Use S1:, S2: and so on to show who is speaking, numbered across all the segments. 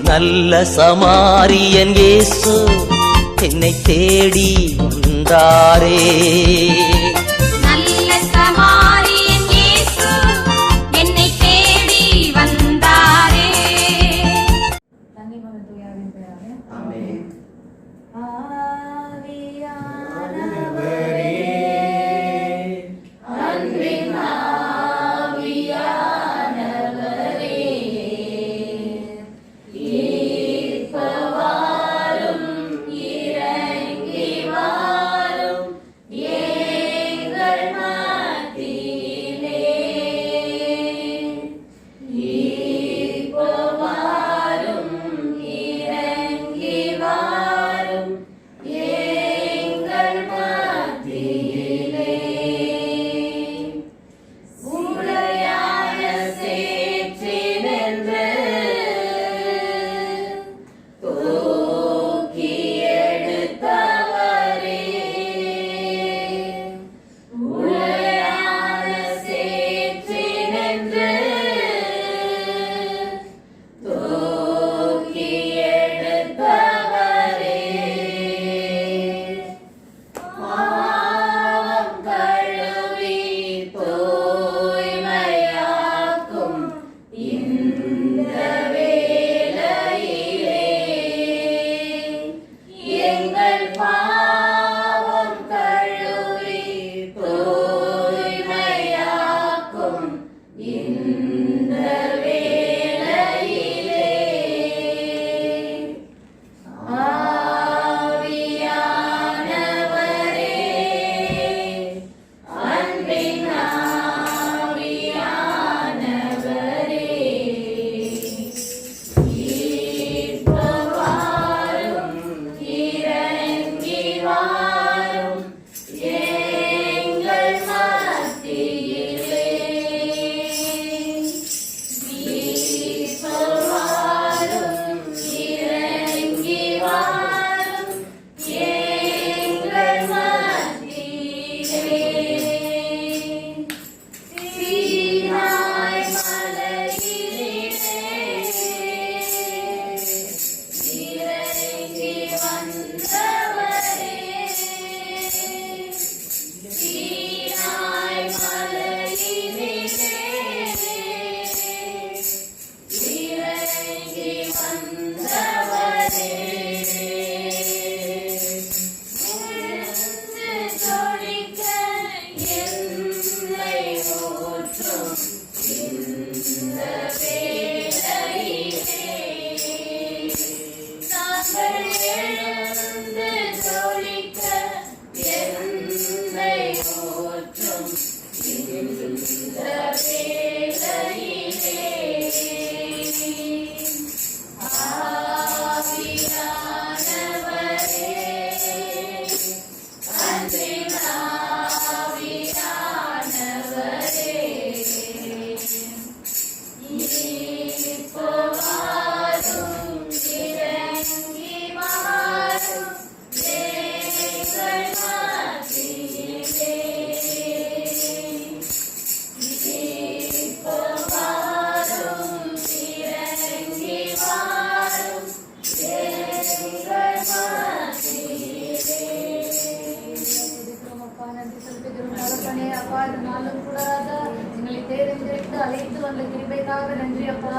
S1: நல்ல சமாரியன் இயேசு என்னை தேடி வந்தாரே.
S2: நல்ல சமாரியன் இயேசு என்னை தேடி வந்தாரே. தண்ணி மகன் தூயாவின் பெயராலே ஆமென். ஆவியானவரே அன்பின் ஆவியானவரே ஈர்ப்பவாரும் இறங்கி வாரும் எங்கள் மத்தியிலே. ஈர்ப்பவாரும் இறங்கி வாரும் எங்கள் மத்தியிலே. உடையாய சேற்றினின்று தூக்கி எடுத்தவரே. உடையாய சேற்றினின்று தூக்கி எடுத்தவரே. பாவம் கழுவி தூய்மையாக்கும் இந்த வேளையிலே எங்கள் பாவம் கழுவி தூய்மையாக்கும் இந்த வேளையிலே ஆவியானவரே அன்பின் ஆவியானவரே ஈர்ப்பவாரும் இறங்கி வாரும் எங்கள் மத்தியிலே. ஈர்ப்பவாரும் இறங்கி வாரும் எங்கள் மத்தியிலே. சீனாய் மலையிலே இறங்கி வந்தவரே. சீனாய் மலையிலே இறங்கி வந்தவரே. உணர்ந்து ஜொலிக்க என்னை ஊற்றும் இந்த வேளையிலே. நாங்கள் எழுந்து ஜொலிக்க என்னை ஊற்றும் இந்த வேளையிலே. ஆவியானவரே அன்பின் ஆவியானவரே ஈர்ப்பவாரும் இறங்கி வாரும் எங்கள் மத்தியிலே. ஈர்ப்பவாரும் இறங்கி வாரும் எங்கள் மத்தியிலே. அப்பா நன்றி செலுத்துகிறோம் தகப்பனே. அப்பா இந்த நாளும் கூட ராஜா எங்களை தேர்ந்தெடுத்து அழைத்து வந்த கிருபைக்காக நன்றி அப்பா.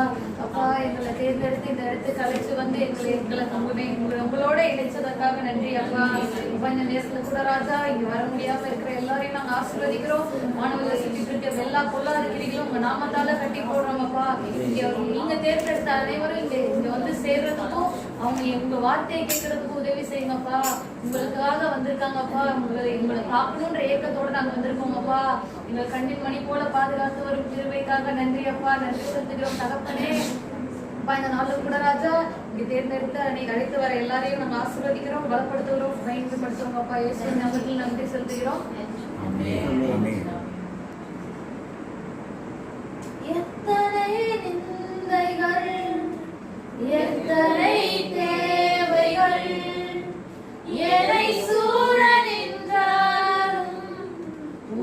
S2: அப்பா எங்களை தேர்ந்தெடுத்து இந்த இடத்துக்கு அழைத்து வந்து எங்களை உங்களோட இணைச்சதற்காக நன்றி அப்பா. அப்பா இந்த நேரத்துல கூட ராஜா இங்க வர முடியாம இருக்கிற எல்லாரையும் நாங்க ஆசீர்வதிக்கிறோம். மாணவர்களை சுற்றிட்டு இருக்க எல்லா பொல்லாத கிரிகளும் உங்க நாமத்தால கட்டி போடுறோம் அப்பா. இங்க நீங்க தேர்ந்தெடுத்த அனைவரும் இங்க வந்து சேர்றதுக்கும் அவங்க உங்க வார்த்தையை கேட்கறதுக்கும் உதவி செய்யுங்கப்பா. உங்களுக்காக வந்திருக்காங்கப்பா. உங்களை காக்கணும்ன்ற ஏக்கத்தோட நாங்க வந்திருக்கோம் அப்பா. எங்க கண்ணின் மணி போல பாதுகாத்து வரும் கிருபைக்காக நன்றி அப்பா. நன்றி செலுத்துகிறோம் தகப்பனே. அப்பா இந்த நாளும் கூட ராஜா இங்க தேர்ந்தெடுத்து நீங்க அழைத்து வர எல்லாரையும் நாங்க ஆசீர்வதிக்கிறோம், பலப்படுத்துகிறோம், பயன்படுத்துறோம் அப்பா. இயேசுவின் நாமத்தில் நன்றி செலுத்துகிறோம். எத்தனை நிந்தைகள் எத்தனை தேவைகள் என்னை சூழ நின்றாலும்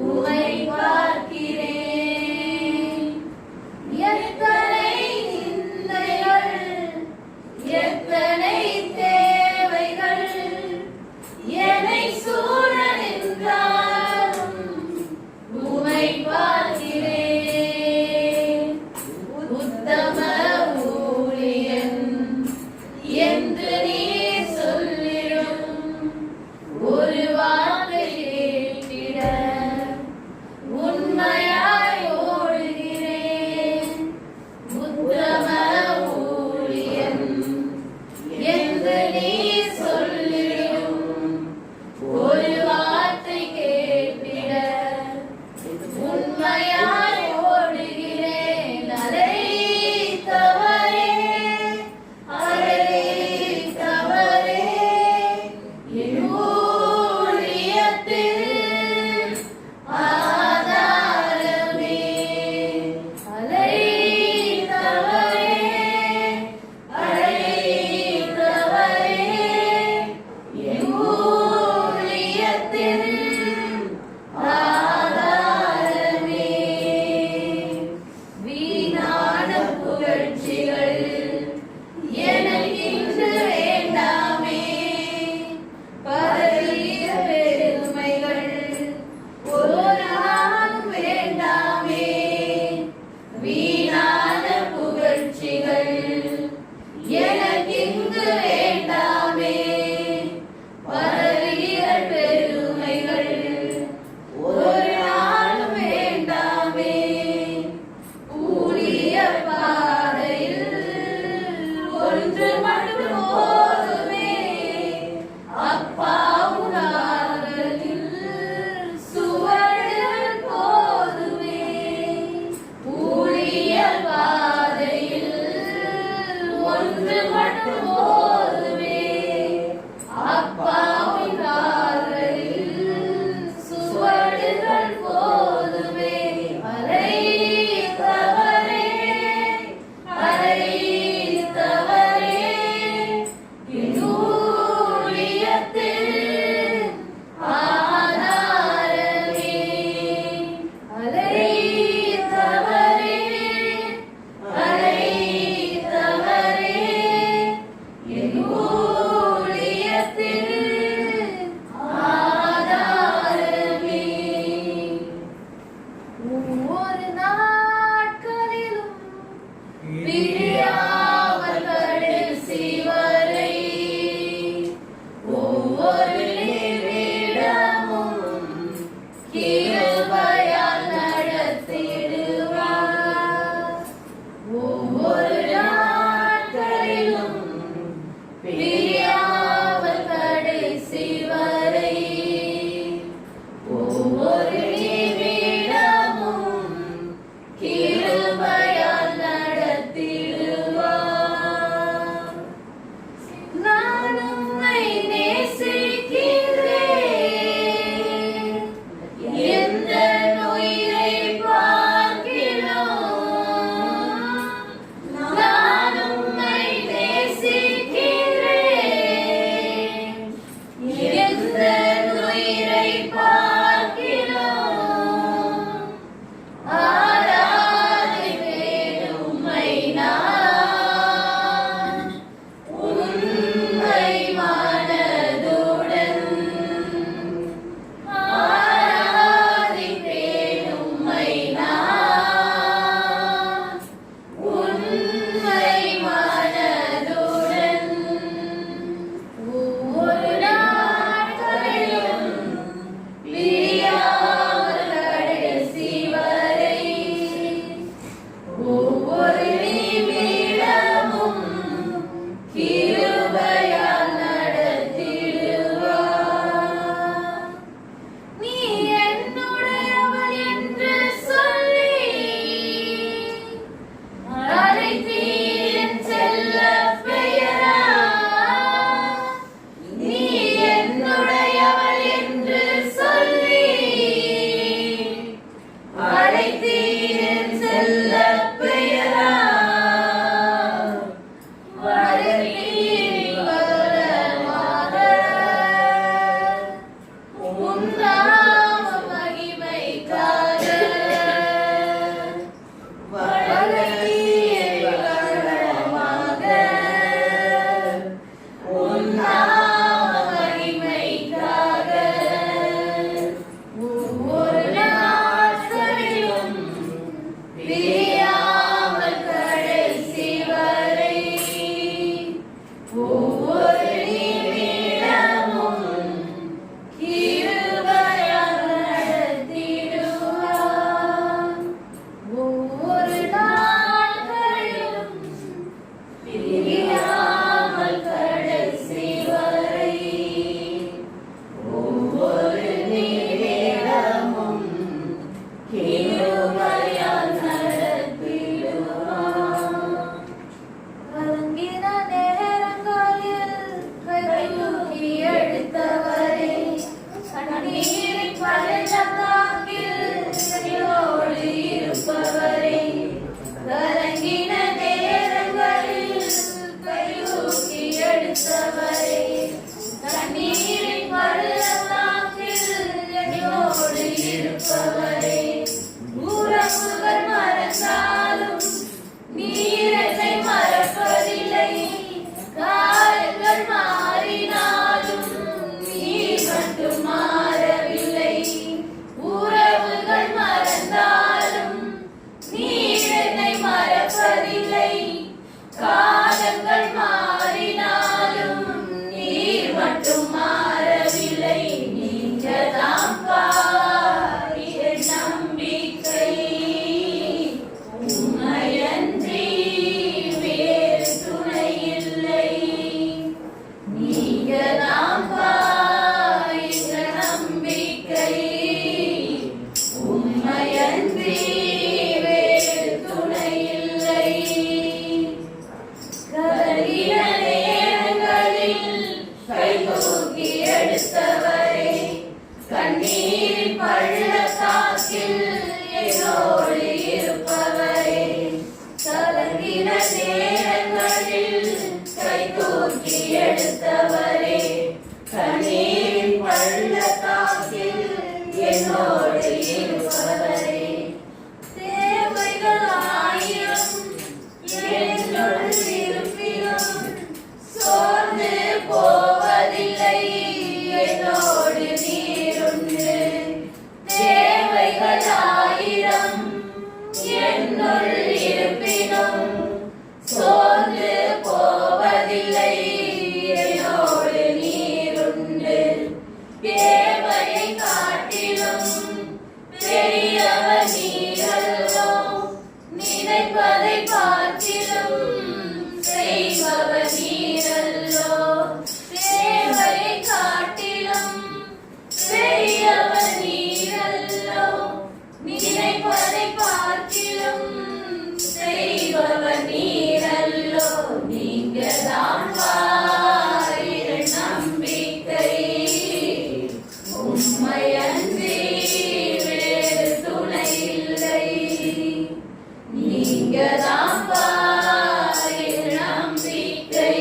S2: உம்மை பார்க்கிறேன். எத்தனை நிந்தைகள் ஒன்று மட்டும் போதுமே அப்பா உணர்வில் சுவடுகள் போதுமே ஊழிய பாதையில் ஒன்று மட்டும் போதுமே அப்பா உணர்வில் சுவடுகள் போதுமே அழைத்தவரே அழைத்தவரே ஊழியத்தில் ஆதாரமே அழைத்தவரே அழைத்தவரே என்னுள் இருப்பினும் சோர்ந்து போவதில்லை. என்னோடு நீருண்டு தேவையை காட்டிலும் பெரியவர் நீரல்லோ. நினைப்பதை பார்க்கிலும் செய்பவர் நீரல்லோ. தேவையை காட்டிலும் பெரியவர் நீரல்லோ. நினைப்பதை பார்க்கிலும் செய்பவர் நீரல்லோ. நீங்கதான் வாயிரு நம்பிக்கை. உம்மையன்றி வேறு துணை இல்லை. நீங்கதான் வாயிரு நம்பிக்கை.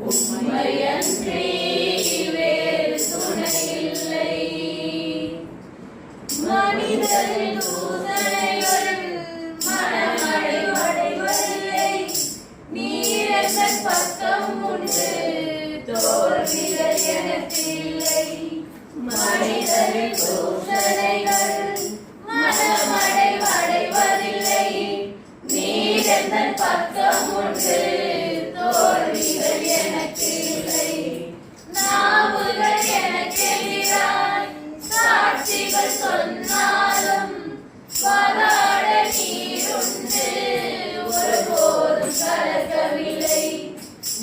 S2: உம்மையன்றி வேறு துணை இல்லை. மனிதரின் தூதனைகள் மனமடைவதில்லை. நீரங்கள் பக்கம் உண்டு தோல்விகள் எனக்கு இல்லை. மனிதரின் தூதனைகள் மனமடைவதில்லை. நீரங்கள் பக்கம் உண்டு தோல்விகள் எனக்கு இல்லை. நாவுகள் எனக்கு எதிராய் சாட்சிகள் சொன்னாலும் வாதாட நீருண்டு ஒருபோதும் கலக்கவில்லை.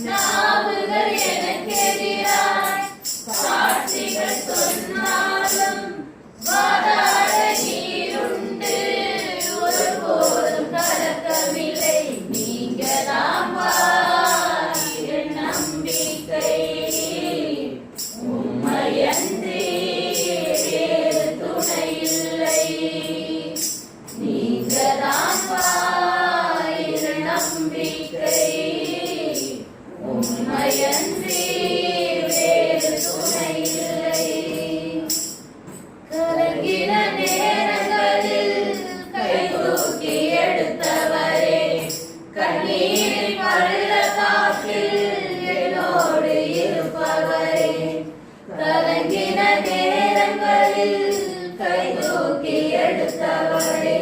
S2: நாவுகள் எனக்கு எதிராய் சாட்சிகள் சொன்னாலும் வாதாட நீருண்டு ஒருபோதும் கலக்கவில்லை. நீங்கதான் வாயிரு நம்பிக்கை. உம்மையன்றி வேறு துணை இல்லை. நீங்கதான் வாயிரு நம்பிக்கை. உம்மையன்றி வேறு துணை இல்லை. கலங்கின நேரங்களில் கை தூக்கி எடுத்தவரே. கண்ணீரின் பள்ளத்தாக்கில் என்னோடு இருப்பவரே. கலங்கின நேரங்களில் கை தூக்கி எடுத்தவரே.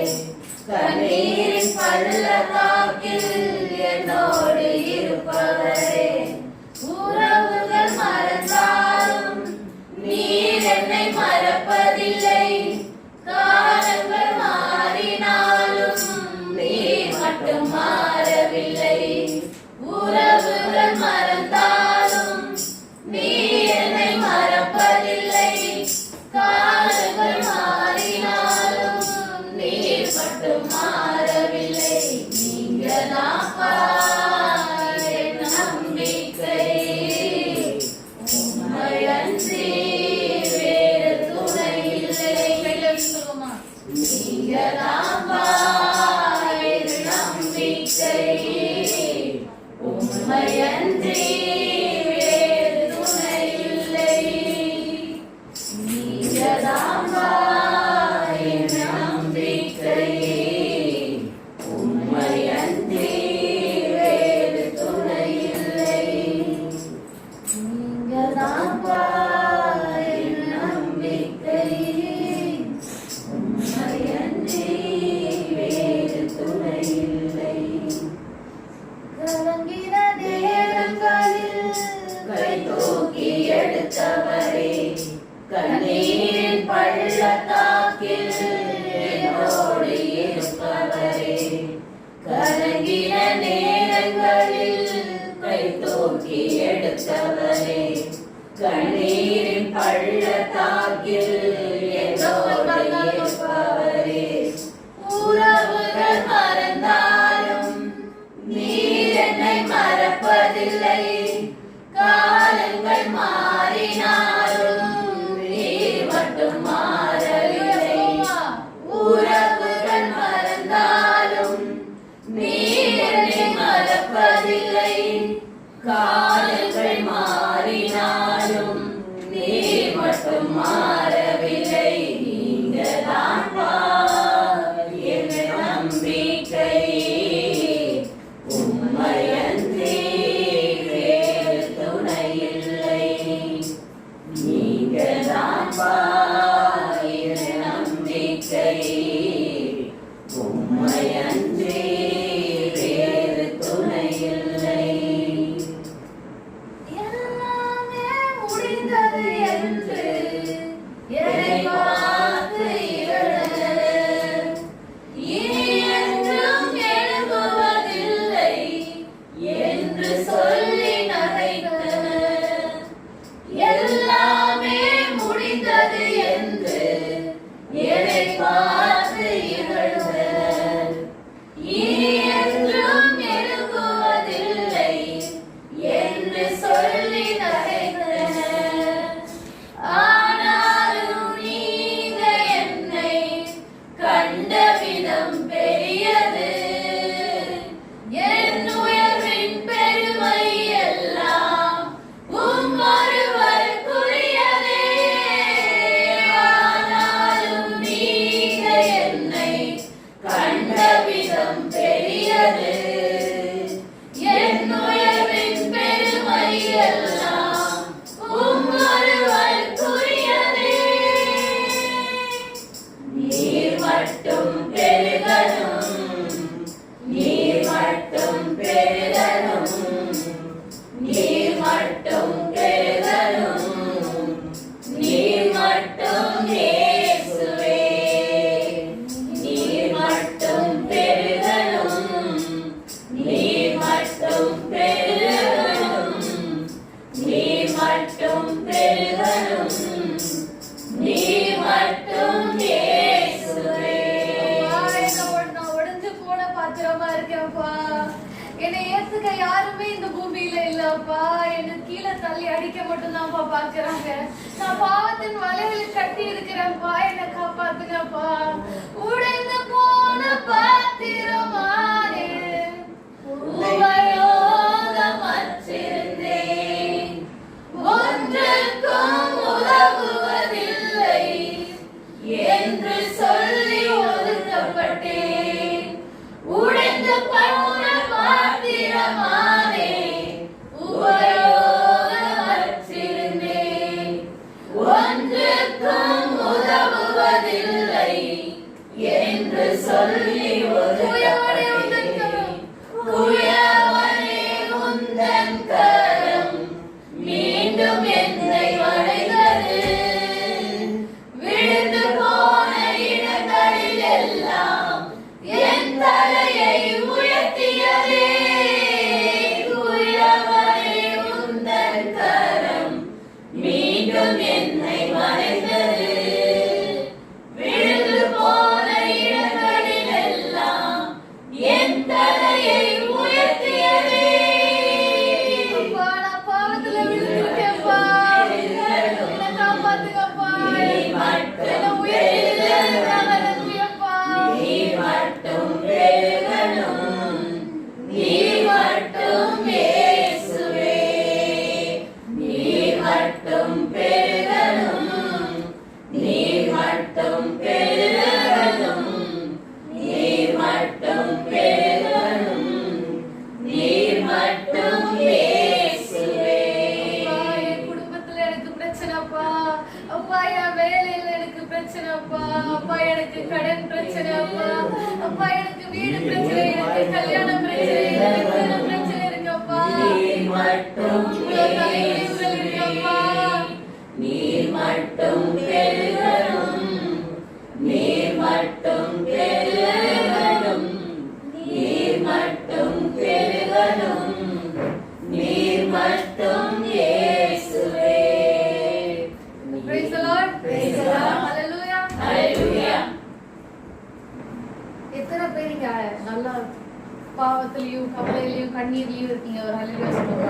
S2: கண்ணீரின் பள்ளத்தாக்கில் என்னோடு இருப்பவரே. உறவுகள் மறந்தாலும் நீர் என்னை மறப்பதில்லை. காலங்கள் மாறினாலும் நீர் மட்டும் மாறவில்லை. உறவுகள் மறந்தாலும் நீர் என்னை மறப்பதில்லை. காலங்கள் மாறினாலும் நீர் மட்டும் மாறவில்லை. நீங்கதான் வாயிரு நம்பிக்கை. உம்மையன்றி வேறு துணை இல்லை. நீங்கதான் வாயிரு நம்பிக்கை. உம்மையன்றி வேறு துணை இல்லை. நீங்கதான் வாயிரு நம்பிக்கை. உம்மையன்றி வேறு துணை இல்லை. நீங்கதான் வாயிரு நம்பிக்கை. உம்மையன்றி வேறு துணை இல்லை. கலங்கின நேரங்களில் கை தூக்கி எடுத்தவரே. கண்ணீரின் பள்ளத்தாக்கில் என்னோடு இருப்பவரே. கலங்கின நேரங்களில் கை தூக்கி எடுத்தவரே. கண்ணீரின் பள்ளத்தாக்கில் என்னோடு இருப்பவரே. உறவுகள் மறந்தாலும் நீர் என்னை மறப்பதில்லை. காலங்கள் மாறினாலும் நீர் மட்டும் மாறவில்லை. உறவுகள் மறந்தாலும் நீர் என்னை மறப்பதில்லை. காலங்கள் மாறினாலும் நீர் மட்டும் மாறவில்லை. நீங்கதான் என் நம்பிக்கை. உம்மையன்றி வேறு துணை இல்லை. நீங்கதான் என் நம்பிக்கை. உம்மை பார்த்துக்க யாருமே இந்த பூமியில இல்லப்பா. என்ன கீழே தள்ளி அடிக்க மட்டும்தான்ப்பா பாக்குறாங்க. நான் பாவத்தின் வலையில் கட்டி இருக்கிறேன்ப்பா. என்ன காப்பாத்துங்கப்பா. உடைந்து போன பாத்திரமானே, உபயோகமற்றிருந்தேன், ஒன்றுக்கும் உதவுவதில்லை என்று சொல்லி ஒதுக்கப்பட்டேன். உடைந்து போன பாத்திரமானே, உபயோகமற்றிருந்தேன், ஒன்றுக்கும் உதவுவதில்லை என்று சொல்லி ஒதுக்கப்பட்டேன். குயவனே உந்தன் கரம் மீண்டும் என்னை வளைந்தது. விழுந்து போன இடங்களில் எல்லாம் என் தலையை உயர்த்தியதே. குயவனே உந்தன் கரம் மீண்டும் என்னை வளைந்தது. விழுந்து போன இடங்களில் எல்லாம் என் தலையை உயர்த்தியதே. அப்பா, நான் பாவத்துல விழுந்துட்டேன்ப்பா. என்னை காப்பாத்துங்கப்பா. என்னை உயர்த்தியதுக்காக நன்றியப்பா. நீர் மட்டும் பெருகணும், நீர் மட்டும் இயேசுவே. நீர் மட்டும் பெருகணும், நீர் மட்டும் பெருகணும், நீர் மட்டும் பெருகணும், நீர் மட்டும் இயேசுவே. அப்பா, என் குடும்பத்துல எனக்கு பிரச்சனைப்பா. அப்பா, என் வேலையில எனக்கு பிரச்சனைப்பா. அப்பா, எனக்கு கடன் பிரச்சனைப்பா. அப்பா, எனக்கு வீடு பிரச்சனை, எனக்கு கல்யாண பிரச்சனை, எனக்கு திருமண பிரச்சனை இருக்குப்பா.
S1: நீர் மட்டும்
S2: இவ்வளவு தலைகுனிவுகள் இருக்குப்பா.
S1: நீர் மட்டும் பெருகணும், நீர் மட்டும் பெருகணும், நீர் மட்டும் பெருகணும், நீர் மட்டும் இயேசுவே.
S2: Praise the Lord. Praise the Lord. Hallelujah.
S1: Hallelujah.
S2: எத்தனை பேர் இங்க நல்லா பாவத்திலையும் கவலையிலையும் கண்ணீர்லயும் இருக்கீங்க? ஒரு ஹalleluya சொல்லுங்க.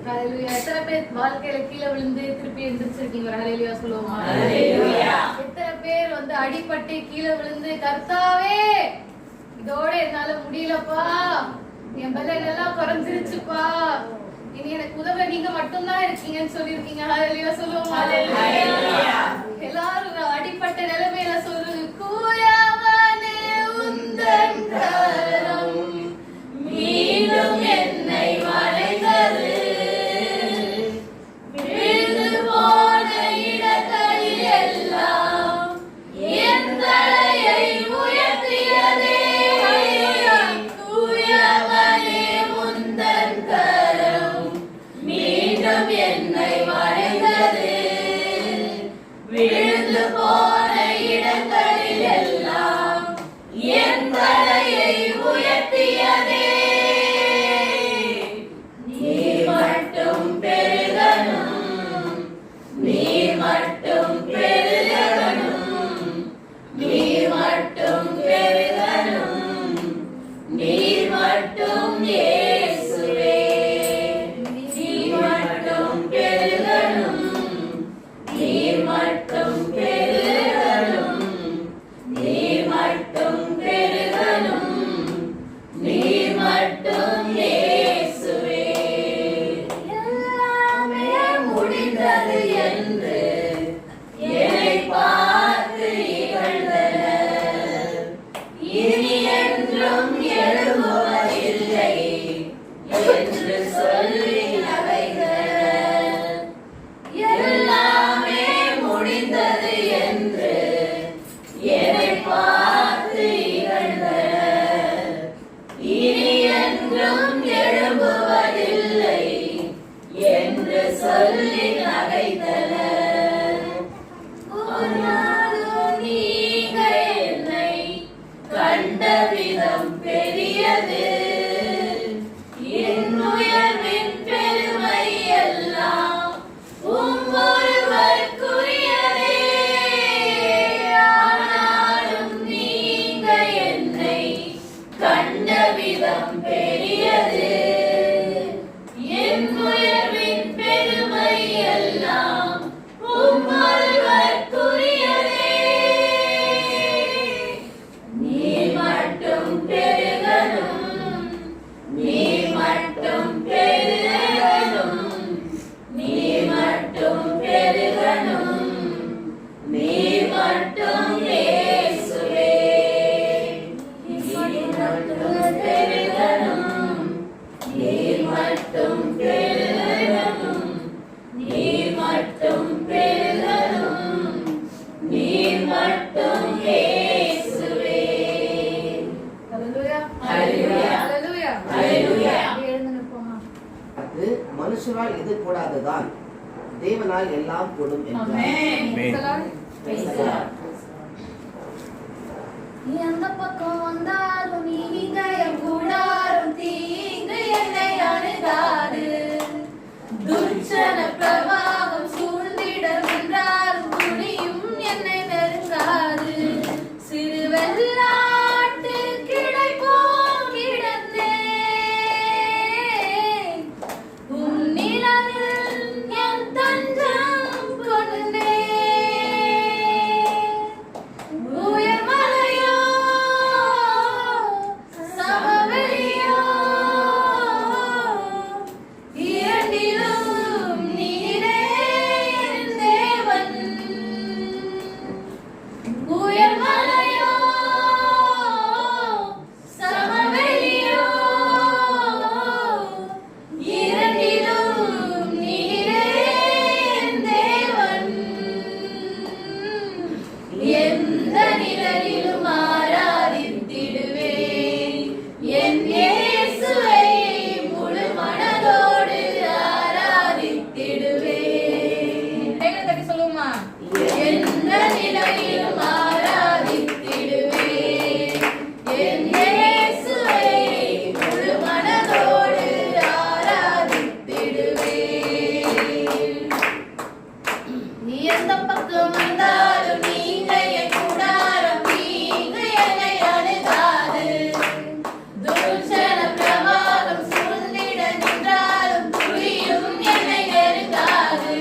S2: ஹalleluya. எத்தனை பேர் வாழ்க்கையில கீழே விழுந்து திருப்பி எந்திரிச்சிருக்கீங்க? ஒரு ஹalleluya சொல்லுவோமா?
S1: ஹalleluya.
S2: எத்தனை பேர் வந்து அடிபட்டு கீழே விழுந்து கர்த்தாவே இதோட என்னால முடியலப்பா, என் பலன் எல்லாம் குறைஞ்சிருச்சுப்பா, இனி எனக்கு உதவ நீங்க மட்டும்தான் இருக்கீங்கன்னு சொல்லியிருக்கீங்க? ஹalleluya சொல்லுவோமா?
S1: ஹalleluya.
S2: எல்லாரும் அடிபட்ட நிலைமையில சொல்லுங்க. குயவனே உந்தன் கரம் மீண்டும் என்னை வளைந்தது. விழுந்து போன இடங்களில் எல்லாம் என் தலையை உயர்த்தியதே. குயவனே உந்தன் கரம் மீண்டும் என்னை வளைந்தது. விழுந்து போன இடங்களில் எல்லாம் என் தலையை உயர்த்தியதே. நீர் மட்டும் பெருகணும், நீர் மட்டும் பெருகணும், நீர் மட்டும் பெருகணும், நீர் மட்டும் இயேசுவே. நீர் மட்டும் பெருகணும், நீர் மட்டும் பெருகணும்,
S3: அப்பொழுது மனுஷரால் இது கூடாதுதான், தேவனால் எல்லாம் கூடும் என்றார்.
S2: எந்த பக்கம் வந்தாலும் நீங்க என் கூடாரும் தீங்கு என்னை அணுகாது. துர்ச்சன பிரவாகம் சூழ்ந்திடம் என்றாலும் துணியும் என்னை நெருங்காது. சிறு வெள்ளாட்டு கிடை போல் கிடந்தேன், உன் நிழலில் என் தஞ்சம் கொண்டேன். உயர் மலையோ சமவெளியோ இரண்டிலும் நீரே என் தேவன். உயர் மலையோ சமவெளியோ இரண்டிலும் நீரே என் தேவன். எந்த நிழலிலும் ஆராதித்திடுவேன் என் இயேசுவை, முழு மனதோடு ஆராதித்திடுவேன். தட்டி சொல்லுமா. எந்த நிழலிலும் ஆராதித்திடுவேன் என் இயேசுவை, முழு மனதோடு ஆராதித்திடுவேன். எந்த பக்கம் வந்தாலும் நீங்க என் கூடாரம் தீங்கு என்னை அணுகாது. துர்ச்சன பிரவாகம் சூழ்ந்திட நின்றாலும் துளியும் என்னை நெருங்காது.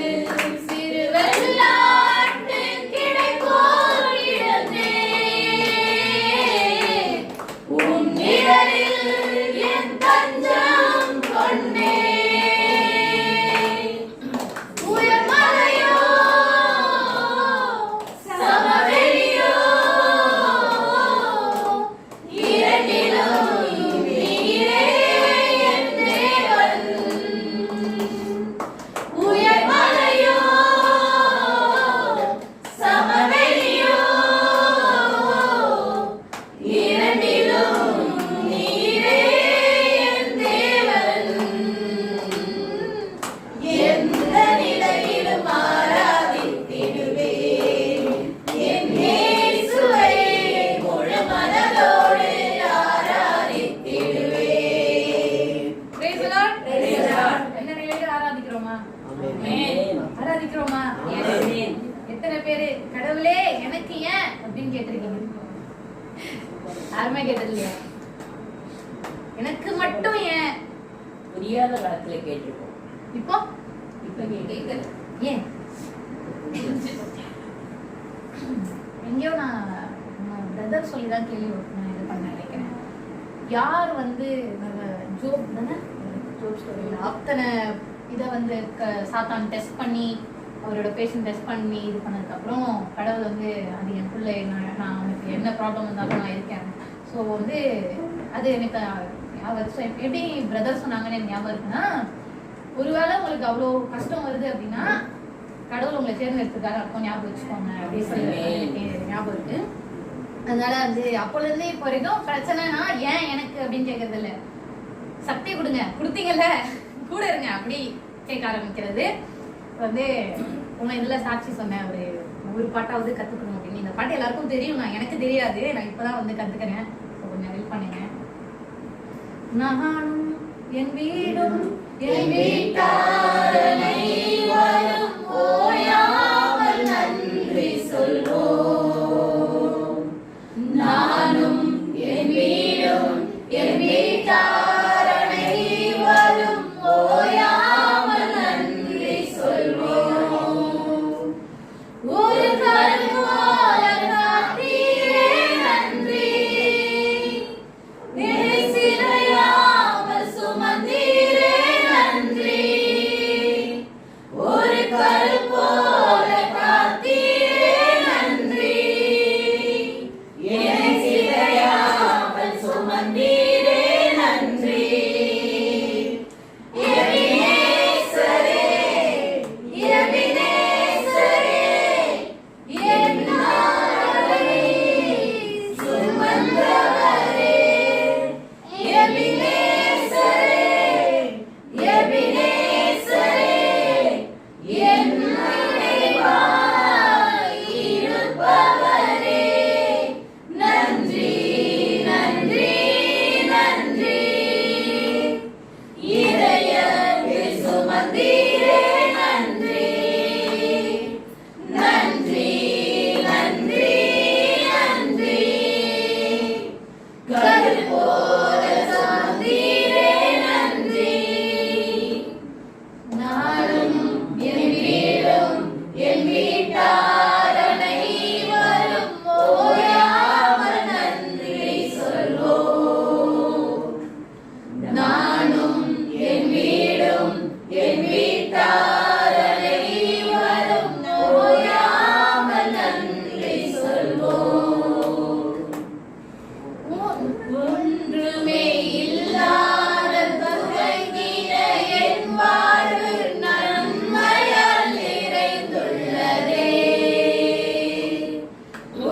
S2: சிறு வெள்ளாட்டு கிடை போல் கிடந்தேன், உன் நிழலில் என் தஞ்சம் கொண்டேன். உயர் மலையோ சமவெளியோ இரண்டிலும் நீரே என் தேவன். உயர் மலையோ சமவெளியோ இரண்டிலும் நீரே என் தேவன். எந்த நிலையிலும் ஆராதித்திடுவேன் என் இயேசுவை, முழு மனதோடு ஆராதித்திடுவேன். Praise the Lord. என்ன நிலையில ஆராதிக்கிறோமா? ஆராதிக்கிறோமா? எத்தனை பேரு கடவுளே எனக்கு ஏன் அப்படின்னு கேட்டிருக்கீங்க? யாருமே கேட்டது இல்லையா? எனக்கு மட்டும் ஏன்?
S1: புரியாத காலத்துல கேட்டிருக்கோம்.
S2: இப்போ
S1: இப்ப கேட்கல.
S2: ஏன்? எங்கேயோ நான் பிரதர் சொல்லி தான் கேள்வி நான் இது பண்ண நினைக்கிறேன். யார் வந்து ஜோப் தானே, ஜோப் ஸ்டோரியில் அத்தனை இதை வந்து சாத்தான் டெஸ்ட் பண்ணி அவரோட பேஷண்ட் டெஸ்ட் பண்ணி இது பண்ணதுக்கப்புறம் கடவுள் வந்து அது என் பிள்ளை, நான் அவனுக்கு என்ன ப்ராப்ளம் இருந்தாலும் நான் இருக்கேன். ஸோ வந்து அது எனக்கு எப்படி பிரதர் சொன்னாங்கன்னு எனக்கு ஞாபகம் இருக்குன்னா, ஒருவேளை உங்களுக்கு அவ்வளோ கஷ்டம் வருது அப்படின்னா கடவுள் உங்களை தேர்ந்தெடுத்துக்காரு அப்போ ஞாபகம் வச்சுக்கோங்க அப்படின்னு சொல்லி ஞாபகம் இருக்கு. அதனால வந்து அப்போலேருந்து இப்போ வரைக்கும் பிரச்சனைனா ஏன் எனக்கு அப்படின்னு கேட்கறது இல்லை, சக்தி கொடுங்க, கொடுத்தீங்கல்ல கூட இருங்க அப்படி கேட்க ஆரம்பிக்கிறது. வந்து உங்க இதில் சாட்சி சொன்னேன், ஒரு பாட்டாவது கற்றுக்கணும் அப்படின்னு. இந்த பாட்டு எல்லாருக்கும் தெரியும், நான் எனக்கு தெரியாது, நான் இப்போதான் வந்து கற்றுக்கிறேன். கொஞ்சம் ஹெல்ப் பண்ணுங்க. நானும் என் வீடும் என் வீட்டாரனை வரும் ஓயாமல் நன்றி சொல்வோம். நானும் என் வீடும் என் வீட்டாரனை வரும் ஓயாமல் நன்றி சொல்வோம். ஒரு கருவால காத்தீரே நன்றி, நிலை சிறையாமல் சுமந்தீரே நன்றி. சுமந்தீரே நன்றி நன்றி நன்றி நன்றி கல் போல சுமந்தீரே நன்றி நானும் என் வீடும் என் வீட்டார் அனைவரும் ஓயாமல் நன்றி சொல்வோம் நானும் என் வீடும் என் வீட்டார் அனைவரும் ஓயாமல் நன்றி சொல்வோம் ஒன்றுமே இல்லாத துவங்கின என் வாழ்வு நன்மையால் நிறைந்துள்ளதே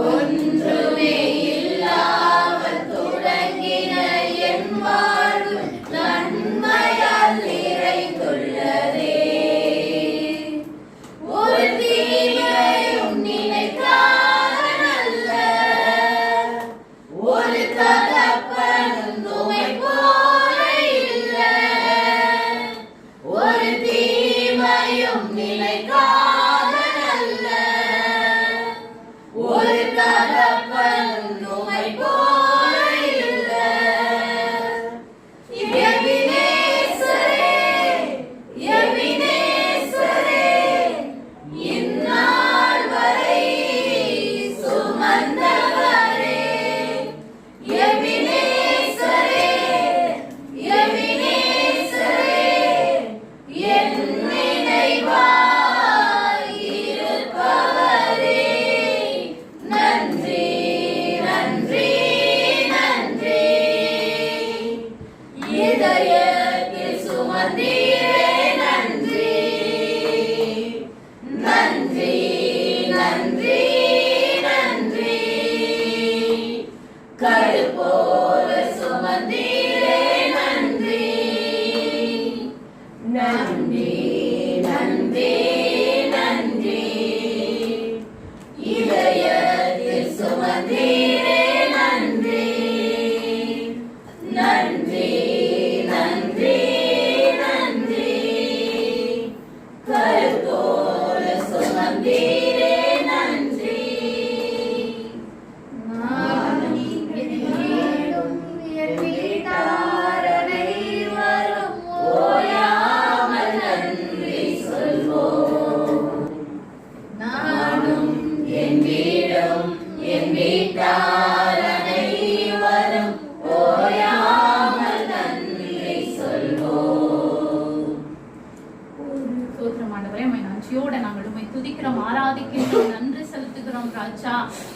S2: ஒன்றுமே இல்லாமல் தொடங்கின என் வாழ்வு நன்மையால் நிறைந்துள்ளதே ஒரு தீமையும் நினைக்காத நல்ல ஒரு தகப்பனும் உம்மை போல இல்லை ஒரு தீமையும் நினைக்காத நல்ல ஒரு தகப்பனும் உம்மை போல இல்லை எபினேசரே எபினேசரே இந்நாள் வரை சுமந்தவரே எபினேசரே எபினேசரே என் நினைவாய் இருப்பவரே நன்றி நன்றி நன்றி இதயத்தில் சுமந்தீரே நன்றி நன்றி நன்றி நன்றி கல் போல சுமந்தீரே நன்றி நன்றி நன்றி நன்றி இதயத்தில் சுமந்தீரே நன்றி நன்றி நன்றி நன்றி கல் போல சுமந்தீரே நன்றி நானும் என் வீடும் என் வீட்டார் அனைவரும் ஓயாமல் நன்றி சொல்வோம் நானும் என் வீடும் என் வீட்டார் அனைவரும் ஓயாமல் நன்றி சொல்வோம்
S4: ஸ்தோத்திரமானவரே, உம்மை நன்றியோட நாங்கள் உம்மை துதிக்கிறோம், ஆராதிக்கிறோம், நன்றி செலுத்துகிறோம் ராஜா.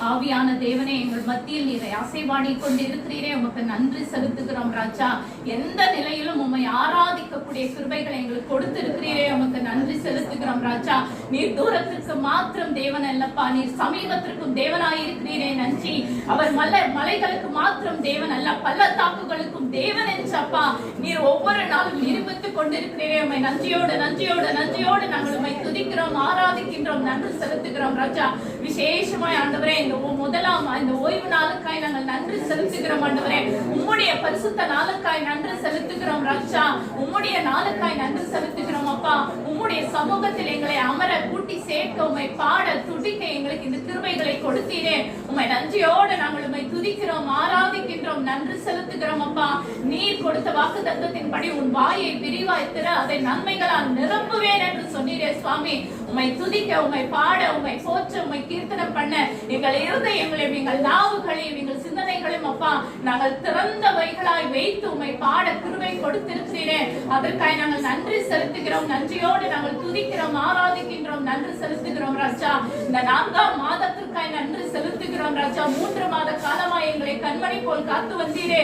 S4: ஆவியான தேவனே, எங்கள் மத்தியில் நீரை அசைவாடி கொண்டு இருக்கிறீரே, உமக்கு நன்றி செலுத்துகிறோம் ராஜா. எந்த நிலையிலும் உம்மை ஆராதிக்கக்கூடிய கிருபைகளை எங்களுக்கு கொடுத்திருக்கிறீரே, உமக்கு நன்றி செலுத்துகிறோம் ராஜா. நீர் தூரத்திற்கு மாத்திரம் தேவன் அல்லப்பா, நீர் சமீபத்திற்கும் தேவனாயிருக்கிறீரே நன்றி. அவர் மலைகளுக்கு மாத்திரம் தேவன் அல்ல, பள்ளத்தாக்குகளுக்கும் தேவன் என்றப்பா. நீர் ஒவ்வொரு நாளும் நிரூபித்துக் கொண்டிருக்கிறீரே, உம்மை நன்றியோடு நன்றியோடு நன்றியோடு நாங்கள் உம்மை துதிக்கிறோம், ஆராதிக்கின்றோம், நன்றி செலுத்துகிறோம் ராஜா. விசேஷமாய் ஆண்டவரே, இந்த முதலாம் இந்த ஓய்வு நாளுக்காய் நாங்கள் நன்றி செலுத்துகிறோம் ஆண்டவரே. உம்முடைய பரிசுத்த நாளுக்காய் நன்றி செலுத்துகிறோம் ராஜா. உம்முடைய நாளுக்காய் நன்றி செலுத்துகிறோம் அப்பா. உம்முடைய சமூகத்தில் எங்களை அமர கூட்டி சேர்க்க, உம்மை பாட துடிக்க எங்களுக்கு இந்த கிருபைகளை கொடுத்தீரே, உம்மை நன்றியோடு நாங்கள் உம்மை துதிக்கிறோம், ஆராதிக்கின்றோம், நன்றி செலுத்துகிறோம் அப்பா. நீர் கொடுத்த வாக்கு தத்தத்தின்படி உன் வாயை விரிவாய் திற, அதை நன்மைகளால் நிரப்புவேன் என்று சொன்னீரே சுவாமி. உம்மை துதிக்க, உம்மை பாட, உம்மை போற்ற, உம்மை கீர்த்தனம் பண்ண எங்கள் இருதயங்களையும் எங்கள் நாவுகளையும் எங்கள் சிந்தனைகளையும் அப்பா நாங்கள் திறந்தவைகளாய் வைத்து உம்மை பாட கிருபை கொடுத்திருக்கிறீரே, அதற்காக நாங்கள் நன்றி செலுத்துகிறோம். நன்றியோடு நாங்கள் துதிக்கிறோம், ஆராதிக்கின்றோம், நன்றி செலுத்துகிறோம் ராஜா. இந்த 4ஆம் மாதத்திற்காய் நன்றி செலுத்துகிறோம் ராஜா. 3 மாத காலமாய் எங்களை கண்மணி போல் காத்து வந்தீரே,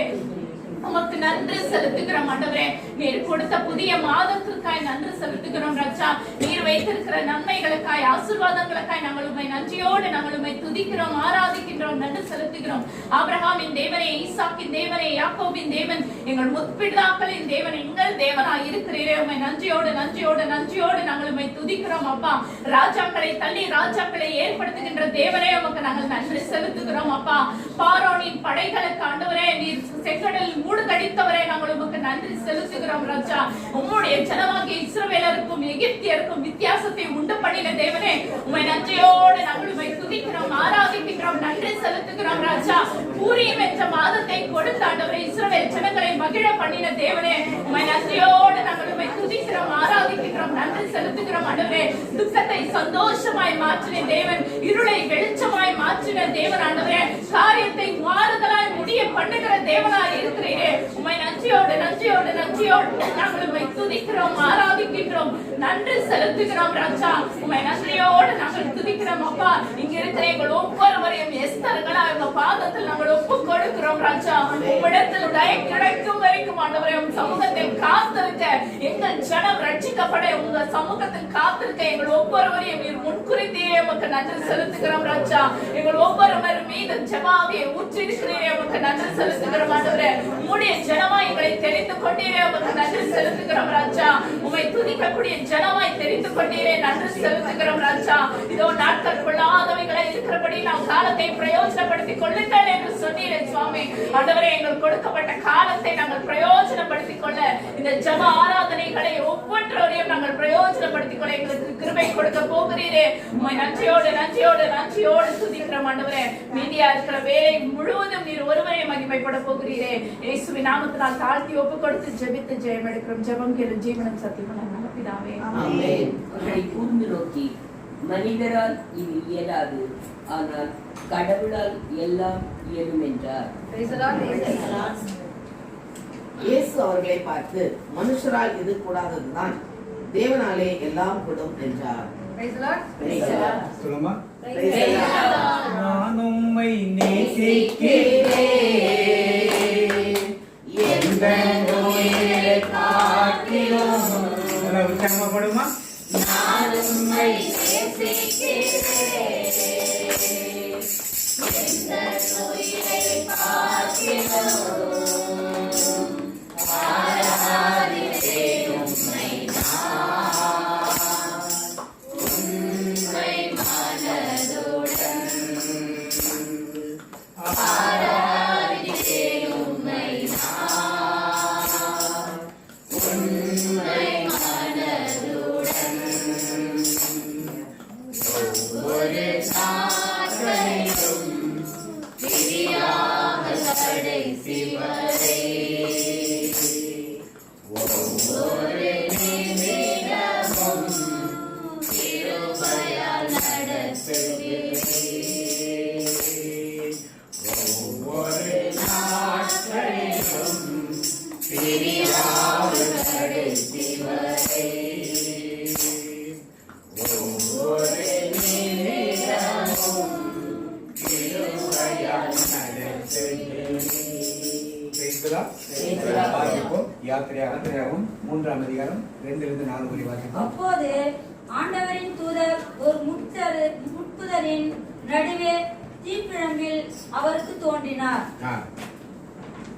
S4: உமக்கு நன்றி செலுத்துகிறோம் ஆண்டவரே. நீர் கொடுத்த புதிய மாதத்திற்காய் நன்றி செலுத்துகிறோம் ராஜா. நீர் வைத்திருக்கிற நன்மைகளுக்காய் ஆசீர்வாதங்களுக்காய் நாங்கள் உம்மை நன்றியோடு நாங்கள் உம்மை துதிக்கிறோம், ஆராதிக்கின்றோம், நன்றி செலுத்துகிறோம். ஆபிரகாமின் தேவனே, ஈசாக்கின் தேவனே, யாக்கோபின் தேவன், எங்கள் முற்பிதாக்களின் தேவன், எங்கள் தேவனாய் இருக்கிறீரே, உம்மை நன்றியோடு நன்றியோடு நன்றியோடு நாங்கள் உம்மை துதிக்கிறோம். அப்பா, ராஜாக்களை தள்ளி ராஜாக்களை ஏற்படுத்துகின்ற தேவனே, உமக்கு நாங்கள் நன்றி செலுத்துகிறோம். அப்பா, பார்வோனின் படைகளுக்கு ஆண்டவரே, நீர் செங்கடலில் மூழ்கடித்தவரே, நாங்கள் உமக்கு நன்றி செலுத்துகிறோம். ராஜா, உம்முடைய ஜனமாகிய இஸ்ரவேலருக்கும் எகிப்தியருக்கும் வித்தியாசத்தை உண்டு பண்ணின தேவனே, உம்மை நன்றியோடு நாங்கள் உம்மை துதிக்கிறோம், ஆராதிக்கிறோம், நன்றி செலுத்துகிறோம். ராஜா, பூரீம் என்ற மாதத்தை கொடுத்த ஆண்டவரே, இஸ்ரவேல் ஜனங்களை மகிழ பண்ணின தேவனே, உம்மை நன்றியோடு நாங்கள் உம்மை துதிக்கிறோம், ஆராதிக்கிறோம், நன்றி செலுத்துகிறோம். ஆண்டவரே, துக்கத்தை சந்தோஷமாய் மாற்றின தேவன், இருளை வெளிச்சமாய் மாற்றின தேவன், ஆண்டவரே, காரியத்தை மாறுதலாய் முடிய பண்ணுகிற தேவனாய் இருக்கிறீரே, உம்மை நன்றியோடு நன்றியோடு நன்றியோடு நாங்கள் உம்மை துதிக்கிறோம், ஆராதிக்கின்றோம், நன்றி செலுத்துகிறோம். ராஜா, உம்மை நன்றியோடு நாங்கள் துதிக்கிறோம். அப்பா, இங்க இருக்கிற எங்கள் ஒவ்வொருவரையும் எஸ்தர்களா உங்க பாதத்தில் நாங்கள் ஒப்பு கொடுக்கிறோம். ராஜா, உம்மிடத்தில் தயை கிடைக்கும் வரைக்கும் ஆண்டவரே, உம் சமூகத்தில் காத்திருக்க, எங்கள் ஜனம் ரட்சிக்கப்பட உங்க சமூகத்தில் காத்திருக்க எங்கள் ஒவ்வொருவரையும் நீர் முன்குறித்தீரே, உமக்கு நன்றி செலுத்துகிறோம். ராஜா, எங்கள் ஒவ்வொருவர் மீது ஜெபாவியை ஊற்றிருக்கிறீரே, உமக்கு நன்றி செலுத்துகிறோம். ஆண்டவரே, உம்முடைய ஜனமாய் எங்களை தெரிந்து கொண்டீரே, உமக்கு நன்றி செலுத்துகிறோம். ராஜா, உம்மை துதிக்கக்கூடிய ஜனமாய் தெரிந்து கொண்டீரே, நன்றி செலுத்துகிறோம். ராஜா, இதோ நாட்கள் கொள்ளாதவைகளை இருக்கிறபடி நாம் காலத்தை பிரயோஜனப்படுத்திக் கொள்ளுங்கள் என்று சொன்னீரே சுவாமி. ஆண்டவரே, எங்கள் கொடுக்கப்பட்ட காலத்தை நாங்கள் பிரயோஜனப்படுத்திக் கொள்ள, இந்த ஜப ஆராதனைகளை ஒவ்வொன்றையும் நாங்கள் பிரயோஜனப்படுத்திக் கொள்ள எங்களுக்கு கிருபை கொடுக்க போகிறீரே, உம்மை நன்றியோடு நன்றியோடு நன்றியோடு துதிக்கிறோம். ஆண்டவரே, மீதியா இருக்கிற வேலை முழுவதும் நீர் ஒருவரை மகிமைப்பட போகிறீரே. இயேசுவின் நாமத்தினால் தாழ்த்தி ஒப்பு கொடுத்து ஜெபித்து ஜெயம் எடுக்கிறோம். ஜெபம் கேளு, ஜீவனும் சத்தியமும் நல்ல பிதாவே,
S1: ஆமென். அவரை கூர்ந்து நோக்கி, மனிதரால் இது இயலாது, ஆனால் கடவுளால் எல்லாம் இயலும் என்றார்.
S3: இயேசு அவர்களை பார்த்து, மனுஷரால் இது கூடாததுதான், தேவனாலே எல்லாம் கூடும் என்றார்.
S5: சொல்லுமா?
S3: Praise the Lord.
S5: நான் உம்மை நேசிக்கிறேன், எந்த நோயை பார்க்கிறோம். நல்லா உற்சாகமா பாடுமா?
S2: நான் உம்மை நேசிக்கிறேன், எந்த நோயை பார்க்கிறோம், ஆராதிப்பேன் உம்மை நான், உம்மை மனதுடன் ஆராதிப்பேன் உம்மை நான், உம்மை மனதுடன் ஒவ்வொரு நாட்களிலும் பிரியாமல் கடைசி வரை, ஒவ்வொரு நிமிடமும் கிருபையால் நடத்துவீர், ஒவ்வொரு நாட்களிலும் பிரியாமல் கடைசி வரை, ஒவ்வொரு நிமிடமும் கிருபையால் நடத்துவீர்.
S5: வாசிப்போம். யாத்திரையாகவும் 3ஆம் அதிகாரம் 2-4 வரை வாசிப்போம்.
S6: அப்போது ஆண்டவரின் தூதர் ஒரு முட்புதரின் நடுவே தீப்பிழம்பில் அவருக்கு தோன்றினார்.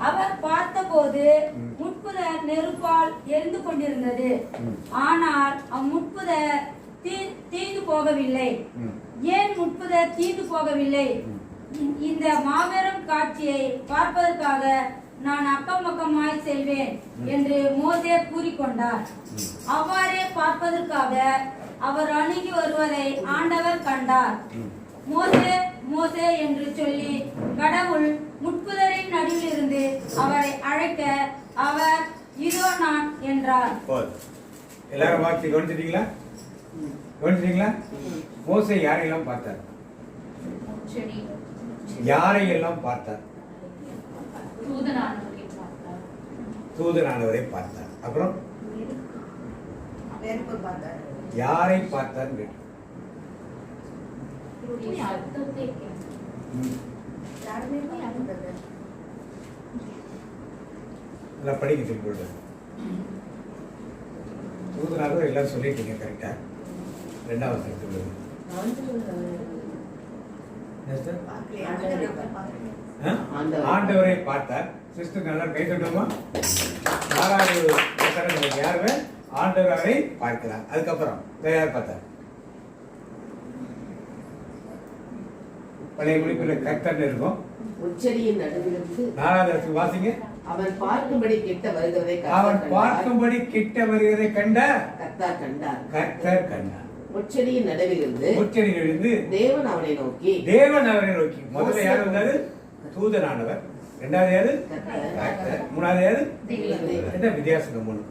S6: அவர் பார்த்தபோது முட்புதர் நெருப்பால் எரிந்து கொண்டிருந்தது. ஆனால் அம்முட்புதர் தீந்து போகவில்லை. ஏன் முட்புதர் தீந்து போகவில்லை? இந்த மாபெரும் காட்சியை பார்ப்பதற்காக நான் அக்கம் பக்கமாய் செல்வேன் என்று மோசே கூறிக்கொண்டார். அவ்வாறே பார்ப்பதற்காக அவர் அணுகி வருவதை ஆண்டவர் கண்டார். மோசே மோசே என்று சொல்லி கடவுள் முட்புதரின் நடுவிலிருந்து அவரை அழைக்க அவர் இதோ நான் என்றார்.
S5: எல்லாரும் வாசி கவனிச்சிட்டீங்களா? மோசே யாரையெல்லாம் பார்த்தார்? யாரையெல்லாம் பார்த்தார்? தூதனானவரை பார்த்தார். அப்புறம் யாரை பார்த்தார்? படிக்க திருப்பி தூதனானவர் எல்லாம் சொல்லிட்டீங்க கரெக்டா? 2வது வசனத்தில் உள்ளது. ஆண்டவரை பார்த்தார். சிஸ்டர் நல்லா கை தட்டுமா? 4வது வசனம் யாருமே ஆண்டவரை பார்க்கிறார். அதுக்கப்புறம் வேற யார் பார்த்தார்? பழைய மொழிக்குள்ள கர்த்தர் இருக்கும்.
S3: உச்சரியின் நடுவிலிருந்து
S5: 4வது வசனம் வாசிங்க.
S3: அவன் பார்க்கும்படி கிட்ட வருகிறதை
S5: அவன் பார்க்கும்படி கிட்ட வருகிறதை கண்ட
S3: கர்த்தர் கண்டார்.
S5: கர்த்தர் கண்டார்.
S3: உச்சரியின் நடுவிலிருந்து தேவன் அவனை நோக்கி முதல்ல யார் வந்தாரு? தூதனானவர். 2வது யாரு? கர்த்தர். 3வது யாரு? என்ன வித்தியாசம்? 3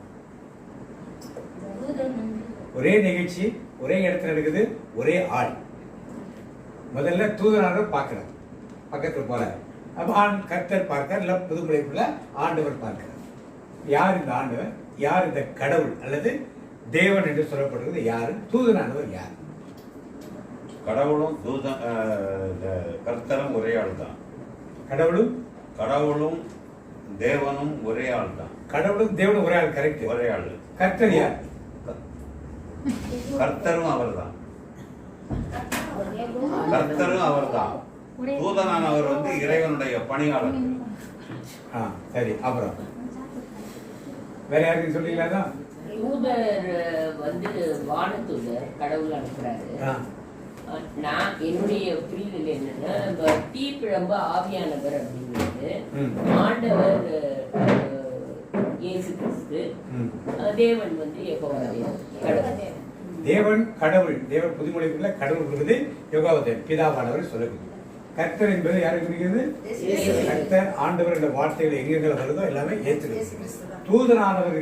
S3: ஒரே நிகழ்ச்சி, ஒரே இடத்துல நடக்குது, ஒரே ஆள். முதல்ல தூதனானவர் பார்க்கிறார், பக்கத்துல போறார். அப்ப கர்த்தர் பார்க்கிறார். இல்ல புதுமொழிக்குள்ள ஆண்டவர் பார்க்கிறார். யார் இந்த ஆண்டவர்? யார் இந்த கடவுள் அல்லது தேவன் என்று சொல்லப்படுகிறது? யாரு? தூதனானவர் யார்?
S7: கடவுளும் கர்த்தரும் ஒரே ஆள் தான். கடவுளும் தேவனும் ஒரே ஆள் தான்.
S5: கடவுளும் தேவனும் ஒரே ஆள். கரெக்ட்.
S7: ஒரே ஆள்.
S5: கர்த்தர் யார்?
S7: கர்த்தரும் அவர்தான். கர்த்தரும் அவர்தான். தூதனானவர் இறைவனுடைய பணியாளர்.
S5: சரி, அப்புறம் வேற யாருக்கு சொல்றீங்களா?
S1: தூதர் வானதூதர் கடவுள் அனுப்புறாரு. நான் என்னுடைய புரிதல் என்னன்னா, தீப்பிழம்பு ஆவியானவர் அப்படிங்கிறது ஆண்டவர் இயேசு கிறிஸ்து, தேவன் யெகோவா கடவுள்.
S5: தேவன் கடவுள். தேவன் புதுமொழிக்குள்ள கடவுள் யெகோவா பிதாவானவர் சொல்லுகிறது. கர்த்தர் என்பது யாருக்கு குறிக்கிறது? கர்த்தர் ஆண்டவர் என்ற வார்த்தைகள் எங்கெங்க வருதோ எல்லாமே ஏற்றுக்கிறது. தூதனானவர்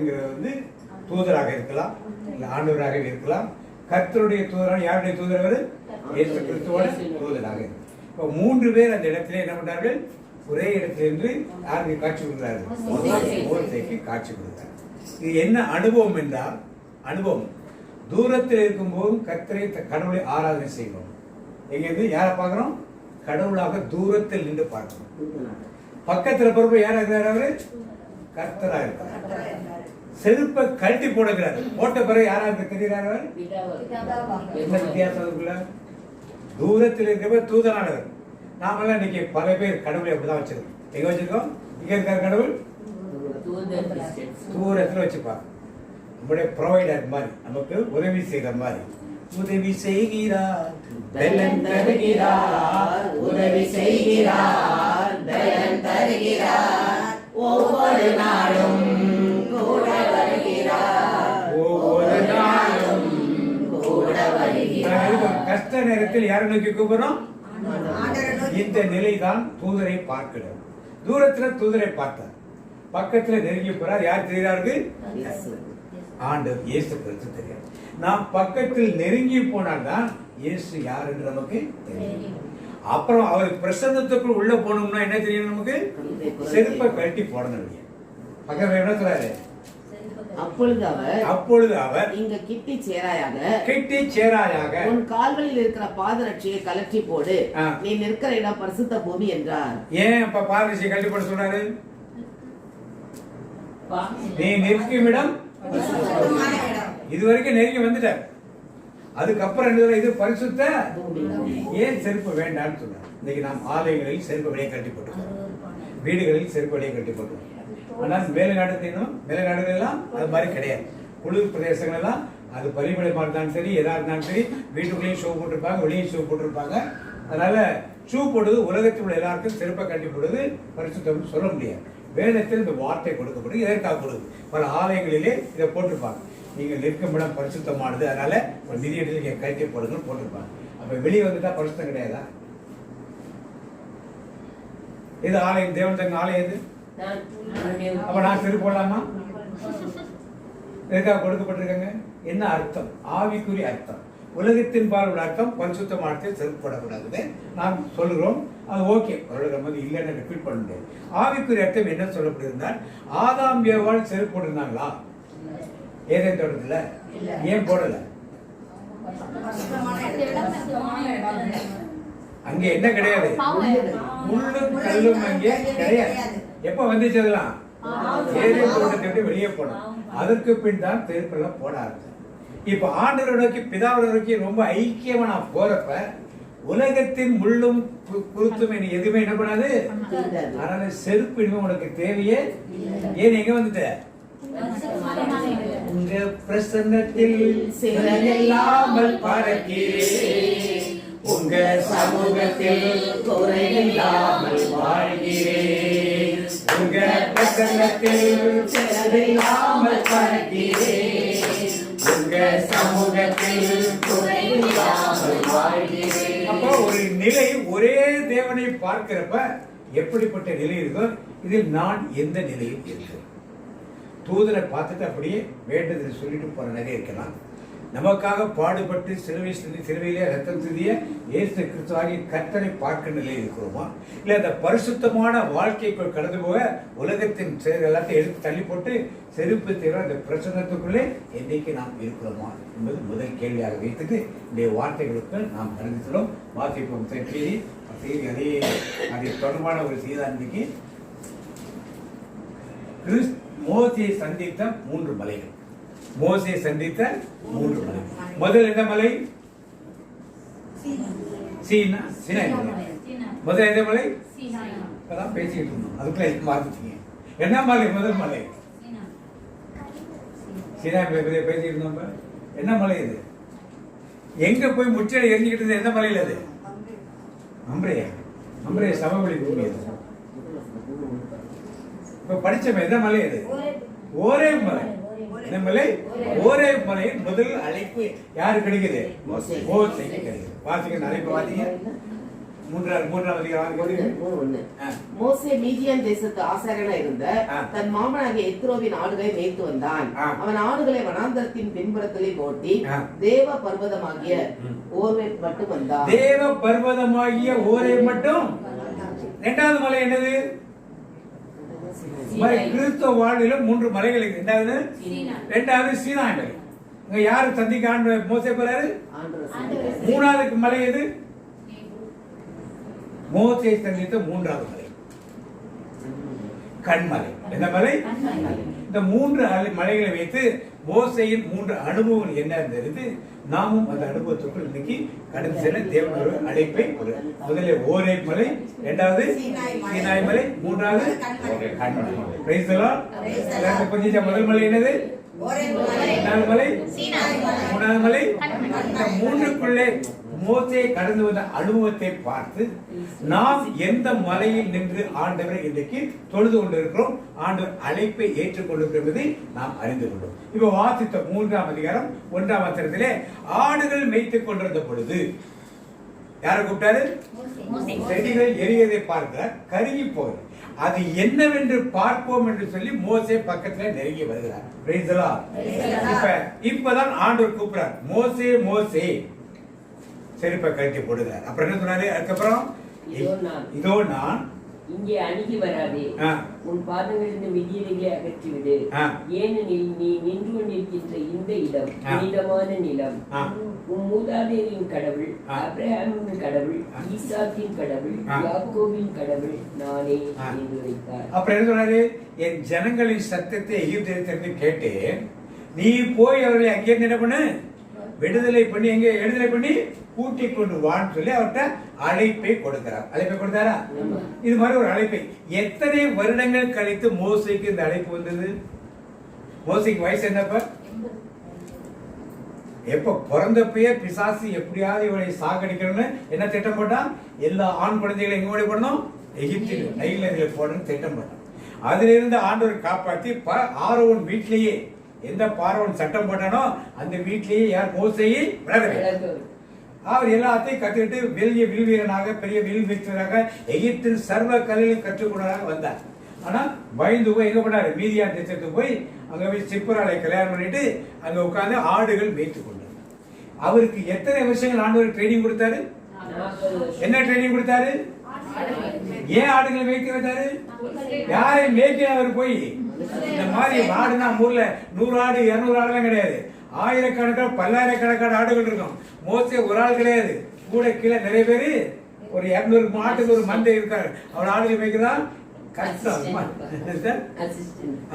S5: தூதராக இருக்கலாம், இல்ல ஆண்டவராக இருக்கலாம். கர்த்தருடைய தூதரான யாருடைய தூதர்? இயேசு கிறிஸ்துவோட தூதராக. இப்போ 3 பேர் அந்த இடத்துல என்ன பண்றார்கள்? ஒரே இடத்திலிருந்து யாருக்கு காட்சி கொடுக்கிறார்கள்? மோசேக்கு காட்சி கொடுக்கிறார். இது என்ன அனுபவம் என்றால், அனுபவம் தூரத்தில் இருக்கும்போது கர்த்தரை கடவுளை ஆராதனை செய்வோம். எங்கிருந்து யாரை பார்க்கிறோம்? கடவுளாக தூரத்தில் நின்று பார்க்கிறோம். பக்கத்தில் பொறுப்பு யாரா இருக்கிறார்? அவரு கர்த்தரா இருக்கிறார். செருப்பை கழட்டி போடுகிறார். போட்ட பிறகு யாரா தெரிகிறார்? என்ன வித்தியாசம் இருக்குல்ல? தூரத்தில் இருக்கிற தூதனானவர். நாமெல்லாம் இன்னைக்கு பல பேர் கடவுளை அப்படிதான் வச்சிருக்கோம். எங்க வச்சிருக்கோம்? இங்க இருக்கிற கடவுள் தூரத்துல வச்சுப்பாங்க. நம்முடைய ப்ரொவைடர் மாதிரி, நமக்கு உதவி செய்கிற மாதிரி. உதவி செய்கிறார், பலன் தருகிறார். உதவி செய்கிறார், பலன் தருகிறார். ஒவ்வொரு நாளும் கூட வருகிறார். ஒவ்வொரு நாளும் கூட வருகிறார். கஷ்ட நேரத்தில் யாரை நோக்கி கூப்பிடுறோம்? இந்த நிலைதான் தூதரை பார்க்கிறது. தூரத்துல தூதரை பார்த்தார், பக்கத்துல நெருங்கி போறார். யார் தெரிகிறார்கள்? ஆண்டவர் இயேசு கிறிஸ்து தெரியாது. நாம் பக்கத்தில் நெருங்கி போனால்தான் இயேசு யார் என்று நமக்கு தெரியும். அப்புறம் அவர் பிரசன்னத்துக்குள் உள்ள போனோம்னா என்ன தெரியும் நமக்கு? செருப்பை கழட்டி போடணும். பக்கத்துல என்ன சொல்றாரு? அப்பொழுது அவர்
S3: இங்க கிட்டி சேராயாக உன் கால்களில் இருக்கிற பாதரட்சியை கலற்றி போடு, நீ நிற்கிற இடம் பரிசுத்த பூமி என்றார்.
S5: ஏன் அப்ப பாதரட்சியை கழட்டி போட சொன்னாரு? நீ நிற்கும் இடம் இதுவரைக்கும் நெருங்கி வந்துட்டார். அதுக்கப்புறம் இது பரிசுத்த. ஏன் செருப்பு வேண்டாம்னு சொன்னார்? இன்னைக்கு நாம் ஆலயங்களில் செருப்பு வெளியே கட்டி போட்டுருக்கோம், வீடுகளில் செருப்பு வெளியே கட்டி போட்டுருக்கோம். ஆனால் மேலநாடுகள் எல்லாம் அது மாதிரி கிடையாது. குளிர் பிரதேசங்கள் எல்லாம் அது பள்ளிப்படைமா இருந்தாலும் சரி, எதா இருந்தாலும் சரி, வீட்டுக்குள்ளேயும் ஷூ போட்டிருப்பாங்க, வெளியும் ஷூ போட்டிருப்பாங்க. அதனால ஷூ போடுறது உலகத்தில் உள்ள எல்லாருக்கும் செருப்பை கட்டி போடுறது பரிசுத்தம் சொல்ல முடியாது. வேதத்தில் இந்த வார்த்தை கொடுக்கப்படும். எதற்காக கொடுக்குது? பல ஆலயங்களிலே இதை போட்டிருப்பாங்க. நீங்கள் நிற்கும் இடம் பரிசுத்தமானது, அதனால ஒரு நிதியத்தில் நீங்க கட்டி போடுங்கன்னு போட்டிருப்பாங்க. அப்ப வெளியே வந்துட்டா பரிசுத்தம் கிடையாதா? இது ஆலயம், தேவன் தங்க ஆலயம் எது? அப்ப நான் செருப்பு போடலாமா? எதுக்காக கொடுக்கப்பட்டிருக்காங்க? என்ன அர்த்தம்? ஆவிக்குரிய அர்த்தம். உலகத்தின் பால் உள்ள அர்த்தம் பரிசுத்தமானத்தை செருப்பு போடக்கூடாது நாம் சொல்லுகிறோம். அது ஓகே, அவர்கள் வந்து இல்லைன்னு ரிப்பீட் பண்ண முடியாது. ஆவிக்குரிய அர்த்தம் என்ன சொல்லப்படுகிறார்? ஆதாம் ஏவாள் செருப்பு போட்டிருந்தாங்களா ஏதேன் தோட்டத்துல? ஏன் போடல? அங்க என்ன கிடையாது, முள்ளும் கல்லும் அங்கே கிடையாது. எப்ப வந்துச்சு அதெல்லாம்? ஏதேன் தோட்டத்தை விட்டு வெளியே போனோம். அதற்கு பின் தான் செருப்பெல்லாம் போட ஆரம்பிச்சோம்.
S3: இப்ப ஆண்டவரை நோக்கி பிதாவை நோக்கி ரொம்ப ஐக்கியமா நான் போறப்ப உலகத்தின் முள்ளும் குருத்தும் எதுவுமே என்ன பண்ணாது. அதனால செருப்பு இனிமே உனக்கு தேவையே. ஏன் எங்க வந்துட்ட? உங்க பிரசன்னத்தில் சிறையில்லாமல் பறக்கிறேன், உங்க சமூகத்தில் குறையில்லாமல் வாழ்கிறேன், உங்க பிரசன்னத்தில் சிறையில்லாமல் பறக்கிறேன், உங்க சமூகத்தில் குறையில்லாமல் வாழ்கிறேன். அப்போ ஒரு நிலை ஒரே தேவனை பார்க்கிறப்ப எப்படிப்பட்ட நிலை இருக்கோ, இதில் நான் எந்த நிலையில் இருக்கிறேன்? தூதரை பார்த்துட்டு அப்படியே வேண்டதை சொல்லிட்டு போற நிறைய இருக்கலாம். நமக்காக பாடுபட்டு சிலுவையிலே ரத்தம் சிந்திய இயேசு கிறிஸ்துவாகிய கர்த்தரை பார்க்க நிலையில் இருக்கிறோமா, இல்லை அந்த பரிசுத்தமான வாழ்க்கைக்குள் கடந்து போக உலகத்தின் எல்லாத்தையும் எடுத்து தள்ளி போட்டு செருப்பு தீவிர அந்த பிரசன்னத்துக்குள்ளே என்னைக்கு நாம் இருக்கிறோமா என்பது முதல் கேள்வியாக வைத்துட்டு இந்த வார்த்தைகளுக்கு நாம் அறிந்துகிறோம். வாசிப்போம் செய்தி அதை தொடர்பான ஒரு செய்தி. மோசேயை சந்தித்த 3 மலைகள். மோசேயை சந்தித்த 3 மலை. முதல் எந்த மலை? சீனாய் மலை. முதல் எந்த மலை? இப்பதான் பேசிட்டு இருந்தோம், அதுக்குள்ள மாத்திட்டீங்க. என்ன மலை? முதல் மலை சீனாய் மலை பேசிட்டு இருந்தோம். என்ன மலை இது? எங்க போய் முச்சலை எரிஞ்சுக்கிட்டு இருந்தது? எந்த மலையில் அது? அம்பரையா சமவெளி பூமி. அது இப்ப படிச்சவன் எந்த மலை அது? ஒரே மலை. என்ன மலை? ஒரே மலையின் முதல் அழைப்பு யாரு கிடைக்குது? மோசேக்கு கிடைக்குது. வாசிக்க அழைப்பு வாசிங்க. 3ஆம் அதிகாரம்.
S8: மோசே மீதியான் தேசத்து ஆசாரியனா இருந்த தன் மாமனாகிய எத்ரோவின் ஆடுகளை மேய்த்து வந்தான். அவன் ஆடுகளை வனாந்தரத்தின் பின்புறத்திலே ஓட்டி தேவ பர்வதமாகிய ஓரேப் மட்டும் வந்தான்.
S3: தேவ பர்வதமாகிய ஓரேப் மட்டும். இரண்டாவது மலை என்னது? கிறிஸ்தவ வாழ்வில 3 மலைகள் இருக்கு. இரண்டாவது சீனாய் மலை. இங்க யாரு சந்திக்க மோசே போறாரு? 3வது மலை எது? மோசே சந்தித்த 3வது மலை கண்மலை. எந்த மலை? இந்த 3 மலைகளை வைத்து மோசேயின் 3 அனுபவம் என்ன இருந்தது, நாமும் அந்த அனுபவத்துக்குள் இன்னைக்கு கடந்து செல்ல தேவனோட அழைப்பை முதலில் ஓரேப் மலை, 2வது சீனாய் மலை, 3வது கண்மலை. Price the Lord. கொஞ்சம் முதல் மலை என்னது? இரண்டாவது மலை, 3வது மலை. இந்த 3க்குள்ளே மோசே கடந்து வந்த அனுபவத்தை பார்த்து நாம் எந்த மலையில் நின்று ஆண்டவரை இன்றைக்கு தொழுது கொண்டிருக்கிறோம், ஆண்டவர் அழைப்பை ஏற்றுக்கொண்டிருக்கிறோம் என்பதை நாம் அறிந்து கொண்டோம். இப்ப வாசித்த 3ஆம் அதிகாரம் 1ஆம் வசனத்திலே ஆடுகள் மேய்த்துக் கொண்டிருந்த பொழுது யாரை கூப்பிட்டாரு? செடிகள் எரியதை பார்க்க கருகி போகுது, அது என்னவென்று பார்ப்போம் என்று சொல்லி மோசே பக்கத்துல நெருங்கி வருகிறார். Price the Lord. இப்பதான் ஆண்டவர் கூப்பிடுறார், மோசே மோசே. செருப்பை கழட்டி போடுகிறார். அப்புறம் என்ன சொன்னாரு? அதுக்கப்புறம் இதோ நான்
S1: இங்கே அணுகி வராதே, உன் பாதங்களிலிருந்து மிதியடிகளை அகற்றிவிடு, ஏனெனில் நீ நின்று கொண்டிருக்கின்ற இந்த இடம் புனிதமான நிலம், உன் மூதாதையரின் கடவுள் ஆபிரகாமின் கடவுள், ஈசாக்கின் கடவுள், யாக்கோபின் கடவுள் நானே என்று வைத்தார்.
S3: அப்புறம் என்ன சொன்னாரு? என் ஜனங்களின் சத்தத்தை எகிப்திலிருந்து கேட்டேன், நீ போய் அவர்களை அங்கே என்ன பண்ணு, விடுதலை பண்ணி எங்க விடுதலை பண்ணி கூட்டி கொண்டு வான்னு சொல்லி அவர்கிட்ட அழைப்பை கொடுக்கிறார். அழைப்பை கொடுத்தாரா? இது மாதிரி ஒரு அழைப்பை எத்தனை வருடங்கள் கழித்து மோசேக்கு இந்த அழைப்பு வந்தது? மோசேக்கு வயசு என்னப்ப? எப்ப பிறந்தப்பயே பிசாசு எப்படியாவது இவளை சாகடிக்கணும்னு என்ன திட்டம் போட்டான்? எல்லா ஆண் குழந்தைகளை எங்க ஓடி போடணும்? எகிப்தில் நைல் நதியில போடணும்னு திட்டம் போட்டான். அதுல இருந்து ஆண்டவர் காப்பாற்றி ஆரோன் வீட்டிலேயே எந்த பார்வன் சட்டம் போட்டானோ அந்த வீட்டிலேயே யார்? மோசேயை வளர்க்கிறார். அவர் எல்லாத்தையும் கற்றுக்கிட்டு பெரிய வில் வீரனாக, பெரிய வில் வீரராக, எகிப்தின் சர்வ கலையில் கற்றுக்கொண்டதாக வந்தார். ஆனா பயந்து போய் எங்க போனாரு? மீதியான் தேசத்துக்கு போய் அங்க போய் சிப்பராலை கல்யாணம் பண்ணிட்டு அங்க உட்கார்ந்து ஆடுகள் மேய்த்து கொண்டார். அவருக்கு எத்தனை வருஷங்கள் ஆண்டவர் ட்ரைனிங் கொடுத்தாரு? என்ன ட்ரைனிங் கொடுத்தாரு? ஏன் ஆடுகளை மேய்க்க வந்தாரு? யாரை மேய்க்க? அவர் போய் இந்த மாதிரி ஆடுனா ஊர்ல 100 ஆடு 200 ஆடுலாம் கிடையாது, ஆயிரக்கணக்கான பல்லாயிரக்கணக்கான ஆடுகள் இருக்கும். மோசே ஒரு ஆள் கிடையாது, கூட கீழே நிறைய பேரு, ஒரு 200 மாட்டுக்கு ஒரு மந்தை இருக்காரு. அவர் ஆடுகள் மேய்க்கதான் கஷ்டம்.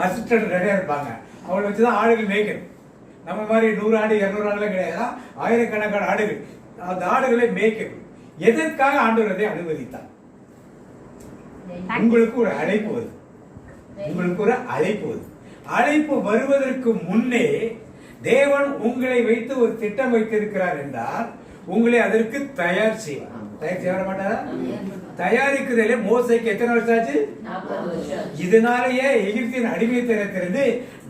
S3: அசிஸ்டன்ட் நிறைய இருப்பாங்க, அவளை வச்சுதான் ஆடுகள் மேய்க்கணும். நம்ம மாதிரி 100 ஆடு 200 ஆடுலாம் கிடையாது, ஆயிரக்கணக்கான ஆடுகள். அந்த ஆடுகளை மேய்க்கணும். எதற்காக ஆண்டவர் அதை அனுமதித்தார்? உங்களுக்கு ஒரு அழைப்பு வருது, உங்களுக்கு ஒரு அழைப்பு வருது. அழைப்பு வருவதற்கு முன்னே தேவன் உங்களை வைத்து ஒரு திட்டம் வைத்திருக்கிறார் என்றால் உங்களை அதற்கு தயார் செய்வார். தயார் செய்ய வர மாட்டாரா? தயாரிக்கிறதுல மோசைக்கு எத்தனை வருஷம் ஆச்சு?
S1: 40 வருஷம்.
S3: இதனாலேயே எகிப்தின் அடிமைத்தனத்திலிருந்து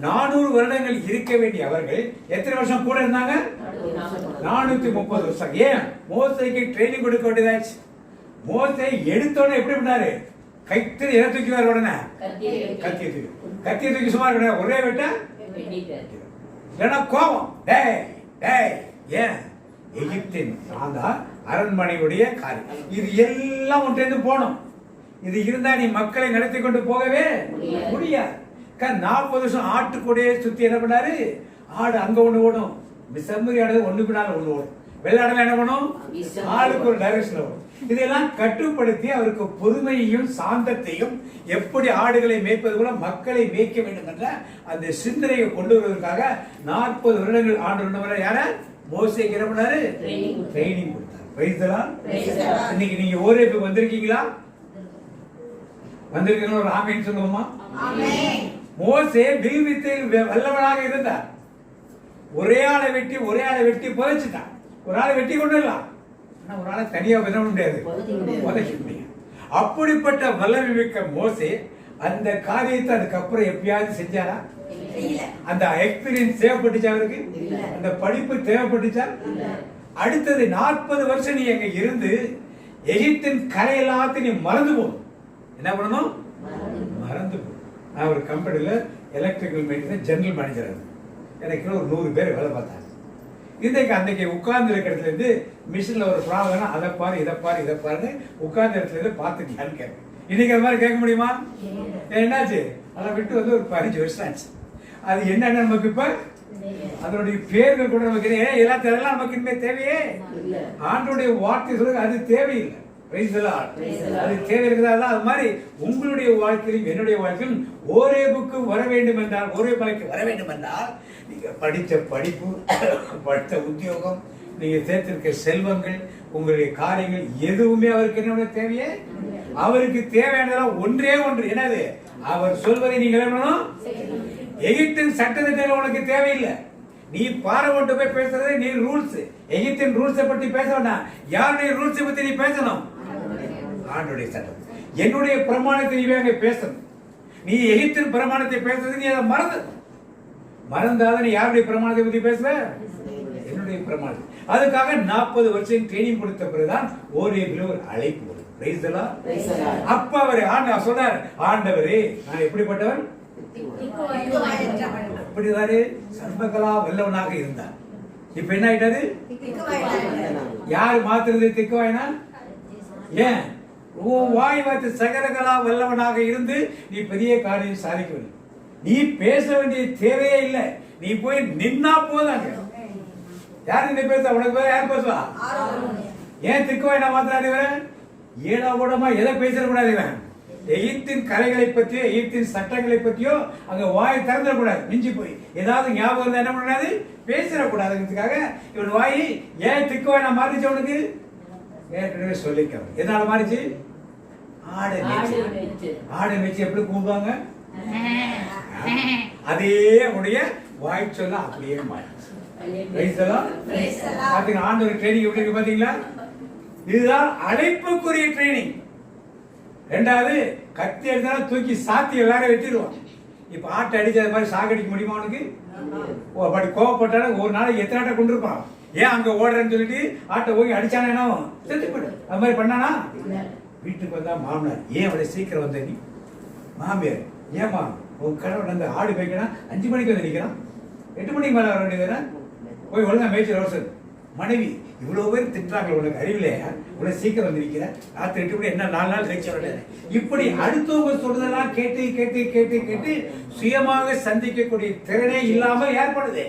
S3: 400 வருடங்கள் இருக்க வேண்டிய அவர்கள் எத்தனை வருஷம் கூட இருந்தாங்க? 430 வருஷம். ஏன்? மோசைக்கு ட்ரைனிங் கொடுக்க வேண்டியதாச்சு. மோசை எடுத்தோடனே எப்படி பண்ணாரு? கைத்து எதை தூக்கிவார்? உடனே கத்தியை தூக்கி சும்மா இருக்க ஒரே வெட்ட இல்லைன்னா கோபம். டேய் டேய், ஏன்? எகிப்தின் அந்த அரண்மனையுடைய காரியம் இது எல்லாம் ஒன்றேந்து போனோம். இது இருந்தா நீ மக்களை நடத்தி கொண்டு போகவே முடியாது. 40 வருஷம் ஆட்டுக்கூடையே சுத்தி என்ன பண்ணாரு? ஆடு அங்க ஒண்ணு ஓடும், செம்மறி ஆடு ஒண்ணு பின்னால ஒண்ணு ஓடும், வெள்ளாடுல என்ன பண்ணும்? ஆளுக்கு ஒரு டைரக்ஷன் ஓடும். இதெல்லாம் கட்டுப்படுத்தி அவருக்கு பொறுமையையும் சாந்தத்தையும், எப்படி ஆடுகளை மேய்ப்பது போல மக்களை மேய்க்க வேண்டும் என்ற அந்த சிந்தனையை கொண்டு வருவதற்காக 40 வருடங்கள் ஆண்டு யார மோசேக்கு என்ன பண்ணாரு? ட்ரைனிங் கொடுத்தாரு. இன்னைக்கு நீங்க ஓரேபு வந்திருக்கீங்களா? வந்திருக்கீங்க ஒரு ஆமேன்னு சொல்லுவோமா? மோசே வில் வித்தையில் வல்லவனாக இருந்தார். ஒரே ஆளை வெட்டி புதைச்சிட்டான். ஒரு ஆளை வெட்டி கொண்டு வரலாம், ஆனா ஒரு ஆளை தனியா வித முடியாது, புதைக்க முடியாது. அப்படிப்பட்ட வல்லமை மிக்க மோசே அந்த காரியத்தை அதுக்கப்புறம் எப்பயாவது செஞ்சாரா? அந்த எக்ஸ்பீரியன்ஸ் தேவைப்பட்டுச்சா அவருக்கு? அந்த படிப்பு தேவைப்பட்டுச்சா? அடுத்தது 40 வருஷம் நீ அங்க இருந்து எகிப்தின் கரை எல்லாத்தையும் நீ மறந்து போகணும். என்ன பண்ணணும்? மறந்து போகணும். நான் ஒரு கம்பெனியில எலக்ட்ரிக்கல் மெயின்டெனன்ஸ் ஜெனரல் மேனேஜர், எனக்கு ஒரு 100 பேர் வேலை பார்த்தாங்க. அன்னைக்கு உட்கார்ந்து இருக்கிறதுல இருந்து மிஷின்ல ஒரு ப்ராப்ளம், அதை பாரு இதை பாரு இதை பாருன்னு உட்கார்ந்த இடத்துல இருந்து பார்த்துட்டியான்னு கேட்க. இன்னைக்கு அது மாதிரி கேட்க முடியுமா? என்னாச்சு? அதை விட்டு வந்து ஒரு 15 வருஷம் ஆச்சு. அது என்னன்னு நமக்கு இப்ப அதனுடைய பேர்கள் கூட நமக்கு எல்லாத்தையும் நமக்கு இனிமே தேவையே. ஆண்டோடைய வார்த்தை சொல்லுங்க, அது தேவையில்லை. அது தேவை இருக்கிறதா? அது மாதிரி உங்களுடைய வாழ்க்கையிலும் என்னுடைய வாழ்க்கையிலும் ஓரேபுக்கு வர வேண்டும் என்றால், ஒரே மலைக்கு வர வேண்டும் என்றால் நீங்க படித்த படிப்பு, படித்த உத்தியோகம், நீங்க சேர்த்திருக்க செல்வங்கள், உங்களுடைய காரியங்கள் எதுவுமே அவருக்கு என்ன தேவையே? அவருக்கு தேவையானதெல்லாம் ஒன்றே ஒன்று. என்னது? அவர் சொல்வதை நீங்கள் என்ன? எகிப்தின் சட்டத்திட்டங்கள் உனக்கு தேவையில்லை. நீ பார்வோன்ட்டு போய் பேசுறது நீ ரூல்ஸ், எகிப்தின் ரூல்ஸை பற்றி பேச வேண்டாம். யாருடைய ரூல்ஸை பத்தி நீ பேசணும்? ஆண்டவருடைய சட்டம். என்னுடைய பிரமாணத்தை நீ அங்கே பேசணும். நீ எகிப்தின் பிரமாணத்தை பேசுறது நீ அதை மறந்தாத நீ யாருடைய பிரமாணத்தை பத்தி பேசுவ? என்னுடைய பிரமாணம். அதுக்காக 40 வருஷம் ட்ரைனிங் கொடுத்த பிறகுதான் ஓரேபில் ஒரு அழைப்பு வரும். அப்ப அவர் சொல்றார், ஆண்டவரே நான் எப்படிப்பட்டவர்? அப்படிதாரு சர்வகலா வல்லவனாக இருந்தார். இப்ப என்ன ஆயிட்டாரு? யாரு மாத்துறது திக்குவாயினா? ஏன்? வாய் வார்த்தை சகலகலா வல்லவனாக இருந்து நீ பெரிய காரியம் சாதிக்கவில்லை. நீ பேச வேண்டிய தேவையே இல்லை. நீ போய் நின்னா போதாங்க. யாரு நீ பேச? உனக்கு யார் பேசுவா? ஏன் திக்குவாயினா மாத்திராரு? ஏழா கூடமா எதை பேசக்கூடாது? இவன் எகிப்தின் கரைகளை பற்றியோ எகிப்தின் சட்டங்களை பற்றியோ அங்க வாய் திறந்துடக்கூடாது. மிஞ்சி போய் ஏதாவது ஞாபகம் இருந்தா என்ன பண்ணக்கூடாது? பேசிடக்கூடாதுங்கிறதுக்காக இவன் வாய் ஏன் திக்குவாயினா மாறிச்சு? அவனுக்கு ஏற்கனவே சொல்லிக்க. எதனால மாறிச்சு? ஆடு மேய்ச்சி எப்படி கூப்பிடுவாங்க? அதே உடைய வாய் சொல்ல அப்படியே மாறிச்சு. ஆண்டவர் ட்ரைனிங் எப்படி இருக்கு பாத்தீங்களா? இதுதான் அழைப்புக்குரிய ட்ரைனிங். ரெண்டாவது, கத்தி எடுத்தாலும் தூக்கி சாத்தி எல்லாரும் வெட்டிடுவான். இப்ப ஆட்டை அடிச்ச மாதிரி சாகடிக்க முடியுமா அவனுக்கு? அப்படி கோவப்பட்டாலும் ஒரு நாளைக்கு எத்தனை ஆட்டை கொண்டு இருப்பான். ஏன் அங்க ஓடுறேன்னு சொல்லிட்டு ஆட்டை போய் அடிச்சானே என்ன செத்து போயிடு. அது மாதிரி பண்ணானா? வீட்டுக்கு வந்தா மாமனார், ஏன் அவளை சீக்கிரம் வந்த நீ? மாமியார், ஏமா உன் கடவுள் அந்த ஆடு மேய்க்கணும் 5 மணிக்கு வந்து நிற்கிறான், 8 மணிக்கு மேலே வர வேண்டியது போய் ஒழுங்கா மேய்ச்சல் அவசரம். மனைவி, இவ்வளவு பேர் திட்டுறாங்க, உனக்கு அறிவில்லையா? உனக்கு சீக்கிரம் வந்து நிற்கிற, ராத்திரி 8 மணி என்ன 4 நாள் கழிச்சு வரல. இப்படி அடுத்தவங்க சொல்றதெல்லாம் கேட்டு கேட்டு கேட்டு கேட்டு சுயமாக சந்திக்கக்கூடிய திறனே இல்லாமல் ஏற்படுது.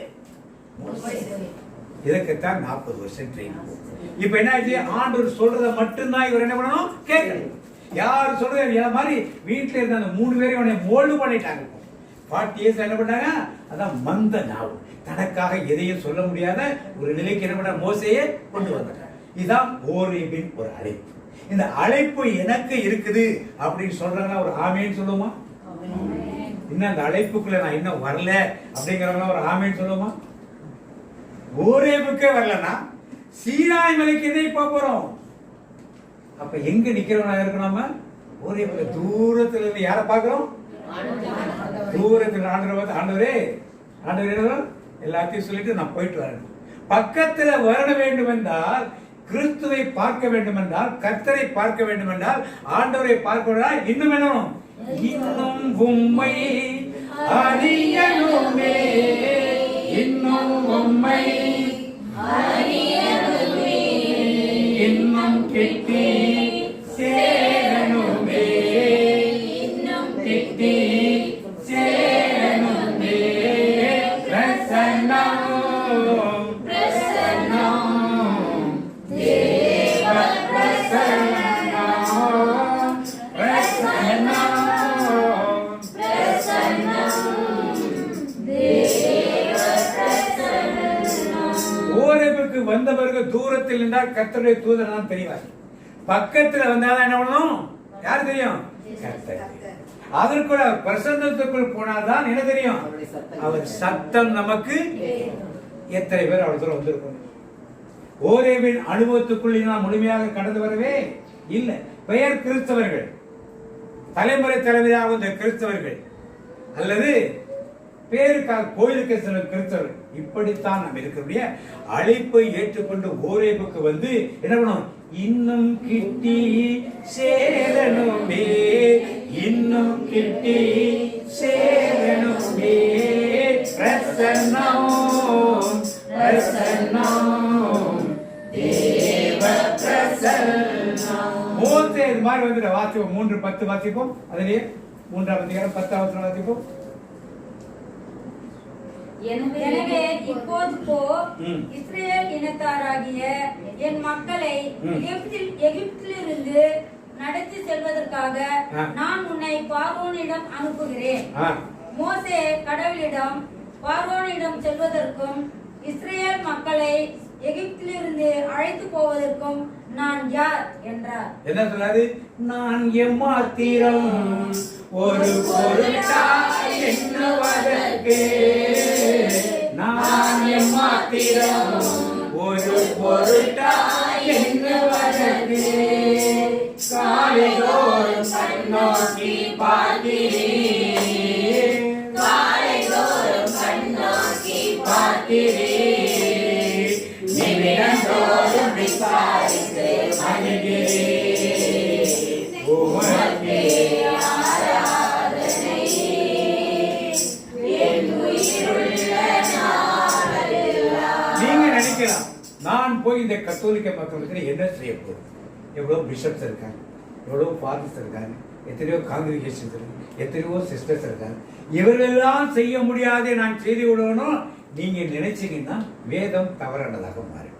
S3: இதுக்குத்தான் 40 வருஷம் ட்ரெயினிங். இப்ப என்ன ஆச்சு? ஆண்டவர் சொல்றதை மட்டும்தான் இவர் என்ன பண்ணணும்? கேட்கணும். யாரு சொல்றது? மாதிரி வீட்டுல இருந்த அந்த 3 பேரையும் மோல்டு பண்ணிட்டாங்க. 40 இயர்ஸ் என்ன பண்ணாங்க? அதான் மந்த நாவு. தனக்காக எதையும் சொல்ல முடியாத ஒரு நிலைக்கு என்ன பண்ண மோசையே கொண்டு வந்தார். இதுதான் ஓரேபின் ஒரு அழைப்பு. இந்த அழைப்பு எனக்கு இருக்குது அப்படின்னு சொல்றாங்கன்னா ஒரு ஆமேன்னு சொல்லுவோமா? இன்னும் அந்த அழைப்புக்குள்ள நான் இன்னும் வரல அப்படிங்கிறவங்க ஒரு ஆமேன்னு சொல்லுவோமா? ஓரேபுக்கே வரலன்னா சீனாய் மலைக்கு எதை போறோம்? அப்ப எங்க நிக்கிறவனா இருக்கணும்? ஓரேபுல தூரத்துல இருந்து யாரை பார்க்கிறோம்? தூரத்தில் ஆண்டவரே எல்லாத்தையும் சொல்லிட்டு நான் போயிட்டு வரேன். பக்கத்துல வர வேண்டும் என்றால், கிறிஸ்துவை பார்க்க வேண்டும் என்றால், கர்த்தரை பார்க்க வேண்டும் என்றால், ஆண்டவரை பார்க்க இன்னும் வேணும். இன்னும் உம்மை அறியணுமே, இன்னும் உம்மை அறியணுமே, இன்னும் கிட்டி சேரணுமே, இன்னும் கிட்டி சேரணுமே. பிரசன்னம் பிரசன்னம் தேவ பிரசன்னம் பிரசன்னம் ஓரேபுக்கு வந்தவர்கள் தூரத்தில் நின்றால் கர்த்தருடைய தூதர் தான் தெரிவார். பக்கத்துல வந்தாதான் என்ன பண்ணணும்? யார் தெரியும்? கர்த்தர். அதற்குள்ள பிரசன்னத்துக்குள் போனாதான் என்ன தெரியும்? அவர் சத்தம் நமக்கு. எத்தனை பேர் அவ்வளவு தூரம் வந்திருக்கணும்? ஓரேபின் அனுபவத்துக்குள் நாம் முழுமையாக கடந்து வரவே இல்லை. பெயர் கிறிஸ்தவர்கள், தலைமுறை தலைமையாக வந்த கிறிஸ்தவர்கள், அல்லது பேருக்காக கோயிலுக்கு சில கிறிஸ்தவர்கள், இப்படித்தான் நாம் இருக்கக்கூடிய அழைப்பை ஏற்றுக்கொண்டு ஓரேபுக்கு வந்து என்ன பண்ணும்? இன்னும் கிட்டி சேரணுமே, இன்னும் கிட்டி சேரணுமே. பிரசன்னம் பிரசன்னம் தேவ பிரசன்னம். மோசே இது மாதிரி வந்து வாசிப்போம். 3:10 வாசிப்போம். அதிலேயே 3ஆம் அதிகாரம் 10வது வாசிப்போம்.
S6: எனவே இப்போது போ, இஸ்ரவேல் இனத்தாராகிய என் மக்களை எகிப்திலிருந்து நடத்தி செல்வதற்காக நான் உன்னை பார்வோனிடம் அனுப்புகிறேன். மோசே கடவுளிடம் பார்வோனிடம் செல்வதற்கும் இஸ்ரவேல் மக்களை எகிப்திலிருந்து அழைத்து போவதற்கும் நான் யார் என்றார்.
S3: என்ன சொன்னாரு? நான் எம்மாத்திரம் ஒரு பொருட்டாய் எண்ணுவதற்கு, நான் எம்மாத்திரம் ஒரு பொருட்டாய் எண்ணுவதற்கு, காலைதோறும் கண்ணோக்கி பார்க்கிறேன், காலைதோறும் கண்ணோக்கி பார்க்கிறேன், நிமிடந்தோறும் விசாரித்து அணுகிறேன், உமக்கே ஆராதனை என் உயிருள்ள நாளெல்லாம். நீங்க நினைக்கலாம், நான் போய் இந்த கத்தோலிக்க மக்களுக்கு என்ன செய்ய போறேன்? எவ்வளவு பிஷப்ஸ் இருக்காங்க, எவ்வளவு ஃபாதர்ஸ் இருக்காங்க, எத்தனையோ காங்கிரிகேஷன்ஸ் இருக்கு, எத்தனையோ சிஸ்டர்ஸ் இருக்காங்க, இவர்களெல்லாம் செய்ய முடியாதே நான் செய்து விடணும் நீங்க நினைச்சீங்கன்னா வேதம் தவறானதாக மாறும்.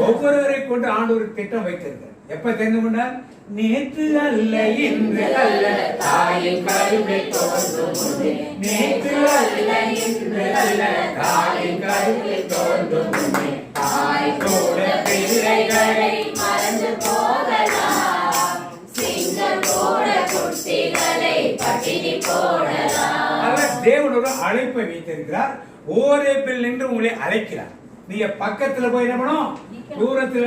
S3: ஒவ்வொருவரை கொண்டு ஆண்டவர் திட்டம் வைத்திருக்கார். எப்ப தெரிந்து கொண்டார்? நேற்று அல்ல இன்று அல்ல தாயின் கருவில் தோன்றும் முன்னே, நேற்று அல்ல இன்று அல்ல தாயின் கருவில் தோன்றும் முன்னே, தாய் கூட பிள்ளைகளை மறந்து போகலாம், சிங்கம் கூட குட்டிகளை பட்டினி போடலாம். அவர் தேவனோட அழைப்பை வைத்திருக்கிறார். ஓரேபில் நின்று உங்களை அழைக்கிறார். நீங்க பக்கத்துல போய் என்ன பண்ணும்? தூரத்துல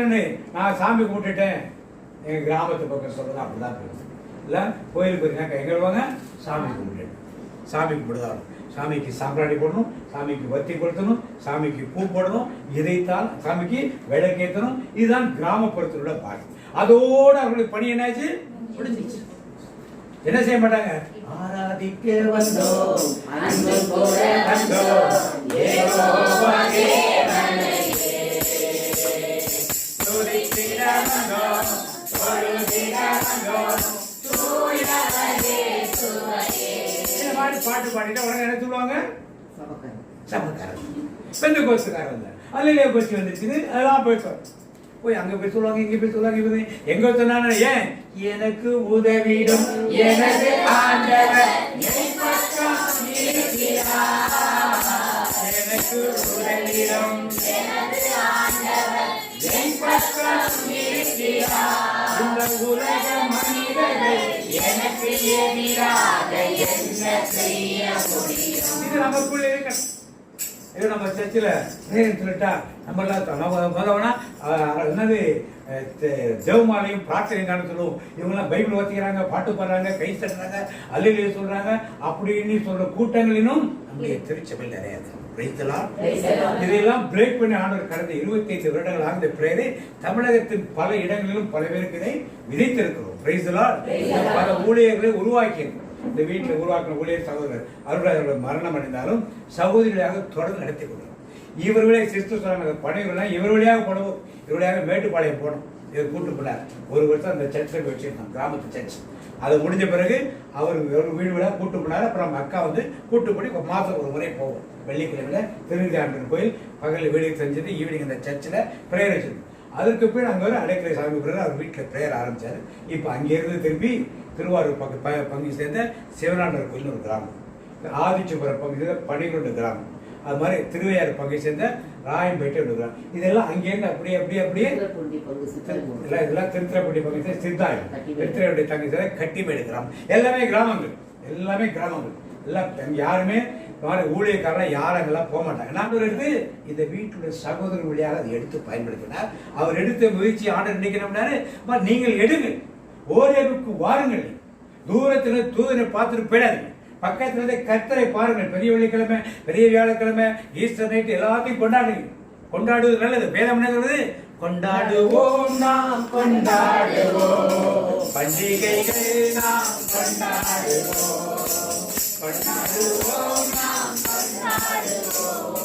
S3: நான் சாமி கும்பிட்டுட்டேன், எங்க கிராமத்து பக்கம் சொல்றது அப்படிதான் பேசும். இல்ல கோயிலுக்கு போயிருந்தாங்க எங்க வாங்க சாமி கும்பிட்டு, சாமி கும்பிடுதான், சாமிக்கு சாம்பிராணி போடணும், சாமிக்கு வத்தி கொளுத்தணும், சாமிக்கு பூ போடணும், இதைத்தான் சாமிக்கு விளக்கேற்றணும். இதுதான் கிராமப்புறத்தில் உள்ள பாட்டு. அதோடு அவர்களுக்கு பணி என்னாச்சு? முடிஞ்சிச்சு. என்ன செய்ய மாட்டாங்க? ஆராதிக்க வந்தோம், அன்பு போல வந்தோம், யெகோவா தேவனை துதித்திட வந்தோம், தொழுதிட வந்தோம், தூயவரே சுவரே. இந்த மாதிரி பாட்டு பாடிட்டு உடனே என்ன சொல்லுவாங்க? சபக்காரன், பெந்தெகோஸ்துக்காரன், அல்லேலூயா கோஷ்டி வந்துருக்குது, அதெல்லாம் பேசுவாங்க. போய் அங்க போய் சொல்லுவாங்க, இங்க போய் சொல்லுவாங்க, எங்க சொன்னாங்க? ஏன்? எனக்கு உதவிடும் எனது ஆண்டவர் என் பக்கம் இருக்கிறார், எனக்கு உதவிடும் என் பக்கம் இருக்கிறார். இந்த உலக மனிதர்கள் எனக்கு எதிராக என்ன செய்ய முடியும்? இது நமக்குள்ள இருக்கணும். இது நம்ம சர்ச்சில் சொல்லிட்டா நம்மளாம் என்னது ஜெவமாலையும் பிரார்த்தனைன்னு சொல்லுவோம். இவங்கெல்லாம் பைபிள் வாசிக்கிறாங்க, பாட்டு பாடுறாங்க, கை தட்டுறாங்க, அல்லேலூயா சொல்றாங்க அப்படின்னு சொல்ற கூட்டங்களிலும் நம்முடைய திருச்சபையில் நிறைய இருக்கு. இதையெல்லாம் பிரேக் பண்ணி ஆண்டவர் கடந்த 25 வருடங்களாக இந்த பிரேயரை தமிழகத்தின் பல இடங்களிலும் பல பேருக்கு இதை விதைத்திருக்கிறோம். பல ஊழியர்களை உருவாக்கியிருக்கிறோம். இந்த வீட்டில் உருவாக்கின ஊழியர் சகோதரர் அருளாளர்கள் மரணம் அடைந்தாலும் சகோதரிகளாக தொடர்ந்து நடத்தி கொள்கிறோம். இவர்களே சிஸ்து சொன்னாங்க பணிகள்லாம் இவர் வழியாக போனோம், இவர் வழியாக மேட்டுப்பாளையம் போனோம். இதை கூட்டு போனார். ஒரு வருஷம் அந்த சர்ச்சில் வச்சிருந்தோம், கிராமத்து சர்ச். அது முடிஞ்ச பிறகு அவர் ஒரு வீடு வீடாக கூட்டு போனார். அப்புறம் அக்கா வந்து கூட்டு போய் மாதம் ஒரு முறை போவோம். வெள்ளிக்கிழமையில் திருவிதாண்டர் கோயில் பகலில் வீடு செஞ்சது, ஈவினிங் அந்த சர்ச்சில் பிரேயர் வச்சிருந்தோம். அதற்கு போய் அங்கே ஒரு அடைக்கலை சாமி பிறகு அவர் வீட்டில் பிரேயர் ஆரம்பித்தார். இப்போ அங்கேருந்து திரும்பி திருவாரூர் பங்கு சேர்ந்த சிவனாண்டர் கோயில் ஒரு கிராமம், ஆதிச்சபுரம் பகுதியில் பனிரெண்டு கிராமம், அது மாதிரி திருவையாறு பங்கை சேர்ந்த ராயம்பேட்டை விடுகிறார். இதெல்லாம் அங்கேருந்து அப்படியே அப்படியே அப்படியே இதெல்லாம் திருத்திரப்பட்டி பகுதி சித்தாயம், திருத்திரப்பட்டி தங்கி சேர்ந்த கட்டிமேடு கிராமம். எல்லாமே கிராமங்கள், எல்லாமே கிராமங்கள். எல்லாம் யாருமே ஊழியக்காரன் யாரெல்லாம் போக மாட்டாங்க. நான் எடுத்து இந்த வீட்டுடைய சகோதரர் வழியாக அதை எடுத்து பயன்படுத்தினார். அவர் எடுத்த முயற்சி ஆர்டர் நினைக்கிறோம்னாரு, நீங்கள் எடுங்க, ஓரேவுக்கு வாருங்கள். தூரத்தில் தூதனை பார்த்துட்டு போயிடாதீங்க, பக்கத்துல இருந்து கர்த்தரை பாருங்கள். பெரிய வெள்ளிக்கிழமை, பெரிய வியாழக்கிழமை, ஈஸ்டர் நைட் எல்லாத்தையும் கொண்டாடுங்க. கொண்டாடுவது நல்லது. வேதம் என்ன சொல்றது? கொண்டாடுவோம் நாம் கொண்டாடுவோம், பண்டிகைகள் நாம் கொண்டாடுவோம், கொண்டாடுவோம் நாம் கொண்டாடுவோம்,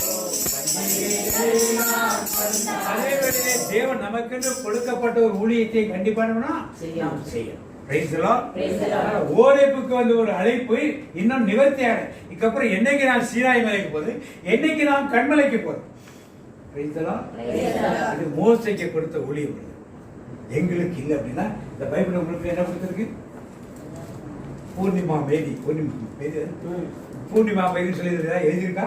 S3: பண்டிகைகள் நாம் கொண்டாடுவோம். அதே வேளையிலே தேவன் நமக்கென்று கொடுக்கப்பட்ட ஒரு ஊழியத்தை கண்டிப்பான செய்யணும். ஓரேப்புக்கு வந்து ஒரு அழைப்பு இன்னும் நிவர்த்தியான. இதுக்கப்புறம் என்னைக்கு நான் சீராய் மலைக்கு போகுது, என்னைக்கு நான் கண்மலைக்கு போகுது. இது மோசைக்கு கொடுத்த ஊழியம், எங்களுக்கு இல்லை. அப்படின்னா இந்த பைபிள் உங்களுக்கு என்ன கொடுத்திருக்கு? பூர்ணிமா மேதி, பூர்ணிமா மேதி சொல்லி எழுதியிருக்கா?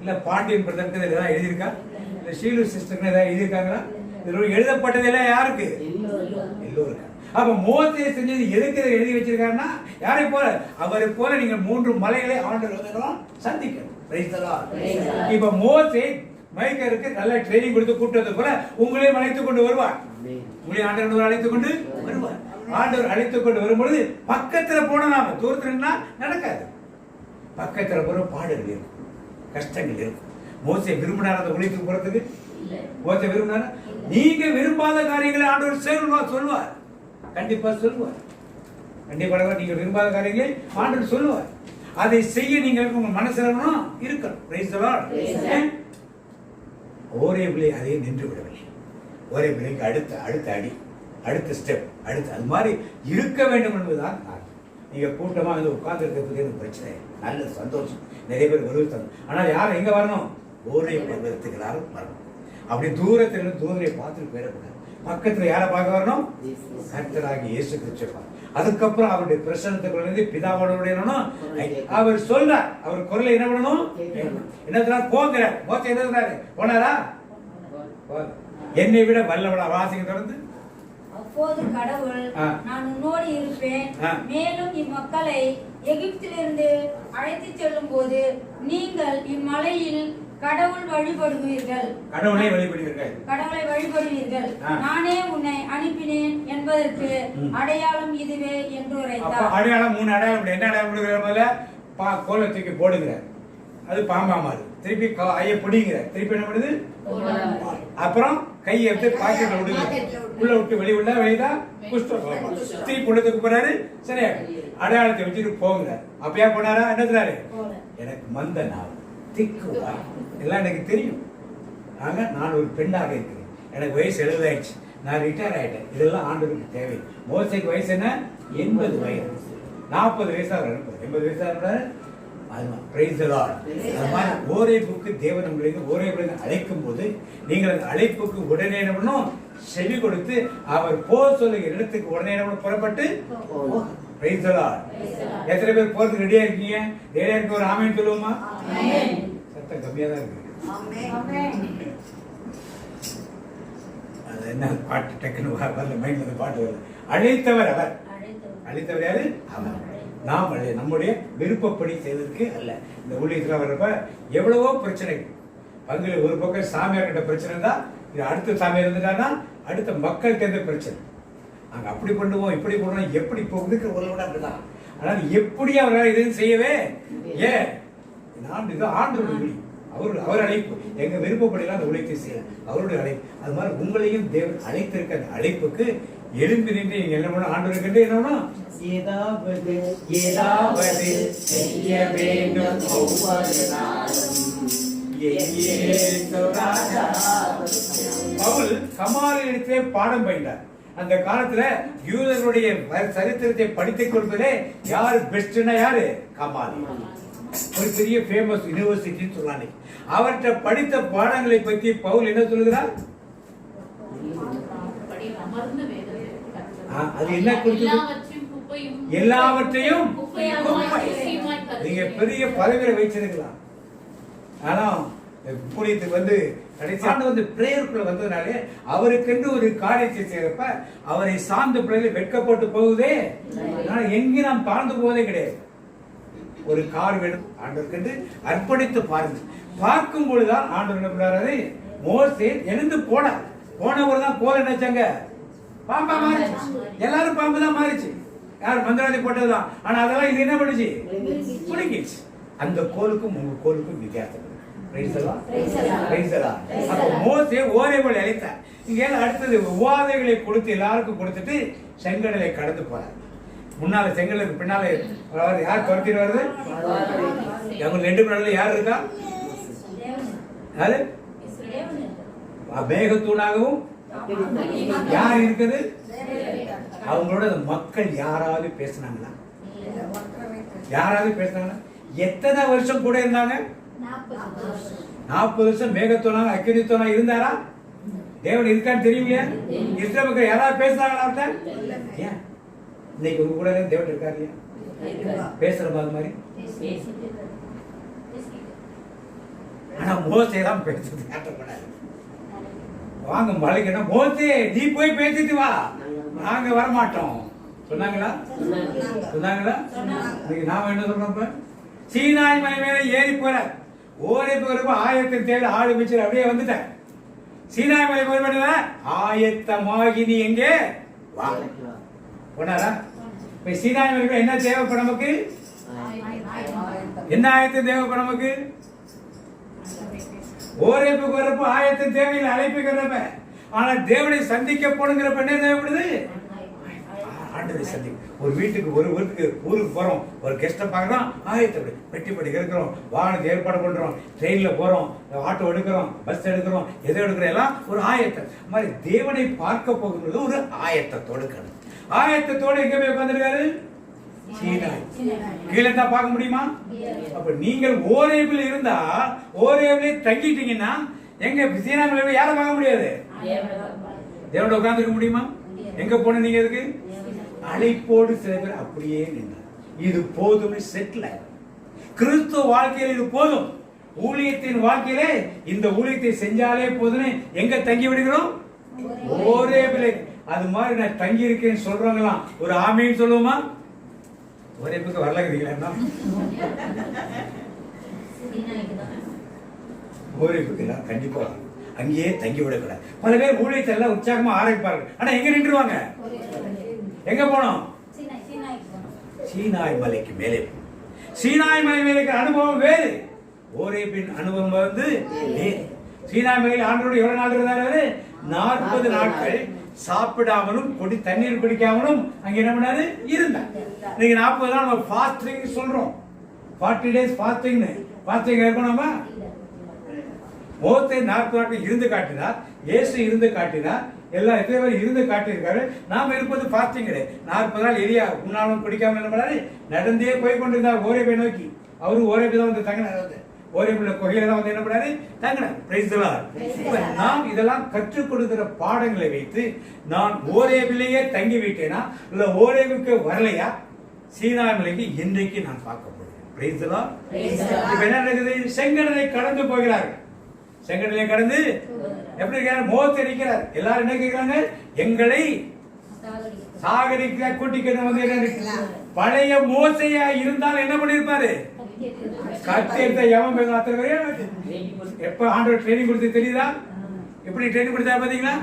S3: இல்ல பாண்டியன் பிரதமர் ஏதாவது எழுதியிருக்கா? இல்ல ஷீலு சிஸ்டர் ஏதாவது எழுதியிருக்காங்களா? எழுதப்பட்டதெல்லாம் யாருக்கு? எல்லோருக்கும். அப்ப மோசே செஞ்சது எதுக்கு எழுதி வச்சிருக்காருன்னா, யாரை போல? அவரை போல நீங்கள் 3 மலைகளை ஆண்டவர் சந்திக்கணும். இப்ப மோசே மைக்கருக்கு நல்ல ட்ரைனிங் கொடுத்து கூட்டது போல உங்களையும் அழைத்துக் கொண்டு வருவார். உங்களை ஆண்டவர் அழைத்துக் கொண்டு வருவார். ஆண்டவர் அழைத்துக் கொண்டு வரும்பொழுது பக்கத்துல போனா, நாம தூரத்துல நடக்காது. பக்கத்துல போற பாடுகள் இருக்கும், கஷ்டங்கள் இருக்கும். மோசே விரும்பினார் அந்த ஊழியத்துக்கு போறதுக்கு? மோசே விரும்பினார்? நீங்க விரும்பாத காரியங்களை ஆண்டவர் சொல்லுவார், கண்டிப்பா சொல்லுவார். கண்டிப்பா நீங்க விரும்பாத காரியங்களை ஆண்டவர் சொல்லுவார். அதை செய்ய நீங்க உங்க மனசுல இருக்கணும். ஒரே பிள்ளை அதையே நின்று விடவில்லை. ஒரே பிள்ளைக்கு அடுத்த அடி, அடுத்த ஸ்டெப், அது மாதிரி இருக்க வேண்டும் என்பதுதான். நீங்க கூட்டமா வந்து உட்கார்ந்து இருக்கிறதுக்கு எனக்கு பிரச்சனை, நல்ல சந்தோஷம், நிறைய பேர் வருவது. ஆனால் யாரும் எங்க வரணும்? ஒரே பருவத்துக்கு எல்லாரும் வரணும். அப்படி தூரத்திலிருந்து தூதரை பார்த்துட்டு போயிடக்கூடாது. பக்கத்துல யாரை பார்க்க வரணும்? கர்த்தராகிய இயேசு கிறிஸ்து. அதுக்கப்புறம் அவருடைய பிரசன்னத்துக்குள்ள பிதாவோட அவர் சொல்றார். அவர் குரலை என்ன பண்ணணும்? என்ன போகிறார். மோசே என்ன சொல்றாரு? போனாரா? என்னை விட வல்லவளா? வாசிங்க தொடர்ந்து.
S6: அப்போது கடவுள், நான் உன்னோடு இருப்பேன், மேலும் இம்மக்களை எகிப்திலிருந்து அழைத்து செல்லும் போது நீங்கள் இம்மலையில் கடவுளை வழிபடுவீர்கள். நானே உன்னை அனுப்பினேன் என்பதற்கு அடையாளம் இதுவே என்று உரைத்தார்.
S3: அடையாளம் 3 அடையாளம். என்ன அடையாளம் கொடுக்கிற? கோலை தூக்கி போடுங்கிற, அது பாம்பா மாறு. திருப்பி ஐய பிடிங்கிற, திருப்பி என்ன பண்ணுது? அப்புறம் கையை எடுத்து பாக்கெட்ல விடுங்க, உள்ள விட்டு வெளியுள்ள வெளியதான் குஷ்டம். திருப்பி உள்ளதுக்கு போறாரு, சரியா அடையாளத்தை வச்சுட்டு போங்க. அப்பயா போனாரா? என்ன எனக்கு மந்த நாள் திக்குவா எல்லாம் எனக்கு தெரியும். ஆக நான் ஒரு பெண்ணாக இருக்கிறேன், எனக்கு வயசு 70 ஆயிடுச்சு, நான் ரிட்டையர் ஆயிட்டேன். இதெல்லாம் ஆண்டவருக்கு தேவை. மோசைக்கு வயசு என்ன? 80 வயது. 40 வயசா 80 வயசா இருந்தாரு. ஓரேப்புக்கு தேவன் உங்களுக்கு ஓரேப்புக்கு அழைக்கும் போது நீங்கள் அந்த அழைப்புக்கு உடனே செவி கொடுத்து அவர் போர் சொல்லுகிற இடத்துக்கு உடனே புறப்பட்டு. எத்தனை பேர் போறதுக்கு ரெடியா இருக்கீங்க? ரெடியா இருக்க ஒரு ஆமேன்னு சொல்லுவோமா? சத்தம் கம்மியா தான் இருக்கு. அது என்ன பாட்டு டக்குன்னு வரல, மைண்ட்ல அந்த பாட்டு வரல. அழைத்தவர் அவர். அழைத்தவர் யாரு? அவர். நாம் நம்முடைய விருப்பப்படி செய்வதற்கு அல்ல. இந்த ஊழியத்தில் வர்றப்ப எவ்வளவோ பிரச்சனைகள். பங்குல ஒரு பக்கம் சாமியார் கிட்ட பிரச்சனை தான், இது அடுத்த சாமியார் இருந்துட்டான்னா அடுத்த மக்கள்கிட்ட இருந்த பிரச்சனை. அங்க அப்படி பண்ணுவோம் இப்படி பண்ணுவோம், எப்படி போகுதுக்கு ஒரு விட அப்படிதான். ஆனால் எப்படி அவரால் எதுவும் செய்யவே ஏன் நான் இது ஆண்டவருடைய விழி, அவர் அழைப்பு. எங்க விருப்பப்படிலாம் அந்த உழைப்பை செய்யல, அவருடைய அழைப்பு. அது மாதிரி உங்களையும் தேவன் அழைத்திருக்க அந்த அழைப்புக்கு எழும்பி நின்று நீங்க என்ன பண்ண ஆண்டவருக்கு என்ன பண்ணணும்? ஏதாவது ஏதாவது செய்ய வேண்டும் ஒவ்வொரு நாளும். பவுல் கமாலியிடத்திலே பாடம் பயின்றார். அந்த காலத்துல யூதர்களுடைய சரித்திரத்தை படித்துக் கொள்வதே யாரு பெஸ்ட்னா யாரு? கமாலி. ஒரு பெரிய ஃபேமஸ் யூனிவர்சிட்டின்னு சொல்லானே. அவற்றை படித்த பாடங்களை பற்றி பவுல் என்ன சொல்லுகிறார்? அது என்ன எல்லாவற்றையும் நீங்க பெரிய பதவியில வச்சிருக்கலாம். ஆனா புனியத்துக்கு வந்து கடைசி ஆண்டு வந்து பிரேயருக்குள்ள வந்ததுனாலே அவருக்கென்று ஒரு காரியத்தை செய்யறப்ப அவரை சார்ந்த பிள்ளைகள் வெட்கப்பட்டு போகுதே. எங்கேயும் நாம் தாழ்ந்து போவதே கிடையாது. ஒரு கார் வேணும் ஆண்டவருக்கென்று அர்ப்பணித்து பாருங்க. பார்க்கும் பொழுதுதான் ஆண்டவர் என்ன பண்ணாரு? மோசே எழுந்து போனவர் தான் கோல் நினைச்சாங்க பாம்பா மாறிச்சு. எல்லாரும் பாம்பு தான் மாறிச்சு. யார் மந்திராதி போட்டதுதான். ஆனா அதெல்லாம் இது என்ன பண்ணுச்சு? புடுங்கிடுச்சு. அந்த கோலுக்கும் உங்க கோலுக்கும் வித்தியாசம். மோசே ஓரேபோல் அழைத்தார். இங்க அடுத்தது உபாதைகளை கொடுத்து எல்லாருக்கும் கொடுத்துட்டு செங்கடலை கடந்து போறார். முன்னால செங்கலுக்கு பின்னால யார் துரத்திட்டு வருது? அவங்க ரெண்டு பேர்ல யார் இருக்கா? யாரு? மேகத்தூணாகவும் யார் இருக்குது? அவங்களோட மக்கள் யாராவது பேசினாங்களா? யாராவது பேசினாங்களா? எத்தனை வருஷம் கூட இருந்தாங்க? 40 வருஷம் மேகத்தோனாக அக்கினித்தோனா இருந்தாரா? தேவன் இருக்கான்னு தெரியுங்க. இஸ்ரவேல் மக்கள் யாராவது பேசுறாங்களா? ஏன் இன்னைக்கு உங்க கூட தேவன் இருக்காரு இல்லையா? பேசுற மாதிரி. ஆனா மோசே தான் பேசுறது காட்டப்படாது. வாங்க மலைக்கு மோசே நீ போய் பேசிட்டு வா, நாங்க வரமாட்டோம் சொன்னாங்களா? நாம என்ன சொல்றோம்? சீனாய் மலை மேல ஏறி போற ஓரேபு வரப்ப ஆயத்தின் தேவை ஆடு மிச்சர் அப்படியே வந்துட்டேன். சீனாய் மலை போய் ஆயத்தமாகி நீ எங்கே வா போனாரா? இப்ப சீனாய் மலை என்ன தேவைப்பட நமக்கு? என்ன ஆயத்தம் தேவைப்பட நமக்கு? ஓரேபுக்கு வரப்ப ஆயத்தின் தேவையில் அழைப்பு வரப்ப. ஆனா தேவனை சந்திக்க போனுங்கிறப்ப என்ன தேவைப்படுது? ஆண்டவரை சந்திக்க. ஒரு வீட்டுக்கு ஊருக்கு போறோம், ஒரு கெஸ்ட்டை பார்க்கறோம், ஆயத்தப்படி பெட்டிப்படி இருக்கிறோம், வாகனத்தை ஏற்பாடு பண்றோம், ட்ரெயின்ல போறோம், ஆட்டோ எடுக்கிறோம், பஸ் எடுக்கிறோம், எதை எடுக்கிறோம், எல்லாம் ஒரு ஆயத்தம். மாதிரி தேவனை பார்க்க போகும்போது ஒரு ஆயத்தத்தோடு இருக்கணும். ஆயத்தத்தோடு எங்க போய் உட்கார்ந்திருக்காரு? சீனாய். கீழே தான் பார்க்க முடியுமா? அப்ப நீங்கள் ஓரேபில் இருந்தா ஓரேபிலே தங்கிட்டீங்கன்னா எங்க சீனாய் யாரை பார்க்க முடியாது? தேவனோட உட்கார்ந்துருக்க முடியுமா? எங்க போன நீங்க எதுக்கு? அழைப்போடு சில பேர் அப்படியே நின்றார். இது போதும், செட்டில். கிறிஸ்துவ வாழ்க்கையில் இது போதும். ஊழியத்தின் வாழ்க்கையிலே இந்த ஊழியத்தை செஞ்சாலே போதுன்னு எங்க தங்கி விடுகிறோம்? ஓரேபிலே. அது மாதிரி நான் தங்கி இருக்கேன்னு சொல்றவங்களாம் ஒரு ஆமீன் சொல்லுவோமா? ஓரேபுக்கு வரலங்கிறீங்களா? ஓரேபுக்கு கண்டிப்பா அங்கேயே தங்கி விடக்கூடாது. பல பேர் ஊழியத்தை எல்லாம் உற்சாகமா ஆரம்பிப்பார்கள். ஆனா எங்க நின்றுவாங்க? எங்க போனோம்? சீனாய் மலைக்கு மேலே. சீனாய் மலை மேலே அனுபவம் வேறு, ஓரேபின் அனுபவம் வந்து வேறு. சீனாய் மலையில் ஆண்டவரோடு எவ்வளவு நாள் இருந்தாரு? 40 நாட்கள் சாப்பிடாமலும் தண்ணீர் குடிக்காமலும் அங்க என்ன பண்ணாரு? இருந்தார். இன்னைக்கு 40 நாள் நம்ம ஃபாஸ்டிங் சொல்றோம். 40 டேஸ் ஃபாஸ்டிங். ஃபாஸ்டிங் இருக்கணுமா? மோசே 40 நாட்கள் இருந்து காட்டினார், இயேசு இருந்து காட்டினார், எல்லா எத்தனை பேர் இருந்து காட்டியிருக்காரு. நாம இருப்பது ஃபாஸ்டிங் கிடையாது. 40 நாள் எலியா உண்ணாலும் குடிக்காம என்ன பண்ணாரு? நடந்தே போய் கொண்டிருந்தார் ஓரேபை நோக்கி. அவரு ஓரேபை தான் வந்து தங்கினார். ஓரேபுல குகையில தான் வந்து என்ன பண்ணாரு? தங்கினார். Price the Lord. நாம் இதெல்லாம் கற்றுக் கொடுக்கிற பாடங்களை வைத்து நான் ஓரேபிலேயே தங்கி விட்டேனா இல்ல ஓரேபுக்கு வரலையா? சீனாய் மலைக்கு இன்றைக்கு நான் பார்க்க போகிறேன். Price the Lord. இப்ப என்ன நடக்குது? செங்கடலை கடந்து போகிறார்கள். செங்கடலை கடந்து எப்படி இருக்கிறார்? மோசே இருக்கிறார். எல்லாரும் என்ன கேட்கிறாங்க? எங்களை சாகடிக்க கூட்டிக்கணும் வந்து என்ன? பழைய மோசையா இருந்தால் என்ன பண்ணிருப்பாரு? கத்தி எடுத்த எவன் பேசும் அத்தனை பேரையும் எப்ப ஆண்டவர் ட்ரைனிங் கொடுத்து தெரியுதா? எப்படி ட்ரைனிங் கொடுத்தா பாத்தீங்களா?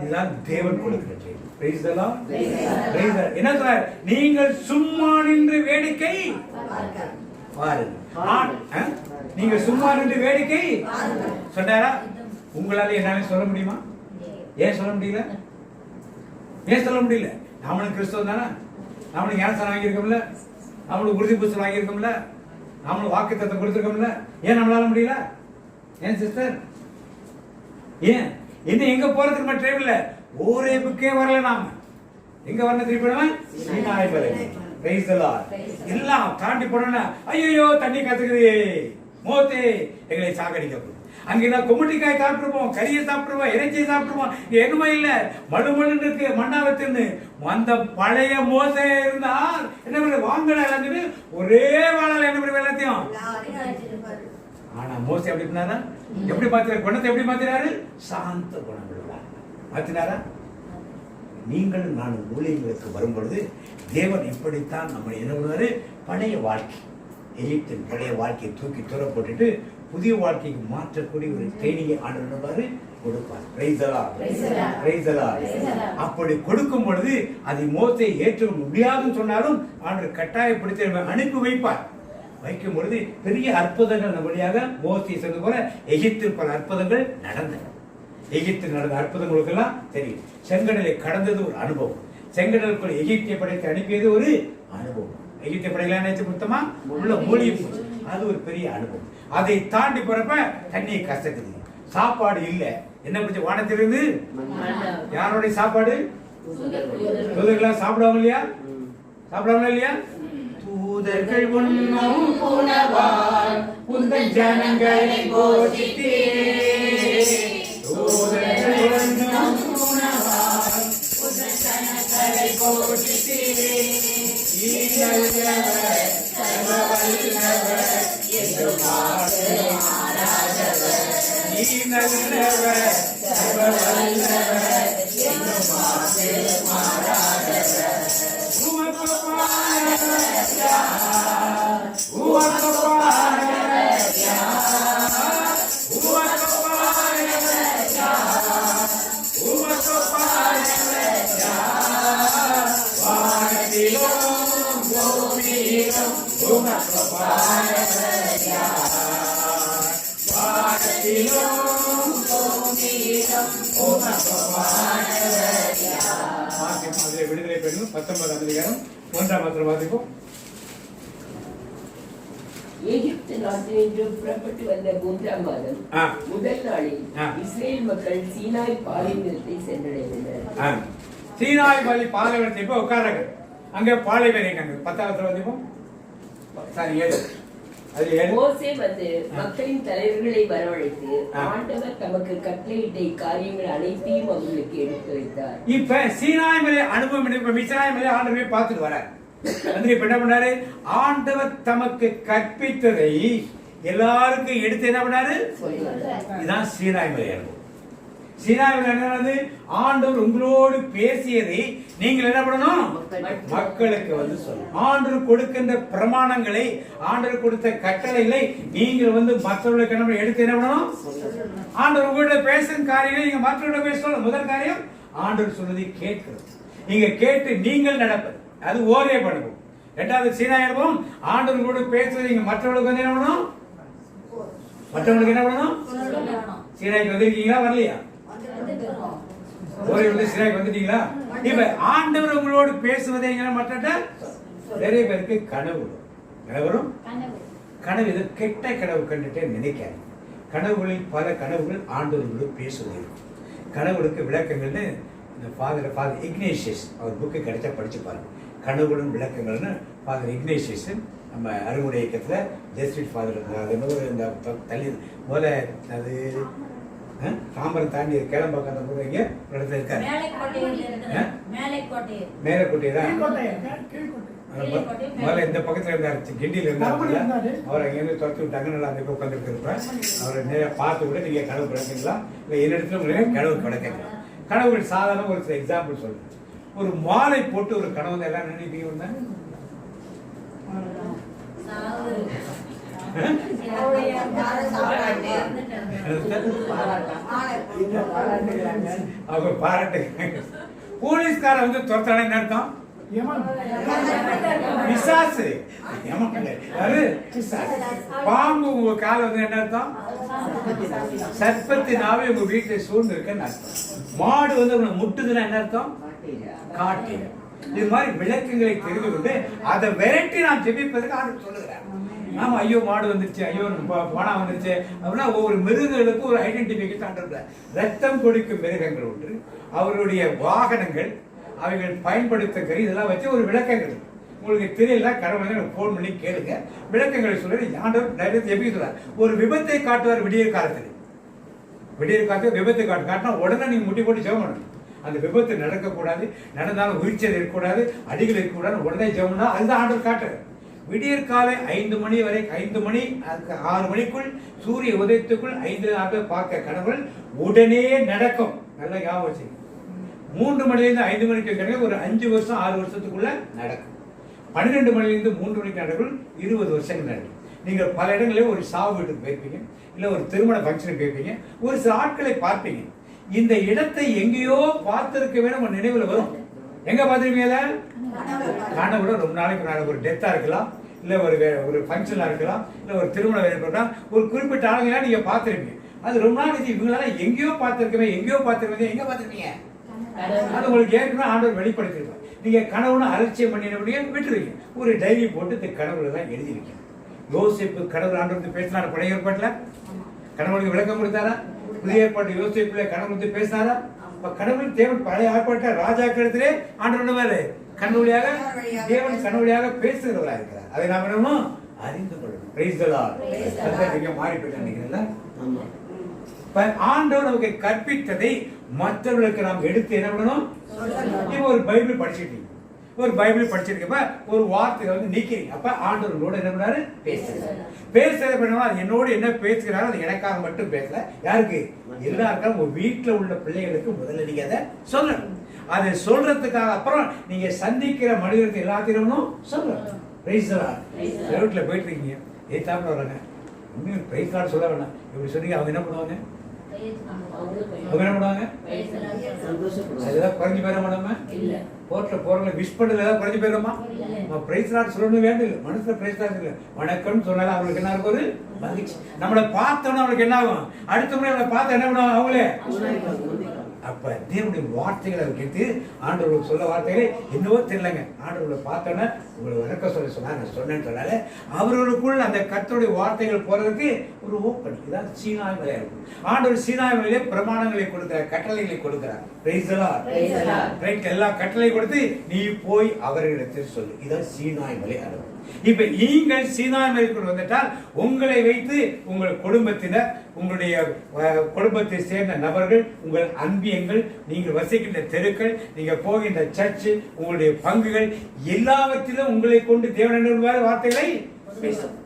S3: இதுதான் தேவன் கொடுக்கிற training. Price the Lord. Praise the. என்ன சொல்றார்? நீங்கள் சும்மா நின்று வேடிக்கை பாருங்க. நீங்க சும்மா நின்று வேடிக்கை சொன்னாரா? உங்களால என்னால சொல்ல முடியுமா? ஏன் சொல்ல முடியல? ஏன் சொல்ல முடியல? நாமளும் கிறிஸ்தவம் தானே, நாமளும் ஞானஸ்தானம் வாங்கியிருக்கோம்ல, நாமளும் உறுதி புஸ்தகம் வாங்கியிருக்கோம்ல, நாமளும் வாக்குத்தத்தம் கொடுத்திருக்கோம்ல. ஏன் நம்மளால முடியல? ஏன் சிஸ்டர்? ஏன் இன்னும் எங்க போறதுக்கு நம்ம டைம் இல்ல. ஒரே புக்கே வரல. நாம எங்க வரணும்? திருப்பி சீனாய் மலை. Price the Lord. எல்லாம் தாண்டி போனோம்னா ஐயோ தண்ணி கத்துக்குது, மோசே எங்களை சாகடிக்க. அங்க கொம்பட்டிக்காய் சாப்பிட்டுருப்போம், கறியை சாப்பிட்டுருவோம், இறைச்சியை சாப்பிட்டுருவோம். என்னமோ இல்ல, மழுமழுன்னு இருக்கு மண்ணாவை தின்னு. அந்த பழைய மோசே இருந்தால் என்ன பண்ண? வாங்கடா எல்லாத்தையும் ஒரே வாழால என்ன பண்ண எல்லாத்தையும். ஆனா மோசே எப்படி பண்ணாரா? எப்படி மாத்தினாரு? குணத்தை எப்படி மாத்தினாரு? சாந்த குணங்கள் மாத்தினாரா? நீங்களும் நானும் ஊழியர்களுக்கு வரும் பொழுது தேவன் இப்படித்தான் நம்ம என்ன பண்ணுவாரு? பழைய வாழ்க்கை, எகிப்தின் பழைய வாழ்க்கையை தூக்கி தூர போட்டுட்டு புதிய வாழ்க்கைக்கு மாற்றக்கூடிய ஒரு ட்ரைனிங்கை ஆண்டவர் கொடுப்பார். Price the Lord. Price the Lord. அப்படி கொடுக்கும் பொழுது அதை மோசே ஏற்க முடியாதுன்னு சொன்னாலும் ஆண்டவர் கட்டாயப்படுத்தி அனுப்பி வைப்பார். வைக்கும் பொழுது பெரிய அற்புதங்கள் நம்ம வழியாக மோசே சொன்னது போல எகிப்தில் பல அற்புதங்கள் நடந்தன. எகிப்தில் நடந்த அற்புதங்களுக்கு எல்லாம் தெரியும். செங்கடலை கடந்தது ஒரு அனுபவம். செங்கடலுக்குள் எகிப்திய படைத்து அனுப்பியது ஒரு அனுபவம். எகிப்திய படைகளான மொத்தமா உள்ள மூலிகை போச்சு. அது ஒரு பெரிய அனுபவம். அதை தாண்டி போறப்ப தண்ணி கசக்குது, சாப்பாடு இல்ல. என்ன பிடிச்ச? வானத்திலிருந்து யாரோடைய சாப்பாடு? தூதர்களா சாப்பிடுவாங்க இல்லையா? சாப்பிடுவாங்களா இல்லையா? தூதர்கள் உண்ணும் உணவால் உந்தன் ஜனங்களை போஷித்தே. தூதர்கள் உண்ணும் உணவால் உந்தன் ஜனங்களை போஷித்தே. ஈனல்லவர் சர்வவல்லவர் என்று ஆராதவர். ஈனல்லவர் சர்வவல்லவர் என்று ஆராதவர். விடுதலை பெண்ணும் 19ஆம் அதிகாரம் 1ஆம் வசனம் வாசிப்போம்.
S1: எகிப்து நாட்டினின்று புறப்பட்டு வந்த 3ஆம் மாதம் முதல் நாளில் இஸ்ரேல் மக்கள் சீனாய் பாலைவனத்தை சென்றடைந்தனர்.
S3: சீனாய் பாலைவனத்தை போய் உட்கார்றாங்க. அங்க பாலைவனம் இருக்காங்க. 10ஆம் வசனம் வாசிப்போம். சாரி 7.
S1: மோசே வந்து மக்களின் தலைவர்களை வரவழைத்து ஆண்டவர் தமக்கு கட்டளையிட்ட காரியங்கள் அனைத்தையும் அவர்களுக்கு எடுத்து வைத்தார்.
S3: இப்ப சீனாய் மலை அனுபவம் மிஸ்ராய் மலை ஆண்டவரை பார்த்துட்டு வர இப்ப என்ன பண்ணாரு? ஆண்டவர் தமக்கு கற்பித்ததை எல்லாருக்கும் எடுத்து என்ன பண்ணாரு? இதுதான் சீனாய் மலை அனுபவம். சீனாய் மலை என்னது? ஆண்டவர் உங்களோடு பேசியதை நீங்கள் என்ன பண்ணணும்? மக்களுக்கு வந்து சொல்லணும். ஆண்டவர் கொடுக்கின்ற பிரமாணங்களை, ஆண்டவர் கொடுத்த கட்டளைகளை நீங்கள் வந்து மற்றவர்களுக்கு என்ன எடுத்து என்ன பண்ணணும்? ஆண்டவர் உங்களோட பேசும் காரியங்களை நீங்க மற்றவர்களோட பேசணும். முதல் காரியம் ஆண்டவர் சொல்வதை கேட்கிறது. நீங்க கேட்டு நீங்கள் நடப்பது, அது ஓரே பண்ணுவோம். இரண்டாவது சீனாய் அனுபவம், ஆண்டவர் கூட பேசுறது நீங்க மற்றவர்களுக்கு வந்து என்ன பண்ணணும்? மற்றவங்களுக்கு என்ன பண்ணணும்? சீனாய்க்கு வந்திருக்கீங்களா? வரலையா? ஓரே வந்து சீனாய்க்கு வந்துட்டீங்களா? இப்ப ஆண்டவர் உங்களோடு பேசுவதை மற்ற நிறைய பேருக்கு கனவு வரும். கனவு இது கெட்ட கனவு கண்டுட்டே நினைக்காது. கனவுகளில் பல கனவுகள் ஆண்டவர்களோடு பேசுவது. கனவுகளுக்கு விளக்கங்கள்னு ஃபாதர் இக்னேஷியஸ் அவர் புக்கு கிடைச்சா படிச்சு பாருங்க. கனவுகளும் விளக்கங்கள்னு ஃபாதர் இக்னேஷியஸ் நம்ம அறுவடை இயக்கத்தில் ஜெஸ்டிட் ஃபாதர் இந்த தள்ளி முதல்ல அது தாம்பரம் தாண்டி கிளம்பாக்க கூட இங்க இடத்துல இருக்காரு. மேலக்கோட்டை தான் முதல்ல இந்த பக்கத்துல இருந்தாரு, கிண்டியில இருந்தாரு. அவர் அங்கேருந்து துரத்தி விட்டாங்க. நல்லா அந்த உட்காந்துருக்கிறப்ப அவரை நேர பார்த்து கூட நீங்க கனவு கிடக்குங்களா இல்லை என்னிடத்துல உங்களுக்கு கனவு கிடக்குங்களா? கனவுகள் சாதாரண ஒரு சில எக்ஸாம்பிள் சொல்றேன். ஒரு மாலை போட்டு ஒரு கனவு எல்லாம் நினைப்பீங்க. அவங்க பாராட்டு. போலீஸ்கார வந்து துரத்தான என்ன அர்த்தம்? பிசாசு. பாம்பு உங்க கால வந்து என்ன அர்த்தம்? சர்ப்பத்தினாவே உங்க வீட்டை சூழ்ந்து இருக்குன்னு அர்த்தம். மாடு வந்து உங்களை முட்டுதுன்னா என்ன அர்த்தம்? காட்டி. இது மாதிரி விளக்கங்களை தெரிந்து கொண்டு அதை விரட்டி நான் ஜெபிப்பதற்கு ஆண்டு சொல்லுகிறேன். ஆமா, ஐயோ மாடு வந்துருச்சு, ஐயோ பணம் வந்துருச்சு அப்படின்னா ஒவ்வொரு மிருகங்களுக்கும் ஒரு ஐடென்டிபிகேஷன். ரத்தம் கொடுக்கும் மிருகங்கள் ஒன்று, அவருடைய வாகனங்கள், அவைகள் பயன்படுத்த இதெல்லாம் வச்சு ஒரு விளக்கங்கள். உங்களுக்கு தெரியல, கடவுளை போன் பண்ணி கேளுங்க, விளக்கங்களை சொல்லி ஆண்டவர் நிறைய ஜெபிக்கிறார். ஒரு விபத்தை காட்டுவார் விடியற் காலத்தில். விடியற் காலத்தில் விபத்தை காட்டினா உடனே நீங்க முட்டி போட்டு ஜெபம் பண்ணணும். அந்த விபத்து நடக்கக்கூடாது, நடந்தாலும் உயிர்ச்சல் இருக்கக்கூடாது, அடிகள் இருக்கக்கூடாது, உடனே ஜெபம்னா அதுதான் ஆண்டவர் காட்டுறாரு. விடியற் காலை 5 மணி வரை, 5 மணி 6 மணிக்குள் சூரிய உதயத்துக்குள் 5 நாட்கள் பார்க்க கனவுகள் உடனே நடக்கும். நல்லா ஞாபகம் வச்சுங்க. 3 மணிலிருந்து 5 மணிக்கு கனவு ஒரு 5 வருஷம் 6 வருஷத்துக்குள்ள நடக்கும். 12 மணிலிருந்து 3 மணிக்கு நடக்கும் 20 வருஷங்கள் நடக்கும். நீங்க பல இடங்களில் ஒரு சாவு வீட்டுக்கு போயிருப்பீங்க, இல்ல ஒரு திருமண ஃபங்க்ஷனுக்கு போயிருப்பீங்க, ஒரு சில ஆட்களை பார்ப்பீங்க. இந்த இடத்தை எங்கேயோ பார்த்திருக்க வேணும் நினைவுல வரும். எங்க பார்த்திருப்பீங்க? கனவுல ரொம்ப நாளைக்கு முன்னாடி ஒரு டெத்தா இருக்கலாம், இல்ல ஒரு ஃபங்க்ஷனா இருக்கலாம், இல்ல ஒரு திருமணம் இருக்கலாம், ஒரு குறிப்பிட்ட ஆளுங்களா நீங்க பார்த்திருப்பீங்க. அது ரொம்ப நாள் இவங்களால எங்கேயோ பார்த்திருக்கவே, எங்கேயோ பார்த்திருக்கீங்க, எங்க பார்த்திருப்பீங்க? அது உங்களுக்கு ஏற்கனவே ஆண்டவர் வெளிப்படுத்திருப்பார். நீங்க கனவுன்னு அலட்சியம் பண்ணினபடியே விட்டுருவீங்க. ஒரு டைரி போட்டு இந்த கனவுல தான் எழுதி வைக்கணும். யோசிப்பு கடவுள் ஆண்டவர் பேசினார பழைய ஏற்பாட்டுல கனவுக்கு விளக்கம் கொடுத்தாரா? புதிய ஏற்பாட்டு யோசிப்புல கனவு வந்து பேசினாரா? கடவுள் தேவன் பழைய ஏற்பாட்ட ராஜாக்களத்திலே ஆண்டவர் கண்ணுவழியாக தேவன் கண்ணுவழியாக பேசுகிறவரா இருக்கிறார். அதை நாம் என்னணும் அறிந்து கொள்ளணும். Price the Lord. நீங்க மாறி போயிட்டீங்கல்ல. ஆண்டவர் நமக்கு கற்பித்ததை மற்றவர்களுக்கு நாம் எடுத்து என்ன பண்ணணும்? இப்போ ஒரு பைபிள் படிச்சிட்டீங்க, ஒரு பைபிள் படிச்சிருக்கப்ப ஒரு வார்த்தையை வந்து நீக்கிறீங்க. அப்ப ஆண்டவரோட என்ன பண்ணாரு? பேசுறது என்னோட என்ன பேசுகிறாரோ அது எனக்காக மட்டும் பேசல. யாருக்கு? எல்லாருக்கும் உங்க வீட்டுல உள்ள பிள்ளைகளுக்கு முதல்ல நீங்க அதை சொல்லணும். அதை சொல்றதுக்காக அப்புறம் நீங்க சந்திக்கிற மனிதர்களுக்கு எல்லாத்தையும் சொல்லணும். Price the Lord. ரோட்ல போயிட்டு இருக்கீங்க, ஏத்தாப்புல வராங்க, இன்னும் பிரைஸ் லார்ட் சொல்ல வேணாம், இப்படி சொன்னீங்க, அவங்க என்ன பண்ணுவாங்க? அவங்க என்ன பண்ணுவாங்க? அதெல்லாம் குறைஞ்சு போயிட மாட்டோமா? போர்ட்ல போறவங்க விஷ் பண்ணல ஏதாவது குறைஞ்சு போயிடுமா? பிரைஸ் லார்ட் சொல்லணும் வேண்டிய இல்லை, மனசுல பிரைஸ் லார்ட் இல்லை, வணக்கம்னு சொன்னாலும் அவங்களுக்கு என்ன இருக்கும்? ஒரு மகிழ்ச்சி. நம்மளை பார்த்தோன்னா அவங்களுக்கு என்ன ஆகும்? அடுத்த முறை நம்மளை பார்த்து என்ன பண்ணுவாங்க? அவங்களே அப்ப தேவனுடைய வார்த்தைகளை கேட்டு ஆண்டவர்களுக்கு சொல்ல வார்த்தைகளை என்னவோ தெரியலங்க. ஆண்டவர்களை பார்த்தோன்னா உங்களை வணக்க சொன்னாங்க, சொன்னேன்னு சொன்னால அவர்களுக்குள் அந்த கர்த்தருடைய வார்த்தைகள் போறதுக்கு ஒரு ஓப்பன். இதான் சீனாய் மலையா இருக்கும். ஆண்டவர் சீனாய் மலையிலே பிரமாணங்களை கொடுக்கிறார், கட்டளைகளை கொடுக்கிறார். Price the Lord. எல்லா கட்டளை கொடுத்து நீ போய் அவர்களிடத்தில் சொல்லு. இதான் சீனாய் மலையா இருக்கும். இப்ப நீங்கள் சீனாய் மலைக்குள் வந்துட்டால் உங்களை வைத்து உங்கள் குடும்பத்தினர், உங்களுடைய குடும்பத்தை சேர்ந்த நபர்கள், உங்கள் அன்பியங்கள், நீங்கள் வசிக்கின்ற தெருக்கள், நீங்க போகின்ற சர்ச்சு, உங்களுடைய பங்குகள் எல்லாவற்றிலும் உங்களை கொண்டு தேவன் வார்த்தைகளை பேசும்.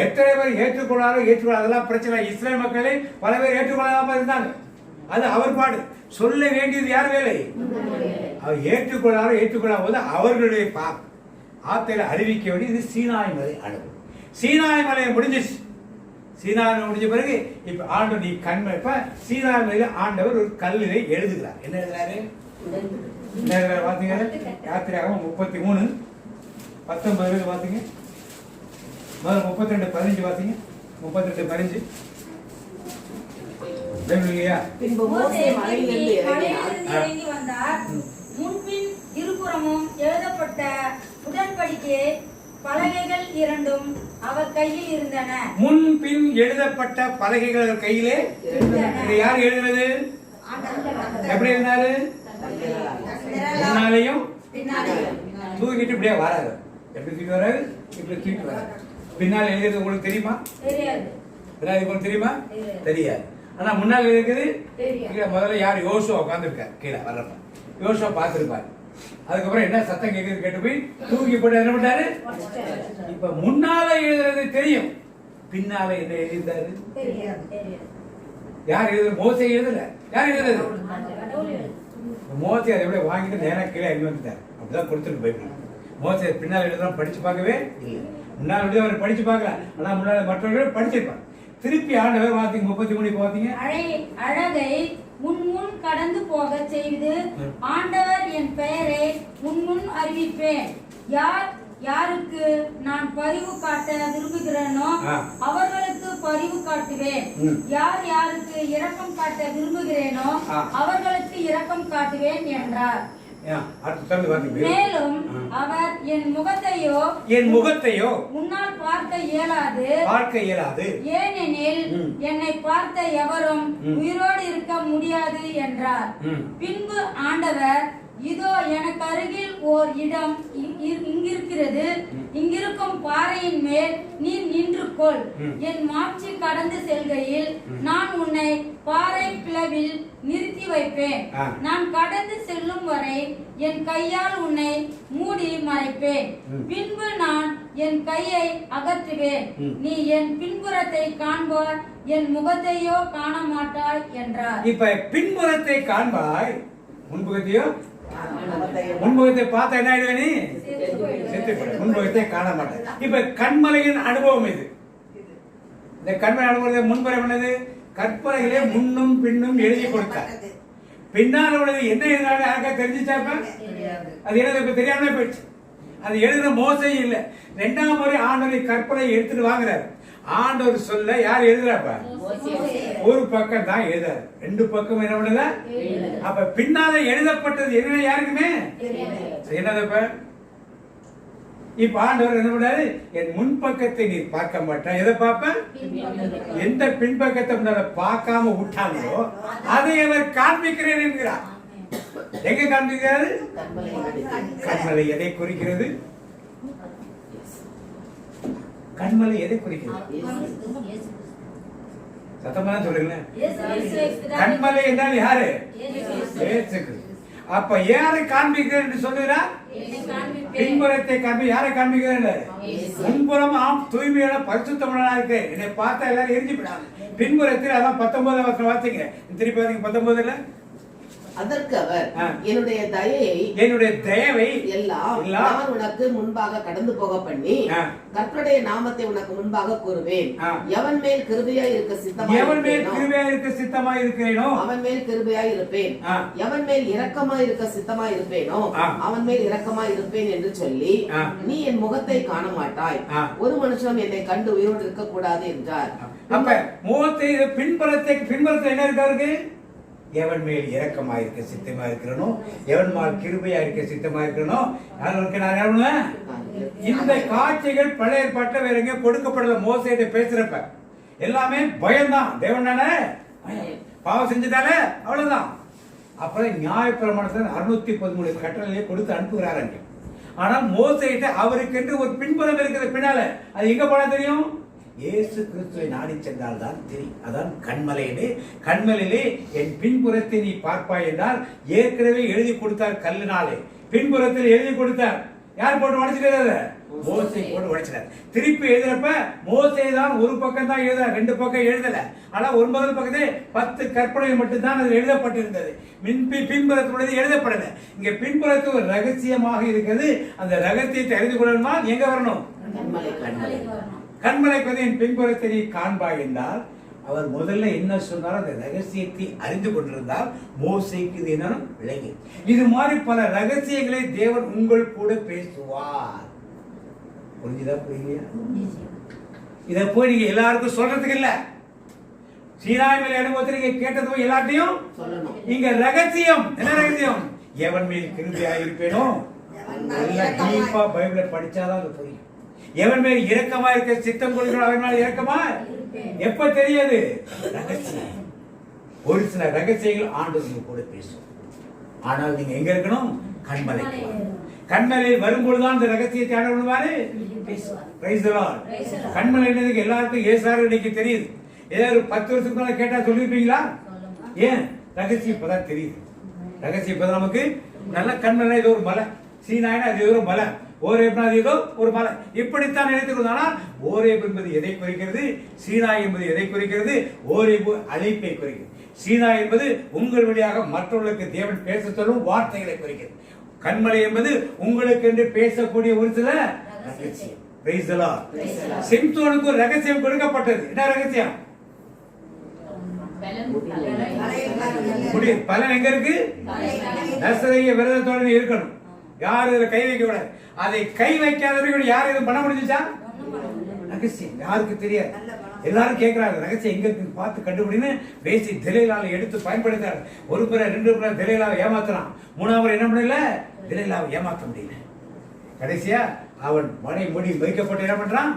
S3: எத்தனை பேர் ஏற்றுக்கொள்ளாரோ அதெல்லாம் பிரச்சனை. இஸ்ரேல் மக்களே பல பேர் ஏற்றுக்கொள்ளாம இருந்தாங்க, அது அவர் பாடு. சொல்ல வேண்டியது யார் வேலை? அவர் ஏற்றுக்கொள்ளாம போது அவர்களுடைய ஆத்தையில அறிவிக்க வேண்டியது சீனாய் மலை அனுபவம். சீனாய் மலையை முடிஞ்சிச்சு. சீனாய் முடிஞ்ச பிறகு இப்ப ஆண்டு நீ கண்மை. இப்ப சீனாய் மலையில ஆண்டவர் ஒரு கல்லிலே எழுதுகிறார். என்ன எழுதுறாரு? பாத்தீங்க யாத்திரையாகவும் 33:19 பாத்தீங்க. முதல்ல 32:15 பாத்தீங்க. 32:15
S6: இறங்கி வந்தார். முன்பின் இருபுறமும் எழுதப்பட்ட உடன்படிக்கை பலகைகள் 2 அவர் கையில் இருந்தன.
S3: முன்பின் எழுதப்பட்ட பலகைகள் கையிலே இருந்தன. யார் எழுதுறது? எப்படி இருந்தாரு? முன்னாலையும் தூக்கிட்டு இப்படியே வராது. எப்படி தூக்கி வராது? இப்படி தூக்கி வராது. பின்னால் எழுதுறது உங்களுக்கு தெரியுமா?
S6: தெரியாது.
S3: உங்களுக்கு தெரியுமா? தெரியாது. ஆனா முன்னால் இருக்குது. முதல்ல யார்? யோசுவா உட்கார்ந்துருக்கார் கீழே வர்றப்ப. யோசுவா பார்த்திருப்பார். அதுக்கப்புறம் என்ன சத்தம் கேட்குது கேட்டு போய் தூக்கி போட்டு என்ன பண்ணாரு? இப்ப முன்னால எழுதுறது தெரியும், பின்னால என்ன எழுதியிருந்தாரு யார் எழுதுறது? மோசே எழுதல. யார் எழுதுறது? மோசே அதை எப்படி வாங்கிட்டு நேரம் கீழே எழுதி வந்துட்டார். அப்படிதான் கொடுத்துட்டு போயிட்டு மோசே பின்னால் எழுதுறான் படிச்சு பார்க்கவே இல்லை. முன்னாள் எழுதி அவர் படிச்சு பார்க்கல, ஆனா முன்னாள் மற்றவர்கள் படிச்சிருப்பாங்க. திருப்பி ஆண்டவர் வார்த்தைக்கு 33 பார்த்தீங்க.
S6: அழகை முன் கடந்து போக செய்து ஆண்டவர் என் பெயரை முன் அறிவிப்பேன். யாருக்கு நான் பரிவு காட்ட விரும்புகிறேனோ அவர்களுக்கு பரிவு காட்டுவேன். யாருக்கு இரக்கம் காட்ட விரும்புகிறேனோ அவர்களுக்கு இரக்கம் காட்டுவேன் என்றார். மேலும் அவர் என் முகத்தையோ முன்னால் பார்க்க இயலாது, ஏனெனில் என்னை பார்த்த எவரும் உயிரோடு இருக்க முடியாது என்றார். பின்பு ஆண்டவர், இதோ எனக்கு அருகில் ஓர் இடம் இங்கிருக்கிறது, இங்கிருக்கும் பாறையின் மேல் நீ நின்று கொள். என் மாட்சி கடந்து செல்கையில் நான் உன்னை பாறை பிளவில் நிறுத்தி வைப்பேன். நான் கடந்து செல்லும் வரை என் கையால் உன்னை மூடி மறைப்பேன். பின்பு நான் என் கையை அகற்றுவேன். நீ என் பின்புறத்தை காண்பாய், என் முகத்தையோ காண மாட்டாய் என்றார்.
S3: இப்ப பின்புறத்தை காண்பாய், முன்புகத்தை பார்த்தா என்ன ஆயிடுவே? நீ செத்து போய் முன்புகத்தை காண மாட்டேன். இப்ப கண்மலையின் அனுபவம் இது. இந்த கண்மலை அனுபவம் முன்புறம் என்னது? கற்பனைகளே முன்னும் பின்னும் எழுதி கொடுத்தார். பின்னால் உள்ளது என்ன எழுதினாலும் யாருக்கா தெரிஞ்சுச்சாப்ப? அது என்னது இப்ப தெரியாமலே போயிடுச்சு. அது எழுதுற மோசை இல்லை. 2ஆம் முறை ஆண்டவர் கற்பனை எடுத்துட்டு வாங்குறாரு. ஆண்டவர் சொல்ல யார் எழுதுறாப்ப? ஒரு பக்கம் தான் எழுதாரு, 2 பக்கம் என்ன பண்ணல. அப்ப பின்னால எழுதப்பட்டது என்ன யாருக்குமே என்னதப்ப? இப்ப ஆண்டவர் என்ன பண்ணாரு? என் முன்பக்கத்தை நீ பார்க்க மாட்டேன், எதை பார்ப்ப? எந்த பின்பக்கத்தை முன்னால பார்க்காம விட்டாங்களோ அதை அவர் காண்பிக்கிறேன் என்கிறார். எங்க காண்பிக்கிறாரு? கண்மலை எதை குறிக்கிறது? கண்மலை எதை குறிக்கிறது? சத்தமா சொல்லுங்க. கண்மலை என்றால் யாரு? அப்ப யாரை காண்பிக்கிறேன் என்று சொல்லுகிறார்? பின்புறத்தை காண்பி. யாரை காண்பிக்கிறேன்? முன்புறம் தூய்மையான பரிசுத்தமான இருக்கு, என்னை பார்த்தா எல்லாரும் எரிஞ்சு விடாது. பின்புறத்தில் அதான் 19ஆம் வசனம் வாசிங்க, திருப்பி பாத்தீங்க 19ல.
S8: அதற்கு அவர், என்னுடைய தயவை எல்லாம் நான் உனக்கு முன்பாக கடந்து போக பண்ணி கர்த்தருடைய நாமத்தை உனக்கு முன்பாக கூறுவேன். எவன் மேல் கிருபையாய் இருக்க சித்தமாய் இருக்கிறேனோ அவன் மேல் கிருபையாய் இருப்பேன். எவன் மேல் இரக்கமாய் இருக்க சித்தமாய் இருப்பேனோ அவன் மேல் இரக்கமாய் இருப்பேன் என்று சொல்லி நீ என் முகத்தை காண மாட்டாய், ஒரு மனுஷன் என்னை கண்டு உயிரோடு இருக்க கூடாது என்றார்.
S3: அப்ப முகத்தை பின்புறத்தை என்ன இருக்காருக்கு? எவன் மேல் இரக்கமா இருக்க சித்தமா இருக்கிறனோ, எவன் மேல் கிருபையா இருக்க சித்தமா இருக்கிறனோ நான். இந்த காட்சிகள் பழைய ஏற்பாட்டுல வேற எங்க கொடுக்கப்படல. மோசேட்ட பேசுறப்ப எல்லாமே பயம்தான். தேவன் தானே பாவம் செஞ்சுட்டாலே அவ்வளவுதான். அப்புறம் நியாயப்பிரமாணத்தில் 613 கட்டளையை கொடுத்து அனுப்புகிறாங்க. ஆனா மோசேட்ட அவருக்கு என்று ஒரு பின்புறம் இருக்கிற பின்னால அது எங்க போனா தெரியும்? இயேசு கிறிஸ்துவை நாடி சென்றால் தான் தெரியும். அதான் கண்மலையிலே என் பின்புறத்தை நீ பார்ப்பாய் என்றால் ஏற்கனவே எழுதி கொடுத்தார் கல்லுனாலே. பின்புறத்தில் எழுதி கொடுத்தார். யார் போட்டு உடைச்சிட்டாரு? மோசே போட்டு உடைச்சிட்டார். திருப்பி எழுதுறப்ப மோசே தான் ஒரு பக்கம் தான் எழுதுற, 2 பக்கம் எழுதல. ஆனா 9 பக்கத்தே 10 கற்பனை மட்டும் தான் அதில் எழுதப்பட்டிருந்தது. பின்புறத்துடைய எழுதப்படல. இங்க பின்புறத்து ஒரு ரகசியமாக இருக்கிறது. அந்த ரகசியத்தை அறிந்து கொள்ளணுமா எங்க வரணும்? கண்மலை என் பின்புறத்தை நீ காண்பாய் என்றால் அவர் முதல்ல என்ன சொன்னாலும் அந்த ரகசியத்தை அறிந்து கொண்டிருந்தால் மோசேக்கு இது என்ன விளங்கி. இது மாதிரி பல ரகசியங்களை தேவன் உங்கள் கூட பேசுவார். புரிஞ்சுதா? புரியலையா? இதை போய் நீங்க எல்லாருக்கும் சொல்றதுக்கு இல்ல. சீனாய் மேல அனுபவத்தில் நீங்க கேட்டது எல்லாத்தையும் சொல்லணும். இங்க ரகசியம் என்ன ரகசியம்? எவன் மேல் கிருபையா இருப்பேனோ நல்லா டீப்பா பைபிளை படிச்சாதான் அது புரியும். எவன் மேல் இரக்கமா இருக்க சித்தம் கொள்கிறோம் அவன் மேல் இரக்கமா எப்ப தெரியாது? ரகசியம். ஒரு சில ரகசியங்கள் ஆண்டவர் கூட பேசும். ஆனால் நீங்க எங்க இருக்கணும்? கண்மலை. கண்மலையில் வரும்பொழுதுதான் அந்த ரகசியத்தை ஆண்டவர் பேசுவார். Price the Lord. கண்மலை என்னதுக்கு எல்லாருக்கும் ஏசாரு இன்னைக்கு தெரியுது. ஏதாவது 10 வருஷத்துக்கு மேல கேட்டா சொல்லிருப்பீங்களா? ஏன்? ரகசியம் இப்பதான் தெரியுது. ரகசியம் இப்பதான் நமக்கு நல்ல கண்மலை ஏதோ ஒரு மலை, சீனாயினா அது ஏதோ ஒரு மலை, ஓரேப்னா அது ஏதோ ஒரு மலை, இப்படித்தான் நினைத்துக் ஆனால் ஓரேப் என்பது எதை குறிக்கிறது, சீனாய் என்பது எதை குறிக்கிறது? ஓரேபு அழைப்பை குறிக்கிறது. சீனாய் என்பது உங்கள் வழியாக மற்றவர்களுக்கு தேவன் பேச சொல்லும் வார்த்தைகளை குறிக்கிறது. கண்மலை என்பது உங்களுக்கு என்று பேசக்கூடிய ஒரு சில ரகசியம். Price the Lord. சிம்சோனுக்கு ஒரு ரகசியம் கொடுக்கப்பட்டது. என்ன ரகசியம்? பலன் எங்க இருக்கு? நசரேய விரதத்தோட இருக்கணும். யாரும் இதுல கை வைக்க கூடாது. அதை கை வைக்காதவர்கள் யாரும் இது பண்ண முடிஞ்சுச்சா? ரகசியம் யாருக்கு தெரியாது. எல்லாரும் கேட்கிறாங்க ரகசியம் எங்க இருக்கு பார்த்து கண்டுபிடின்னு பேசி திலைலாவை எடுத்து பயன்படுத்தாரு. ஒரு முறை 2 முறை திலைலாவை ஏமாத்தலாம், 3ஆம் முறை என்ன பண்ணல, திலைலாவை ஏமாத்த முடியல. கடைசியா அவன் மனை முடி வைக்கப்பட்டு என்ன பண்றான்,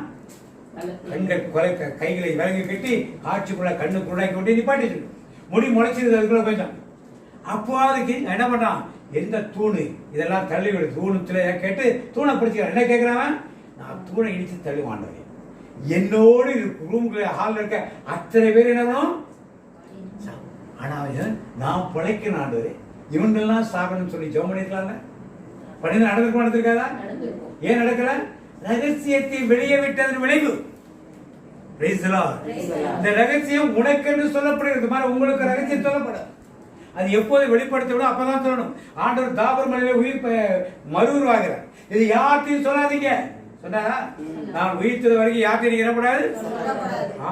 S3: கைகளை விலங்கி கட்டி காட்சிக்குள்ள கண்ணுக்குள்ளாக்கி கொண்டு நிப்பாட்டி முடி முளைச்சிருது அதுக்குள்ள கொஞ்சம். அப்போ அதுக்கு என்ன பண்றான், எந்த தூணு இதெல்லாம் தள்ளி விடு, தூணு கேட்டு தூணை பிடிச்சிக்கிறான். என்ன கேட்கிறான், நான் தூணை இடிச்சு தள்ளி வாண்டேன், என்னோடு ரூம்ல ஹால் இருக்க அத்தனை பேர் என்ன பண்ணும், ஆனா நான் பிழைக்கணும் ஆண்டவரே, இவங்கெல்லாம் சாகணும்னு சொல்லி ஜெபம் பண்ணிருக்கலாம்ல. பண்ணி நடந்திருக்காதா? ஏன் நடக்கல? ரகசியத்தை வெளியே விட்டதன் விளைவு. இந்த ரகசியம் உனக்கென்று சொல்லப்படுகிறது, மாதிரி உங்களுக்கு ரகசியம் சொல்லப்படும். அது எப்போது வெளிப்படுத்த விட அப்பதான் சொல்லணும். ஆண்டவர் தாபர் மலையில உயிர் மறுவாகிறார். இது யார்ட்டையும் சொல்லாதீங்க. சொன்னா நான் உயிர்த்தது வரைக்கும் யார்ட்டையும் இடப்படாது.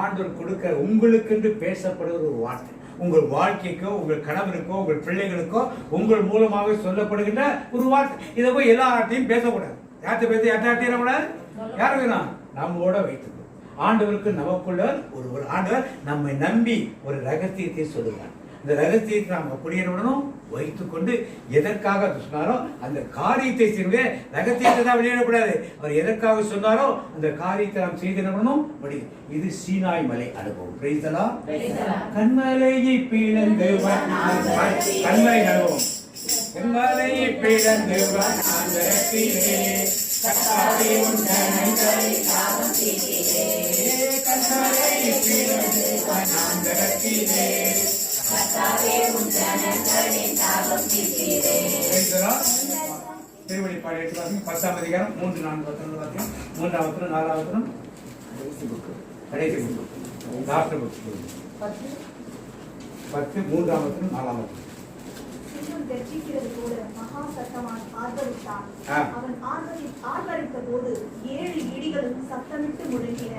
S3: ஆண்டவர் கொடுக்கிற உங்களுக்கு என்று பேசப்படுகிற ஒரு வார்த்தை, உங்கள் வாழ்க்கைக்கோ உங்கள் கணவனுக்கோ உங்கள் பிள்ளைகளுக்கோ உங்கள் மூலமாக சொல்லப்படுகின்ற ஒரு வார்த்தை. இதை போய் எல்லார்ட்டையும் பேசக்கூடாது. யார்கிட்ட பேச யார்ட்டையும் இடப்படாது. யாரு வேணும், நம்மோட வைத்துக்கோ. ஆண்டவருக்கு நமக்குள்ள ஒரு ஆண்டவர் நம்மை நம்பி ஒரு ரகசியத்தை சொல்லுவார். இந்த ரகசியத்தை நாம் அப்படியே வைத்துக்கொண்டு எதற்காக சொன்னாரோ அந்த காரியத்தை செய்ய, ரகசியத்தை தான் வெளியிடக்கூடாது. அவர் எதற்காக சொன்னாரோ அந்த காரியத்தை நாம் செய்திடணும். இது சீனாய் மலை அனுபவம். Praise the Lord. கண்மலையை பிளந்து கண்மலை அனுபவம். கண்மலையை பிளந்து வனாந்தரத்திலே கர்த்தாவே உன் ஜனங்களை காவந்திலே, கண்மலையை பிளந்து வனாந்தரத்திலே கர்த்தாவே உன் ஜனங்களை காவந்திலே. திருவெளிப்பாடு 10ஆம் அதிகாரம் 3, 4, 11 வாக்கியம், 3ஆம் வசனம், 4ஆம் வசனம், கடைசி புக் லாஸ்ட் புக் 10, 3ஆம் வசனம், 4ஆம் வசனம்.
S2: கர்ஜிக்கிறது போல மகா சத்தமான் ஆர்ப்பரித்தான். அவன் ஆர்ப்பரித்த போது 7 இடிகளும் சத்தமிட்டு முழங்கின.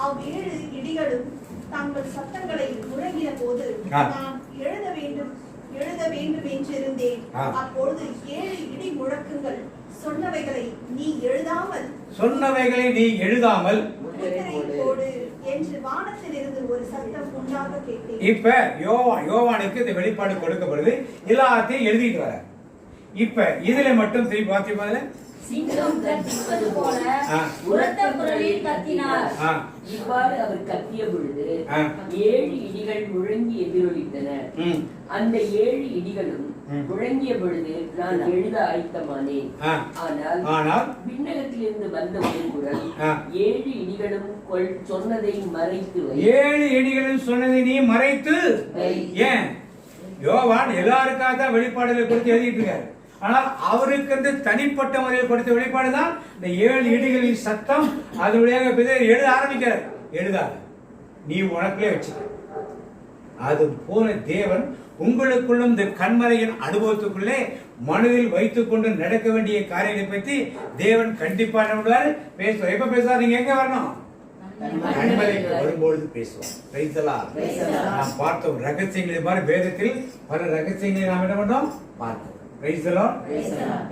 S2: அவ்7 இடிகளும் தங்கள் சத்தங்களை முழங்கின போது நான் எழுத வேண்டும் என்றிருந்தேன். அப்பொழுது 7 இடி முழக்கங்கள் சொன்னவைகளை நீ எழுதாமல் போடு என்று வானத்திலிருந்து ஒரு சத்தம் உண்டாக கேட்டேன். இப்ப யோவானுக்கு இந்த வெளிப்பாடு கொடுக்கப்படுது. எல்லாத்தையும் எழுதிட்டு வர. இப்ப இதுல மட்டும் திருப்பி வாசிப்பாங்க.
S6: சிங்கம் கத்திப்பது போல உரத்த குரலில் கத்தினார்.
S1: இவ்வாறு அவர் கத்திய பொழுது 7 இடிகள் முழங்கி எதிரொலித்தன. அந்த 7 இடிகளும் முழங்கிய பொழுது நான் எழுத ஆயத்தமானேன். ஆனால் விண்ணகத்திலிருந்து வந்த ஒரு குரல் 7 இடிகளும் சொன்னதை மறைத்து வை. 7 இடிகளும் சொன்னதை நீ மறைத்து ஏன்? யோவான் எல்லாருக்காக தான் வெளிப்பாடுகளை குறித்து எழுதிட்டு இருக்காரு. ஆனால் அவருக்கு வந்து தனிப்பட்ட முறையில் கொடுத்த வெளிப்பாடுதான் இந்த 7 இடிகளின் சத்தம். அதனுடைய எழுத ஆரம்பிக்கிறார். எழுதாது, நீ உனக்குள்ளே வச்சுக்க. அது போல தேவன் உங்களுக்குள்ளும் இந்த கண்மலையின் அனுபவத்துக்குள்ளே மனதில் வைத்துக் கொண்டு நடக்க வேண்டிய காரியங்களை பற்றி தேவன் கண்டிப்பா பேசுவார். எப்ப பேசுவார்? நீங்க எங்க வரணும்? கண்மலைக்கு வரும்பொழுது பேசுவோம். நாம் பார்த்தோம் ரகசியங்களை மாதிரி வேதத்தில் பல ரகசியங்களை நாம் என்ன பண்ணோம் பார்த்தோம்.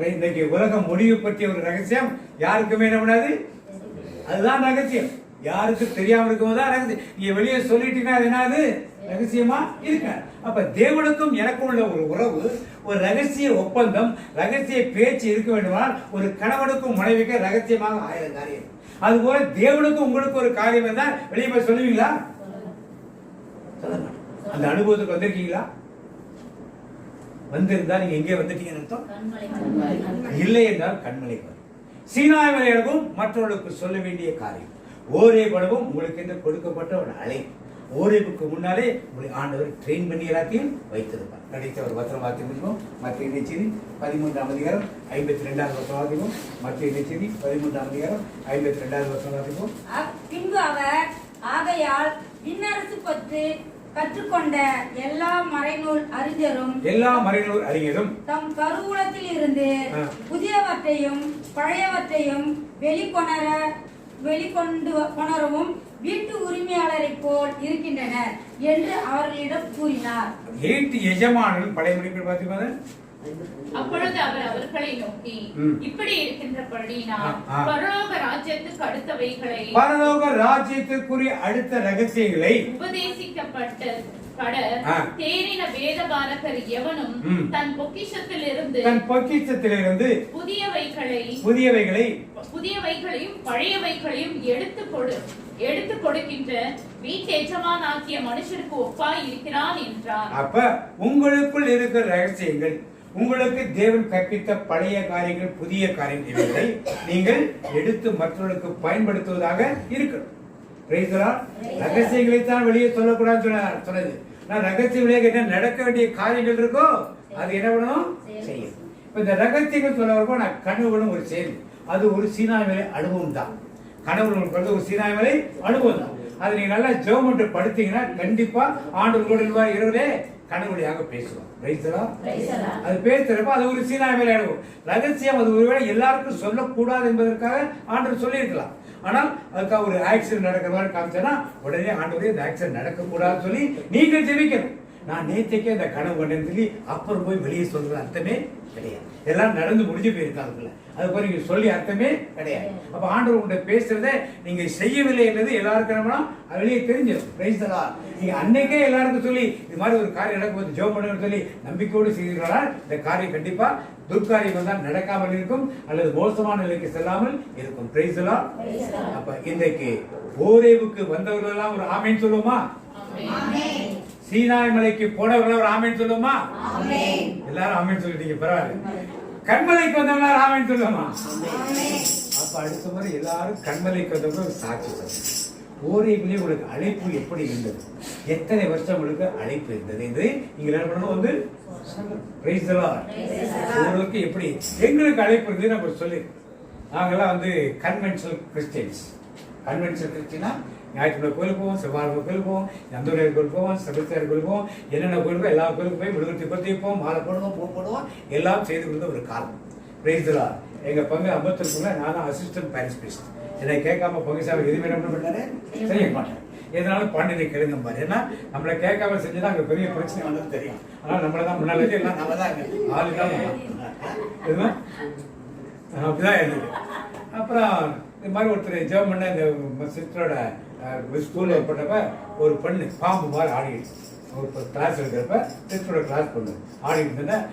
S1: இன்னைக்கு உலகம் முடிவு பற்றிய ஒரு ரகசியம் யாருக்குமே என்ன பண்ணாது. அதுதான் ரகசியம். யாருக்கு தெரியாம இருக்கும்போதுதான் ரகசியம். நீங்க வெளியே சொல்லிட்டீங்கன்னா அது என்னது ரகசியமா இருக்க. அப்ப தேவனுக்கும் எனக்கும் உள்ள ஒரு உறவு, ஒரு ரகசிய ஒப்பந்தம், ரகசிய பேச்சு இருக்க வேண்டுமானால் ஒரு கணவனுக்கும் மனைவிக்கு ரகசியமாக 1000 காரியம். அதுபோல தேவனுக்கும் உங்களுக்கு ஒரு காரியம் இருந்தால் வெளியே போய் சொல்லுவீங்களா? சொல்ல மாட்டோம். அந்த அனுபவத்துக்கு வந்திருக்கீங்களா? வந்திருந்தா நீங்க எங்கே வந்துட்டீங்கன்னு அர்த்தம். இல்லை என்றால் கண்மலை வரும். சீனாய் மலையளவும் மற்றவர்களுக்கு சொல்ல வேண்டிய காரியம். ஓரே படவும் உங்களுக்கு என்று கொடுக்கப்பட்ட ஒரு அழைப்பு.
S3: ஓரேபுக்கு முன்னாலே உங்களை ஆண்டவர் ட்ரெயின் பண்ணி எல்லாத்தையும் வைத்திருப்பார். கடைசி ஒரு வசனம் வாசி முடியும். மத்திய இணைச்செய்தி 13ஆம் அதிகாரம் 52வது வசனம் வாசிப்போம். மத்திய இணைச்செய்தி 13ஆம் அதிகாரம் 52வது வசனம் வாசிப்போம்.
S6: பின்பு அவர் ஆகையால் விண்ணரசு பற்றி கற்றுக்கொண்ட எல்லா மறைநூல் அறிஞரும் தம் கருவூலத்தில் இருந்து புதியவற்றையும் பழையவற்றையும் வெளிக்கொணரவும் வீட்டு உரிமையாளரை போல் இருக்கின்றனர் என்று அவர்களிடம் கூறினார்.
S3: வீட்டு எஜமானன் பழைய முடிப்பு பார்த்தீங்கன்னா
S4: அப்பொழுது அவர் அவர்களை நோக்கி, இப்படி இருக்கின்றபடியினால் பரலோக ராஜ்யத்துக்கு அடுத்தவைகளை,
S3: பரலோக ராஜ்யத்துக்குரிய அடுத்த ரகசியங்களை
S4: உபதேசிக்கப்பட்ட தேறின வேதபாரகர் எவனும் தன் பொக்கிஷத்திலிருந்து புதியவைகளையும் பழையவைகளையும் எடுத்து கொடுக்கின்ற வீட்டு எஜமானாகிய மனுஷருக்கு ஒப்பாய் இருக்கிறான் என்றார்.
S3: அப்ப உங்களுக்குள் இருக்கிற ரகசியங்கள், உங்களுக்கு தேவன் கற்பித்த பழைய காரியங்கள், புதிய காரியங்களை நீங்கள் எடுத்து மற்றவர்களுக்கு பயன்படுத்துவதாக இருக்கணும். ரகசியங்களை தான் வெளியே சொல்லக்கூடாதுன்னு சொன்னது. நான் ரகசிய வெளியே நடக்க வேண்டிய காரியங்கள் இருக்கோ அது என்ன பண்ணணும், செய்யும். இப்ப இந்த ரகசியங்கள் சொல்ல நான் கனவுகளும் ஒரு செயல், அது ஒரு சீனாய்மலை அனுபவம் தான். கனவுகள் ஒரு சீனாய்மலை அனுபவம் தான். அது நீங்க நல்லா ஜெபம் படுத்தீங்கன்னா கண்டிப்பா ஆண்டவர்களோட இரவுலே கனவுலையாக பேசுவோம். அது பேசுறப்ப அது ஒரு சீனாய்மலை அனுபவம். ரகசியம் அது ஒருவேளை எல்லாருக்கும் சொல்லக்கூடாது என்பதற்காக ஆண்டவர் சொல்லியிருக்கலாம். ஆனால் அதுக்காக ஒரு ஆக்சிடென்ட் நடக்கிற மாதிரி காமிச்சேன்னா உடனே ஆண்டவரே இந்த ஆக்சிடென்ட் நடக்கக்கூடாதுன்னு சொல்லி நீங்கள் ஜெபிக்கணும். நான் நேற்றைக்கே இந்த கனவு கண்டேன்னு சொல்லி அப்புறம் போய் வெளியே சொல்றது அர்த்தமே கிடையாது. எல்லாம் நடந்து முடிஞ்சு போயிருக்காங்கல்ல, அது போய் நீங்க சொல்லி அர்த்தமே கிடையாது. அப்ப ஆண்டவர் உங்கள்கிட்ட பேசுறத நீங்க செய்யவில்லை என்றது எல்லாருக்கும் வெளியே தெரிஞ்சிடும். நீங்க அன்னைக்கே எல்லாருக்கும் சொல்லி இது மாதிரி ஒரு காரியம் நடக்கும்போது ஜெபம் பண்ணுன்னு சொல்லி நம்பிக்கையோடு செய்தீர்களால் இந்த காரியம் கண்டிப்பா துர்காரியம் வந்தால் நடக்காமல் இருக்கும், அல்லது மோசமான நிலைக்கு செல்லாமல் இருக்கும். அப்ப இன்றைக்கு ஓரேவுக்கு வந்தவர்கள் எல்லாம் ஒரு ஆமேன் சொல்லுவோமா? சீனாய் மலைக்கு போனவர்கள் ஒரு ஆமேன் சொல்லுவோமா? எல்லாரும் ஆமேன் சொல்லிட்டீங்க, பரவாயில்ல. கண்மலைக்கு வந்தவங்க ஆமேன் சொல்லுவோமா? அப்ப அடுத்த முறை எல்லாரும் கண்மலைக்கு வந்தவங்க ஒரு சாட்சி சொல்லுங்க. ஓரேவிலே உங்களுக்கு அழைப்பு எப்படி இருந்தது, எத்தனை வருஷம் உங்களுக்கு அழைப்பு இருந்தது என்று நீங்க என்ன பண்ணணும் வந்து உங்களுக்கு எப்படி எங்களுக்கு அழைப்பு இருந்தது நம்ம சொல்லி. நாங்கெல்லாம் வந்து கன்வென்ஷனல் கிறிஸ்டியன்ஸ். கன்வென்ஷனல் கிறிஸ்டியனா ஞாயிற்றுக்கிழமை கோயிலுக்கு போவோம், செவ்வாய்க்கிழமை கோயிலுக்கு போவோம், நந்தூரியார் கோயிலுக்கு போவோம், சபரியார் கோயிலுக்கு போவோம், என்னென்ன கோயிலுக்கோ எல்லா கோயிலுக்கு போய் விடுதலை பற்றிப்போம், மாலை போடுவோம், பூ போடுவோம், எல்லாம் செய்து கொடுத்த ஒரு காலம். பிரைஸ்லா எங்க பங்கு 53 நான் அசிஸ்டன்ட் பாரிஸ் பிரிஸ்ட். என்னை கேட்காம பங்கு சாமி எதுவுமே என்ன பண்ணாரு செய்ய மாட்டேன். எதனாலும் பாண்டியனை கேளுங்க பாரு. ஏன்னா நம்மளை கேட்காம செஞ்சுதான் அங்க பெரிய பிரச்சனை வந்தது தெரியும். ஆனால் நம்மள தான் முன்னால எல்லாம் நம்ம தான் ஆளுதான் அப்படிதான் இருந்தது. அப்புறம் இந்த மாதிரி ஒருத்தர் ஜெபம் பண்ண இந்த சிஸ்டரோட ஸ்கூல்ல போட்டப்ப ஒரு பெண்ணு பாம்பு மாதிரி ஆடிடுச்சு. ஒரு கிளாஸ் எடுக்கிறப்ப சிஸ்டரோட கிளாஸ் பொண்ணு ஆடிட்டு இருந்தேன்.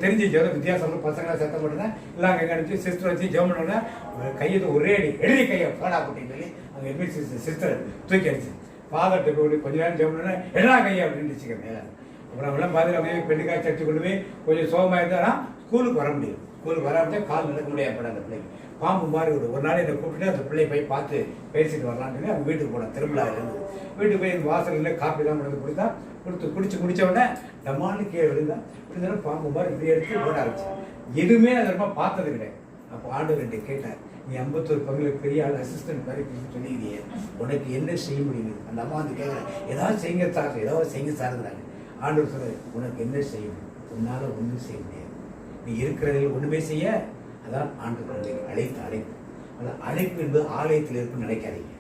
S3: தெரிஞ்ச ஜெபம் வித்தியாசம் பசங்களாம் சத்தம் போட்டுனேன். எல்லாம் அங்கே கணிச்சு சிஸ்டர் வச்சு ஜெபம் பண்ணோன்னா கையை ஒரே அடி எழுதி கையை போடா போட்டின்னு சொல்லி அங்கே எப்படி சிஸ்டர் தூக்கி அடிச்சு ஃபாதர்கிட்ட போய் கொஞ்ச நேரம் ஜெபம் பண்ணா எல்லா கையை அப்படின்னு வச்சுக்கிறேன். அப்புறம் எல்லாம் பார்த்துட்டு அப்படியே பெண்ணுக்காய் சர்ச்சு கொண்டு போய் கொஞ்சம் சோகமாக இருந்தானா ஸ்கூலுக்கு வர முடியும். ஸ்கூலுக்கு வராமச்சா கால் நடக்க முடியாது. அந்த பிள்ளைக்கு பாம்பு மாதிரி ஒரு நாள் என்னை கூப்பிட்டு அந்த பிள்ளையை போய் பார்த்து பேசிட்டு வரலான்னு சொல்லி அவங்க வீட்டுக்கு போனேன். திருவிழாவிலேருந்து வீட்டுக்கு போய் வாசலில் காப்பி தான் கொண்டு கொடுத்தா குடிச்ச உடனே டமான்னு கீழே விழுந்தாலும் பாம்பு மாதிரி இப்படி எடுத்து ஓட ஆரம்பிச்சு. எதுவுமே அதை ரொம்ப பார்த்தது கிடையாது. அப்போ ஆண்டவர் கேட்டார், நீ 51 பங்குகளுக்கு பெரிய ஆள் அசிஸ்டன்ட் மாதிரி சொல்லிடுறியே, உனக்கு என்ன செய்ய முடியுது? அந்த அம்மா வந்து கேட்குறேன், ஏதாவது செய்யுங்க சார், ஏதாவது செய்யுங்க சாருங்கிறாங்க. ஆண்டவர் சொல்ல, உனக்கு என்ன செய்ய முடியும்? உன்னால ஒன்றும் செய்ய முடியாது. நீ இருக்கிறதில் ஒன்றுமே செய்ய. அதான் ஆண்டவர் அழைப்பு. அந்த அழைப்பு என்பது ஆலயத்தில் இருக்குன்னு நினைக்காதீங்க.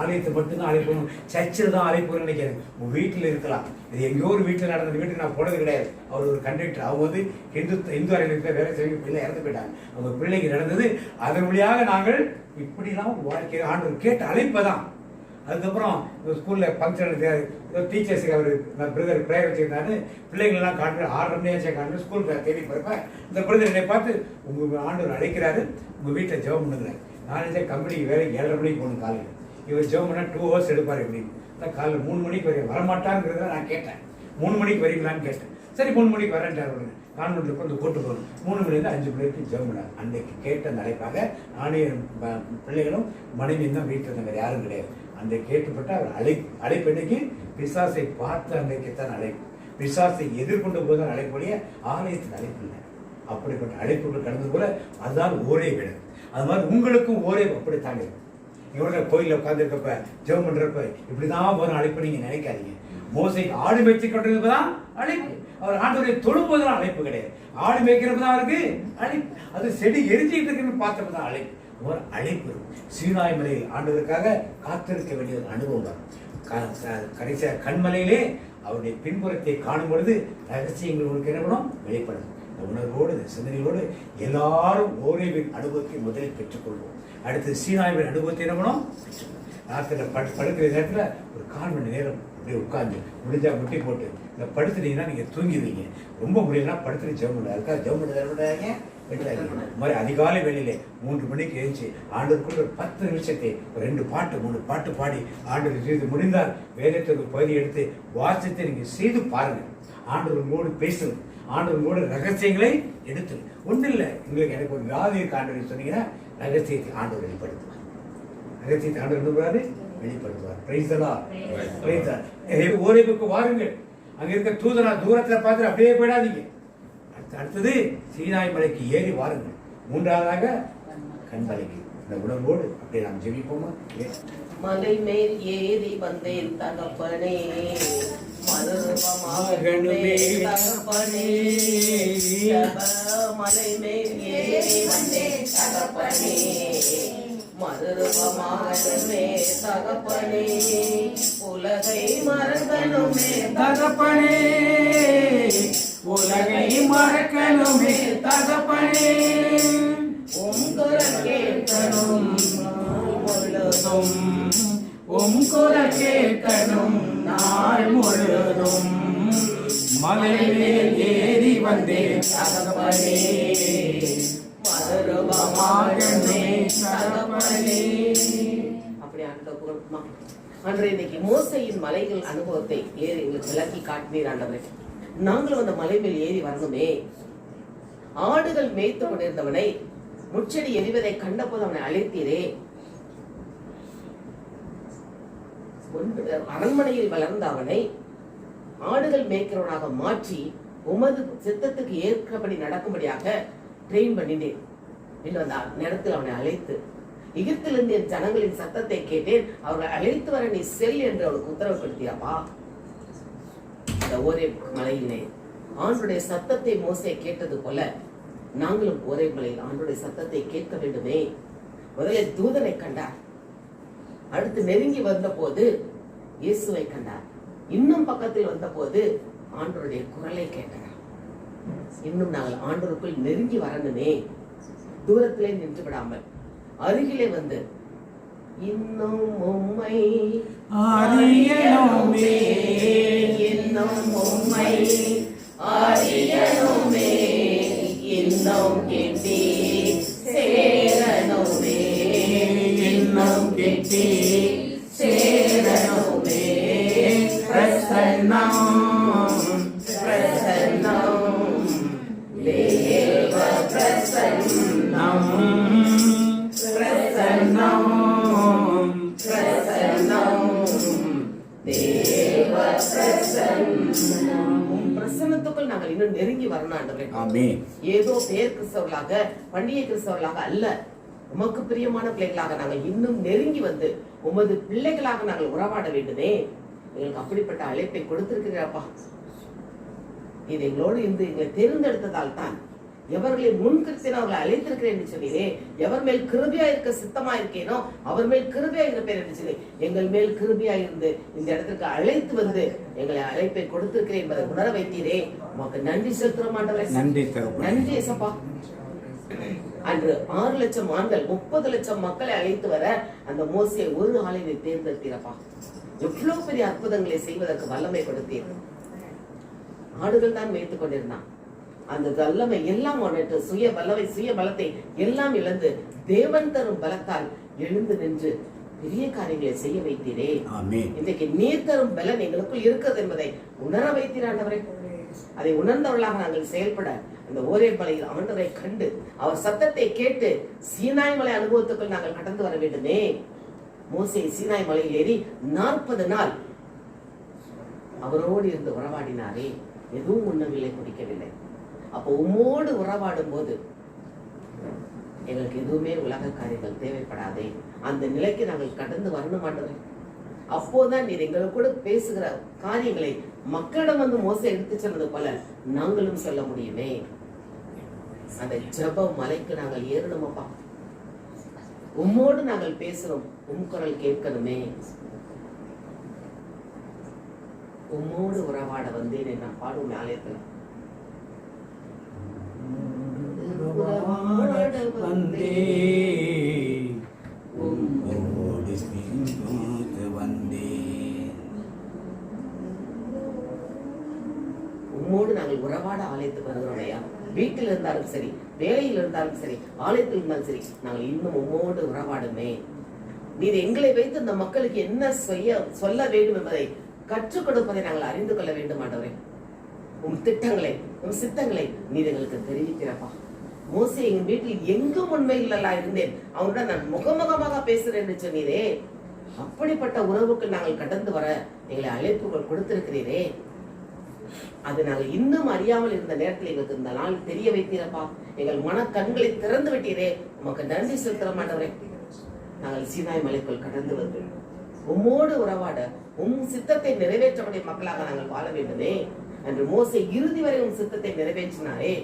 S3: ஆலயத்தை மட்டும்தான் அழைப்பு, சர்ச்சில் தான் அழைப்பு நினைக்காது. உங்கள் வீட்டில் இருக்கலாம். இது எங்கேயோ ஒரு வீட்டில் நடந்த வீட்டுக்கு நான் போனது கிடையாது. அவர் ஒரு கண்டக்டர். அவங்க வந்து இந்து அறையில் வேலை செய்ய பிள்ளை இறந்து போயிட்டாங்க. அவங்க பிள்ளைக்கு நடந்தது. அதன் வழியாக நாங்கள் இப்படிலாம் வாழ்க்கை ஆண்டவர் கேட்ட அழைப்பை தான். அதுக்கப்புறம் ஸ்கூலில் ஃபங்க்ஷன் டீச்சர்ஸுக்கு அவர் பிரதர் ப்ரேயர் வச்சுருந்தாரு. பிள்ளைங்களெல்லாம் காட்டுற 6:30 மணியாச்சும் காட்டுற ஸ்கூலுக்கு தேடி போகிறப்ப இந்த பிரதர் என்னை பார்த்து உங்கள் ஆண்டவர் அழைக்கிறாரு, உங்கள் வீட்டில் ஜெபம் பண்ணுங்கிறார். நானே கம்பெனிக்கு வேலை 7:30 மணிக்கு போகணும் காலையில். இவர் ஜெபம் பண்ணால் 2 hours எடுப்பார். எப்படின்னு அதான் காலையில் 3 மணிக்கு வரையும் வரமாட்டாங்கிறத நான் கேட்டேன். 3 மணிக்கு வரீங்களான்னு கேட்டேன். சரி 3 மணிக்கு வரேன்ட்டார். உடனே கான்வென்ட்ல வந்து கூட்டு போகணும். 3 மணிலேருந்து 5 மணி வரைக்கும் ஜெபம் பண்ணார். அன்னைக்கு கேட்ட நிலைப்பாக நானே பிள்ளைகளும் மனைவியும் தான் வீட்டில் இருந்த வேறு யாரும் கிடையாது. அந்த கேட்டுப்பட்ட அவர் அழைப்பு இன்னைக்கு பிசாசை பார்த்து அன்றைக்குத்தான் அழைப்பு. பிசாசை எதிர்கொண்ட போதுதான் அழைப்புடைய ஆலயத்தின் அழைப்பு இல்லை. அப்படிப்பட்ட அழைப்புகள் கடந்து போல அதுதான் ஓரே வீடு. அது மாதிரி உங்களுக்கும் ஓரே அப்படித்தான் இருக்கும். இவரோட கோயிலில் உட்காந்துருக்கப்ப ஜெபம் பண்றப்ப இப்படிதான் போதும் அழைப்பு நீங்க நினைக்காதீங்க. மோசைக்கு ஆடு மேய்ச்சி கொண்டிருப்பதான் அழைப்பு. அவர் ஆண்டவரை தொழும்போதுதான் அழைப்பு கிடையாது. ஆடு மேய்க்கிறப்பதான் அவருக்கு அழைப்பு. அது செடி எரிஞ்சிட்டு இருக்குன்னு பார்த்தப்பதான் அழைப்பு. ஒரு அழைப்பு இருக்கும். சீனாய் மலையில் ஆண்டவருக்காக காத்திருக்க வேண்டிய ஒரு அனுபவம் வரும். கடைசியாக கண்மலையிலே அவருடைய பின்புறத்தை காணும் பொழுது ரகசியங்கள் உங்களுக்கு என்ன பண்ணும் வெளிப்படும். இந்த உணர்வோடு இந்த சிந்தனையோடு எல்லாரும் ஓரேவின் அனுபவத்தை முதலில் பெற்றுக்கொள்வோம். அடுத்து சீனாய்வின் அனுபவத்தை என்ன பண்ணும் ராத்திரியில் படுக்கிற நேரத்தில் ஒரு 1/4 மணி நேரம் அப்படியே உட்காந்து முடிஞ்சா முட்டி போட்டு இந்த படுத்துட்டீங்கன்னா நீங்கள் தூங்கிடுவீங்க. ரொம்ப முடியலன்னா படுத்துட்டு ஜெபம் பண்ண அதுக்காக ஜெபம் பண்ணுறாங்க. மாதிரி அதிகாலை வேளையிலே 3 மணிக்கு எழுந்துச்சு ஆண்டவருக்குள்ள ஒரு 10 நிமிஷத்தை ஒரு 2 பாட்டு 3 பாட்டு பாடி ஆண்டவர் செய்து முடிந்தால் வேதத்திற்கு பகுதி எடுத்து வாசித்து நீங்க செய்து பாருங்க. ஆண்டவர் உங்களோடு பேசும். ஆண்டவர் உங்களோட ரகசியங்களை எடுத்து ஒன்றும் இல்லை. உங்களுக்கு எனக்கு ஒரு வியாதி இருக்கு ஆண்டவர் சொன்னீங்கன்னா ரகசியத்தை ஆண்டவர் வெளிப்படுத்துவார். ரகசியத்தை ஆண்டவர் விரும்புறாரு வெளிப்படுத்துவார். ஓரேவுக்கு வாருங்கள். அங்க இருக்க தூதனா தூரத்துல பார்த்து அப்படியே போயிடாதீங்க. அடுத்தது சீனாய் மலைக்கு ஏறி வாருங்கள். 3ஆவதாக கண்மலைக்கு. இந்த உணர்வோடு அப்படியே நாம் ஜெபிப்போமா?
S8: மலை மேல் ஏறி வந்தேன் தகப்பனே,
S3: மருவமாகணுமே
S8: தகப்பனே, மலை மேல் ஏறி வந்தேன் தகப்பனே, மருவமாகணுமே தகப்பனே, உலகை மறக்கணுமே
S3: தகப்பனே, உலகை மறக்கணுமே தகப்பனே,
S8: குரல் கேட்கணும் முழுதும்,
S3: குரல் கேட்கணும் நாள் முழுதும், மலை மேல் ஏறி வந்தேன் தகப்பனே,
S8: மருவமாகணுமே தகப்பனே. அப்படி அன்றைய இன்னைக்கு மோசையின் மலைகள் அனுபவத்தை ஏறி விளக்கி காட்டினீர் ஆண்டவரே. நாங்களும் அந்த மலை மேல் ஏறி வரணுமே. ஆடுகள் மேய்த்து கொண்டிருந்தவனை முச்செடி எரிவதை கண்டபோது அவனை அழைத்தீரே. அரண்மனையில் வளர்ந்த அவனை ஆடுகள் மேய்க்கிறவனாக மாற்றி உமது சித்தத்துக்கு ஏற்கபடி நடக்கும்படியாக ட்ரெயின் பண்ணினேன் என்று அந்த நேரத்தில் அவனை அழைத்து எகிப்திலிருந்து என் ஜனங்களின் சத்தத்தை கேட்டேன், அவர்களை அழைத்து வர நீ செல் என்று அவனுக்கு உத்தரவுப்படுத்தியாப்பா. இந்த ஒரே மலையிலே ஆண்டுடைய சத்தத்தை மோசே கேட்டது போல நாங்களும் ஒரே மலையில் ஆண்டுடைய சத்தத்தை கேட்க வேண்டுமே. முதலில் தூதனை கண்டார். அடுத்து நெருங்கி வந்த போது இயேசுவை கண்டார். இன்னும் பக்கத்தில் வந்த போது ஆண்டவருடைய குரலை கேட்டார். இன்னும் நாங்கள் ஆண்டவருக்குள் நெருங்கி வரணுமே. தூரத்திலே நின்று விடாமல் அருகிலே வந்து இன்னும் உம்மை அறியணுமே, இன்னும் உம்மை அறியணுமே, இன்னும் கிட்டி சேரணுமே, இன்னும் கிட்டி சேரணுமே, பிரசன்னம் பிரசன்னம் தேவ பிரசன்னம் பிரசன்னம் பிரசன்னம் தேவ பிரசன்னம். பிரசன்னத்துக்குள் நாங்கள் இன்னும் நெருங்கி வரணும் ஆண்டவரே. ஆமென். ஏதோ பேர் கிறிஸ்தவர்களாக பண்டிகை கிறிஸ்தவர்களாக அல்ல, உமக்கு பிரியமான பிள்ளைகளாக நாங்கள் இன்னும் நெருங்கி வந்து உமது பிள்ளைகளாக நாங்கள் உறவாட வேண்டுமே. எங்களுக்கு அப்படிப்பட்ட அழைப்பை கொடுத்திருக்கிறீரப்பா. இது எங்களோடு இருந்து எங்களை தேர்ந்தெடுத்ததால் தான் எவர்களை முன்கிறிஸ்தின அவர்களை அழைத்திருக்கிறேன் என்று சொன்னீரே. எவர் மேல் கிருபையா இருக்க சித்தமா இருக்கேனோ அவர் மேல் கிருபையா இருப்பேன் என்று சொல்லி எங்கள் மேல் கிருபையா இருந்து இந்த இடத்துக்கு அழைத்து வந்து எங்களை அழைப்பை கொடுத்திருக்கிறேன் என்பதை உணர வைத்தீரே. உமக்கு நன்றி செலுத்துறோம் ஆண்டவரே. நன்றி நன்றி ஏசப்பா. அன்று 6 லட்சம் ஆண்கள் 30 லட்சம் மக்களை அழைத்து வர அந்த மோசே ஒரு ஆளை தேர்ந்தெடுத்தீரப்பா. எவ்வளவு பெரிய அற்புதங்களை செய்வதற்கு வல்லமை கொடுத்தீர். ஆடுகள் தான் மேய்த்துக் கொண்டிருந்தான். அந்த வல்லமை எல்லாம் உனட்டு சுய வல்லமை சுய பலத்தை எல்லாம் இழந்து தேவன் தரும் பலத்தால் எழுந்து நின்று பெரிய காரியங்களை செய்ய வைத்தீரே. இன்றைக்கு நீர் தரும் பலன் எங்களுக்குள் இருக்கிறது என்பதை உணர வைத்தீர் ஆண்டவரே. அதை உணர்ந்தவர்களாக நாங்கள் செயல்பட அந்த ஓரே மலையில் ஆண்டவரை கண்டு அவர் சத்தத்தை கேட்டு சீனாய் மலை அனுபவத்துக்குள் நாங்கள் கடந்து வர வேண்டுமே. மோசே சீனாய் மலையில் ஏறி 40 நாள் அவரோடு இருந்து உறவாடினாரே, எதுவும் உண்ணவில்லை, குடிக்கவில்லை. அப்போ உம்மோடு உறவாடும் போது எங்களுக்கு எதுவுமே உலக காரியங்கள் தேவைப்படாதே. அந்த நிலைக்கு நாங்கள் கடந்து வரணும் ஆண்டவரே. அப்போதான் நீர் எங்களுக்கு கூட பேசுகிற காரியங்களை மக்களிடம் வந்து மோசே எடுத்து சொன்னது போல நாங்களும் சொல்ல முடியுமே. அந்த ஜெப மலைக்கு நாங்கள் ஏறணும் அப்பா. உம்மோடு நாங்கள் பேசுறோம், உம் குரல் கேட்கணுமே. உம்மோடு உறவாட வந்தேன் நான் பாடுவோம் ஆலயத்துல. உம்மோடு நாங்கள் உறவாட ஆலயத்துக்கு வருகிறோம் ஐயா. வீட்டில் இருந்தாலும் சரி, வேலையில் இருந்தாலும் சரி, ஆலயத்தில் இருந்தாலும் சரி, நாங்கள் இன்னும் உம்மோடு உறவாடுமே. நீர் எங்களை வைத்து இந்த மக்களுக்கு என்ன சொல்ல வேண்டும் என்பதை கற்றுக் கொடுப்பதை நாங்கள் அறிந்து கொள்ள வேண்டும் ஆண்டவரே. உம் திட்டங்களை, உம் சித்தங்களை நீர் எங்களுக்கு தெரிவிக்கிறப்பா. மோசே எங்க வீட்டில் எங்கும் உண்மையில்லா இருந்தேன், அவனுடன் நான் முகமுகமாக பேசுறேன் என்று சொன்னீரே. அப்படிப்பட்ட உறவுக்கு நாங்கள் கடந்து வர எங்களை அழைப்புகள் கொடுத்திருக்கிறீரே. அது நாங்கள் இன்னும் அறியாமல் இருந்த நேரத்தில் எங்களுக்கு இந்த நாள் தெரிய வைத்தீரப்பா. எங்கள் மன கண்களை திறந்து விட்டீரே, உமக்கு நன்றி செலுத்துற மாட்டவரே. நாங்கள் சீனாய் மலைக்குள் கடந்து வந்து உம்மோடு உறவாட, உம் சித்தத்தை நிறைவேற்றக்கூடிய மக்களாக நாங்கள் வாழ வேண்டுமே. அன்று மோசே இறுதி வரை உம் சித்தத்தை நிறைவேற்றினாரே.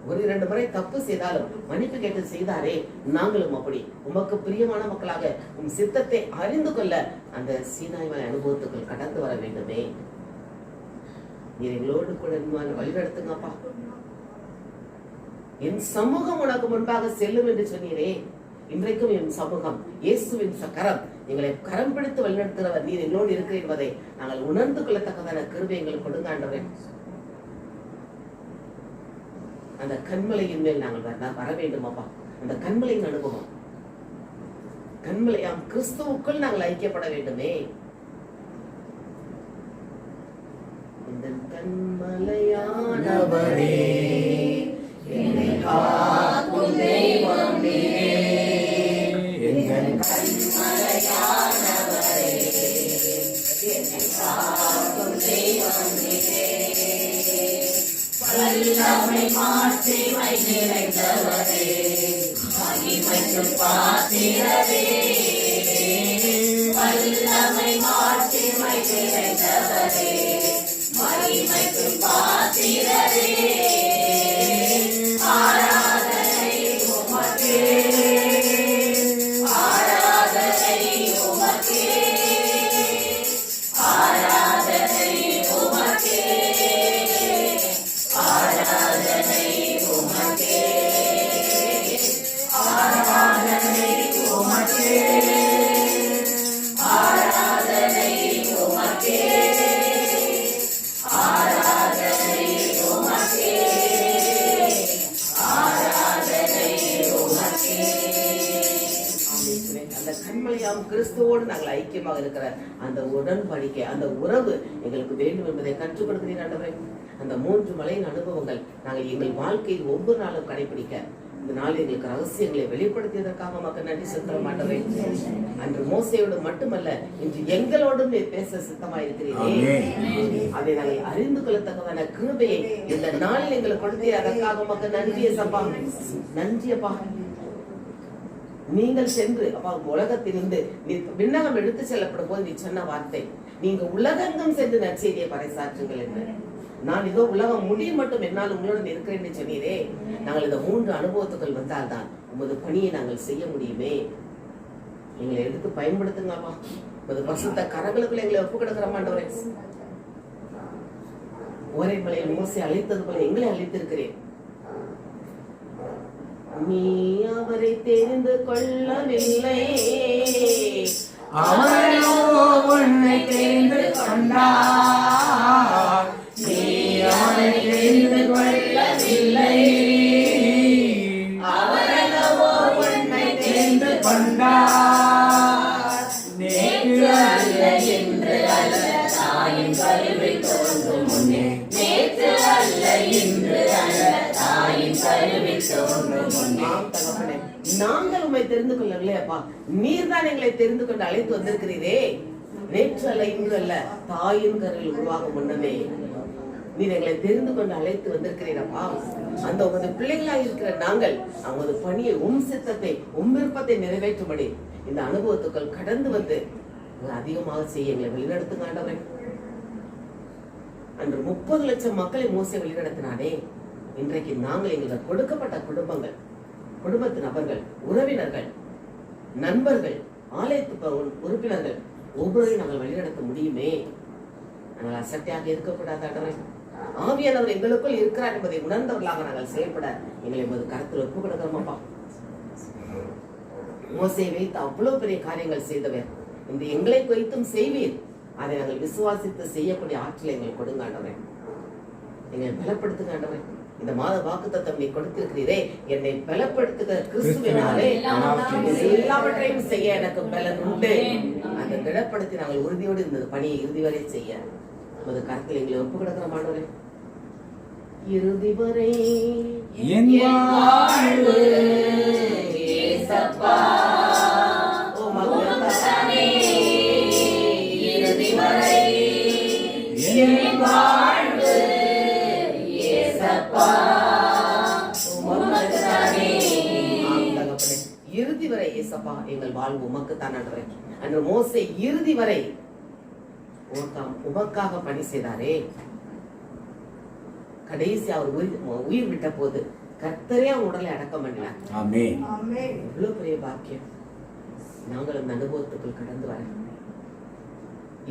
S8: 1-2 முறை தப்பு செய்தாலும் மன்னிப்பு கேட்டு செய்தாரே, நாங்களும் அப்படி உமக்கு பிரியமான மக்களாக உம் சித்தத்தை அறிந்து கொள்ள அந்த சீனாய் மலை அனுபவத்துக்குள் கடந்து வர வேண்டுமே. நீர் எங்களோடு கூட வழிநடத்துங்கப்பா. என் சமூகம் உனக்கு முன்பாக செல்லும் என்று சொன்னீரே. இன்றைக்கும் என் சமூகம் இயேசுவின் கரம் எங்களை கரம் பிடித்து வழிநடத்துகிறவர் நீர் எங்களோடு இருக்கிற என்பதை நாங்கள் உணர்ந்து கொள்ளத்தக்கதான கிருபை எங்களுக்கு கொடுங்க ஆண்டவரே. அந்த கண்மலையின் மேல் நாங்கள் வர வேண்டும் அப்பா. அந்த கண்மலையின் அனுபவம், கண்மலையாம் கிறிஸ்துவுக்குள் நாங்கள் ஐக்கியப்பட வேண்டுமே. இந்த கண்மலையானவரே, என்னை காக்கும் தெய்வம் நீரே. எங்கள் கண்மலையானவரே, என்னை காக்கும் தெய்வம் நீரே. வல்லமை மாற்றி வைத்திருந்தவரே, மகிமைக்கு பாத்திரரே. வல்லமை மாற்றி வைத்திருந்தவரே, மகிமைக்கு பாத்திரரே. ஆராதனை உமக்கே, ஆராதனை உமக்கே, ஆராதனை உமக்கே, ஆராதனை உமக்கே, ஆராதனை உமக்கே, ஆராதனை உமக்கே, ஆராதனை உமக்கே, ஆராதனை உமக்கே. அந்த கண்மலையாம் கிறிஸ்துவோடு நாங்கள் ஐக்கியமாக இருக்கிற அந்த உடன்படிக்கை, அந்த உறவு எங்களுக்கு வேண்டும் என்பதை கற்றுக் கொடுக்கிறீர் ஆண்டவரே. அந்த 3 மலையின் அனுபவங்கள் நாங்கள் எங்கள் வாழ்க்கையில் ஒவ்வொரு நாளும் கடைபிடிக்க இந்த நாள் எங்களுக்கு ரகசியங்களை வெளிப்படுத்தியதற்காக மக்கள் நன்றி செலுத்த மாட்டவே. அன்று மோசையோடு மட்டுமல்ல, இன்று எங்களோடும் பேச சித்தமாயிருக்கிறீரே. அதை நாங்கள் அறிந்து கொள்ளத்தக்கதான கிருபையை இந்த நாளில் எங்களுக்கு கொடுத்தே, அதற்காக மக்கள் நன்றியை சப்பா, நன்றியப்பா. நீங்கள் சென்று அப்பா உலகத்திலிருந்து நீ விண்ணகம் எடுத்து செல்லப்படும் போது நீ சொன்ன வார்த்தை, நீங்க உலகெங்கும் சென்று நற்செய்தியை பறைசாற்றுங்கள் என்று. நான் இதோ உலகம் முடியும் மட்டும் என்னால் உங்களுடன் இருக்கிறேன் என்று சொன்னீரே. நாங்கள் இந்த 3 அனுபவத்துக்கள் வந்தால்தான் உமது பணியை நாங்கள் செய்ய முடியுமே. எங்களை எடுத்து பயன்படுத்துங்கப்பா. உமது பசுத்த கரங்களுக்குள்ள எங்களை ஒப்பு கொடுக்கிற மாட்டவரே. ஒரே மலையில் மோசே அழைத்தது போல எங்களை அழைத்திருக்கிறேன். நீ அவரை தெரிந்து கொள்ளவில்லை,
S5: அவரோ உன்னை தெரிந்து கொண்டார். நீ அவரை தெரிந்து கொள்ளவில்லை, அவரோ உன்னை தெரிந்து கொண்டார். நேற்று அல்ல இன்று அல்ல தாயின் கருவில் தோன்றும் முன்னே, நேற்று அல்ல இன்று அல்ல தாயின் கருவில் தோன்றும் முன்னே.
S8: நாங்கள் உம்மை தெரிந்து கொள்ளவில்லை அப்பா, நீர் தான் எங்களை தெரிந்து கொண்டு அழைத்து வந்திருக்கிறீரே. நேற்று அல்ல இன்று அல்ல, தாயின் கரையில் உருவாகும் முன்னமே நீர் எங்களை தெரிந்து கொண்டு அழைத்து வந்திருக்கிறீரப்பா. அந்த உமது பிள்ளைகளாக இருக்கிற நாங்கள் அவமது பணியை, சித்தத்தை, விருப்பத்தை நிறைவேற்றும்படி இந்த அனுபவத்துக்கள் கடந்து வந்து அதிகமாக செய்ய எங்களை வழிநடத்துங்க ஆண்டவரே. அன்று 30 லட்சம் மக்களை மோசே வழிநடத்தினானே, இன்றைக்கு நாங்கள் எங்களுக்கு கொடுக்கப்பட்ட குடும்பங்கள், குடும்பத்து நபர்கள், உறவினர்கள், நண்பர்கள், ஆலயத்து உறுப்பினர்கள் ஒவ்வொருவரையும் நாங்கள் வழிநடத்த முடியுமே. நாங்கள் அசட்டையாக இருக்கக்கூடாது ஆண்டவரே. ஆவியானவர் எங்களுக்குள் இருக்கிறார் என்பதை உணர்ந்தவர்களாக நாங்கள் செயல்பட எங்களை கருத்தில் ஒப்பு கொடுக்கிறோமப்பா. மோசேயை வைத்து அவ்வளவு பெரிய காரியங்கள் செய்தவர், இந்த எங்களை குறித்தும் செய்வீர். அதை நாங்கள் விசுவாசித்து செய்யக்கூடிய ஆற்றலை எங்களுக்கு கொடுங்க ஆண்டவரே. எங்களை பலப்படுத்துங்க ஆண்டவரே. இந்த மாத வாக்குத்தத்தம் நீ கொடுத்திருக்கிறீரே, என்னை பலப்படுத்துகிற கிறிஸ்துவினாலே எல்லாவற்றையும் செய்ய எனக்கு பலன் உண்டு. அந்த திடப்படுத்தி நாங்கள் உறுதியோடு இந்த பணியை இறுதி வரை செய்ய உமது கருத்தில் எங்களை ஒப்பு கொடுக்கிற ஆண்டவரே. இறுதி வரை
S5: என் வாழ்வு
S8: இயேசப்பா, உமக்குத்தானே இறுதி வரை என் வாழ்வு இயேசப்பா, உமக்குத்தானே. இறுதி வரை இயேசப்பா எங்கள் வாழ்வு உமக்குத்தான் ஆண்டவரே. அன்று மோசே இறுதி வரை உமக்காக பணி செய்தாரே, கடைசி அவர் உயிர் விட்ட போது கர்த்தரே அவன் உடலை அடக்கம் பண்ணினார். எவ்வளவு பெரிய பாக்கியம். நாங்கள் அந்த அனுபவத்துக்குள் கடந்து வர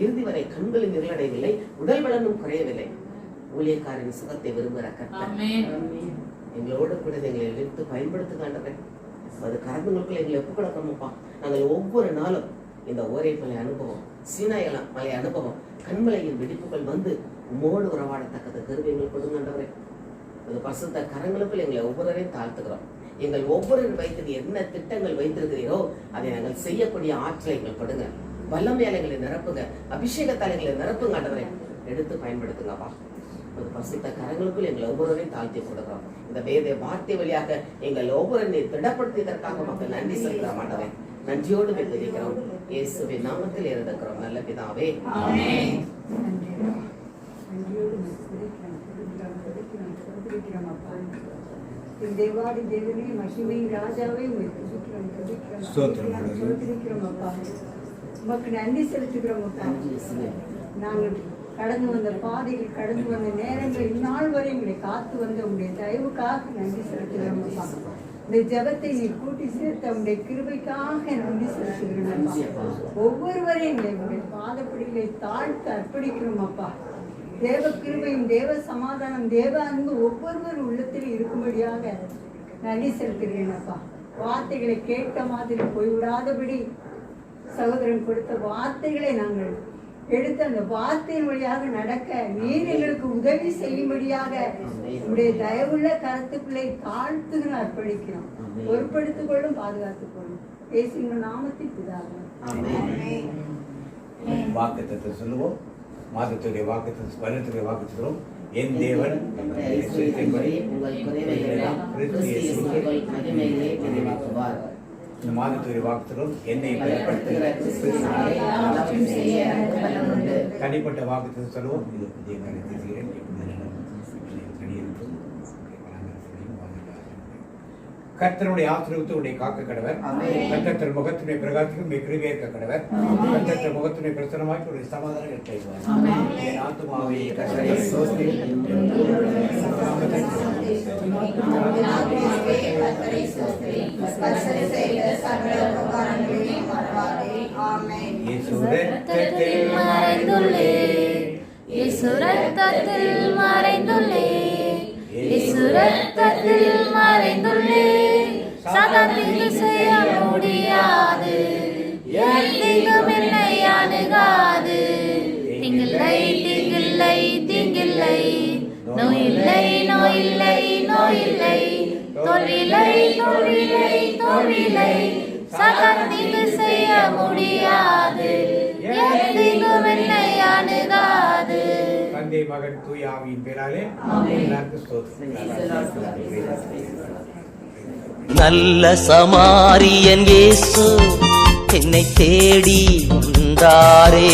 S8: இறுதி வரை கண்களின் இருளடையவில்லை, உடல் பலனும் குறையவில்லை. ஊழியக்காரின் சுகத்தை விரும்புகிற கர்த்தர் எங்களோடு கூட எங்களை எடுத்து பயன்படுத்துகின்றன. அது கரங்களுக்குள்ள எங்களை ஒப்பு கொடுக்கணும்ப்பா. நாங்கள் ஒவ்வொரு நாளும் இந்த ஓரை மலை அனுபவம், சீனாய் மலை அனுபவம், கண்மலையின் வெடிப்புகள் வந்து உம்மோடு உறவாடத்தக்கது கருவை எங்களுக்கு கொடுங்கன்றவரே. அது பசுத்த கரங்களுக்குள் எங்களை ஒவ்வொருவரையும் தாழ்த்துக்கிறோம். எங்கள் ஒவ்வொருவரும் வைத்து என்ன திட்டங்கள் வைத்திருக்கிறீரோ அதை நாங்கள் செய்யக்கூடிய ஆற்றலை எங்கள் கொடுங்க. வல்லமையாளங்களை நிரப்புங்க, அபிஷேகத்தாளங்களை நிரப்புங்க ஆண்டவரே. எடுத்து பயன்படுத்துங்கப்பா. ஒரு பசுத்த கரங்களுக்குள் எங்களை ஒவ்வொருவரையும் தாழ்த்தி கொடுக்கிறோம். இந்த வேத வார்த்தை வழியாக எங்கள் ஒவ்வொருவரையும் திடப்படுத்தியதற்காக மக்கள் நன்றி செலுத்த மாட்டவன். நன்றியோடு வெற்றிக்கிறோம். இயேசுவின் நாமத்தில் இருக்கிறோம் நல்ல பிதாவே.
S9: தேவாதி தேவனே, மகிமை ராஜாவே, உமக்கு நன்றி செலுத்துகிறோம் அப்பா. நாங்கள் கடந்து வந்த பாதையில், கடந்து வந்த நேரங்கள், இந்நாள் வரை எங்களை காத்து வந்த உங்களுடைய தயவுக்காக நன்றி செலுத்துகிறோம் அப்பா. இந்த ஜபத்தை நீ கூட்டி சேர்த்த உங்களுடைய கிருபைக்காக நன்றி செலுத்துகிறோம் அப்பா. ஒவ்வொருவரையும் எங்களை உங்களுடைய பாதப்படிகளை தாழ்த்து அர்ப்பணிக்கிறோம் அப்பா. தேவ கிருபையும், தேவ சமாதானம், தேவ அன்பு ஒவ்வொருவர் உள்ளத்தில் இருக்கும்படியாக நன்றி செலுத்துகிறேன் அப்பா. வார்த்தைகளை கேட்க மாதிரி போய்விடாதபடி சகோதரன் கொடுத்த வார்த்தைகளை நாங்கள் எடுத்து அந்த வார்த்தையின் வழியாக நடக்க நீர் எங்களுக்கு உதவி செய்யும்படியாக உங்களுடைய தயவுள்ள கருத்துக்களை தாழ்த்துகிற அர்ப்பணிக்கிறோம். பொறுப்படுத்திக் கொள்ளும், பாதுகாத்துக் கொள்ளும். பேசுகிற நாமத்தில் பிதாவே.
S5: வாக்குத்தத்தை சொல்லுவோம். மாதத்துடைய வாக்குத்தம், வருடத்துடைய வாக்குத்தம். என் தேவன் இந்த மாதத்துடைய வாக்குத்தம் என்னை தனிப்பட்ட வாக்குத்தம் சொல்லுவோம். இது புதிய கணிதம் கர்த்தருடைய ஆசீர்வாதத்தை காக்க கடவர். கர்த்தர் முகத்தினை பிரகாசத்துக்கு கிருபையை இருக்க கடவர். கர்த்தர் முகத்தினை பிரசன்னமாக்கி ஒரு சமாதானம் ஏற்படுவார். என் ஆத்துமாவே கர்த்தரை ஸ்தோத்திரி.
S2: சாத்தான் தீங்கு செய்ய முடியாது, தீங்கும் என்னை அணுகாது. தீங்கில்லை, தீங்கில்லை, தீங்கில்லை, நோயில்லை, நோயில்லை, நோயில்லை, தோல்வியில்லை, தோல்வியில்லை, தோல்வியில்லை. சாத்தான் தீங்கு செய்ய முடியாது, தீங்கும் என்னை அணுகாது.
S5: தந்தை, மகன், தூய ஆவியின் பேராலே எல்லாருக்கும் ஸ்தோத்திரம்.
S10: நல்ல சமாரியன் இயேசு என்னை தேடி வந்தாரே.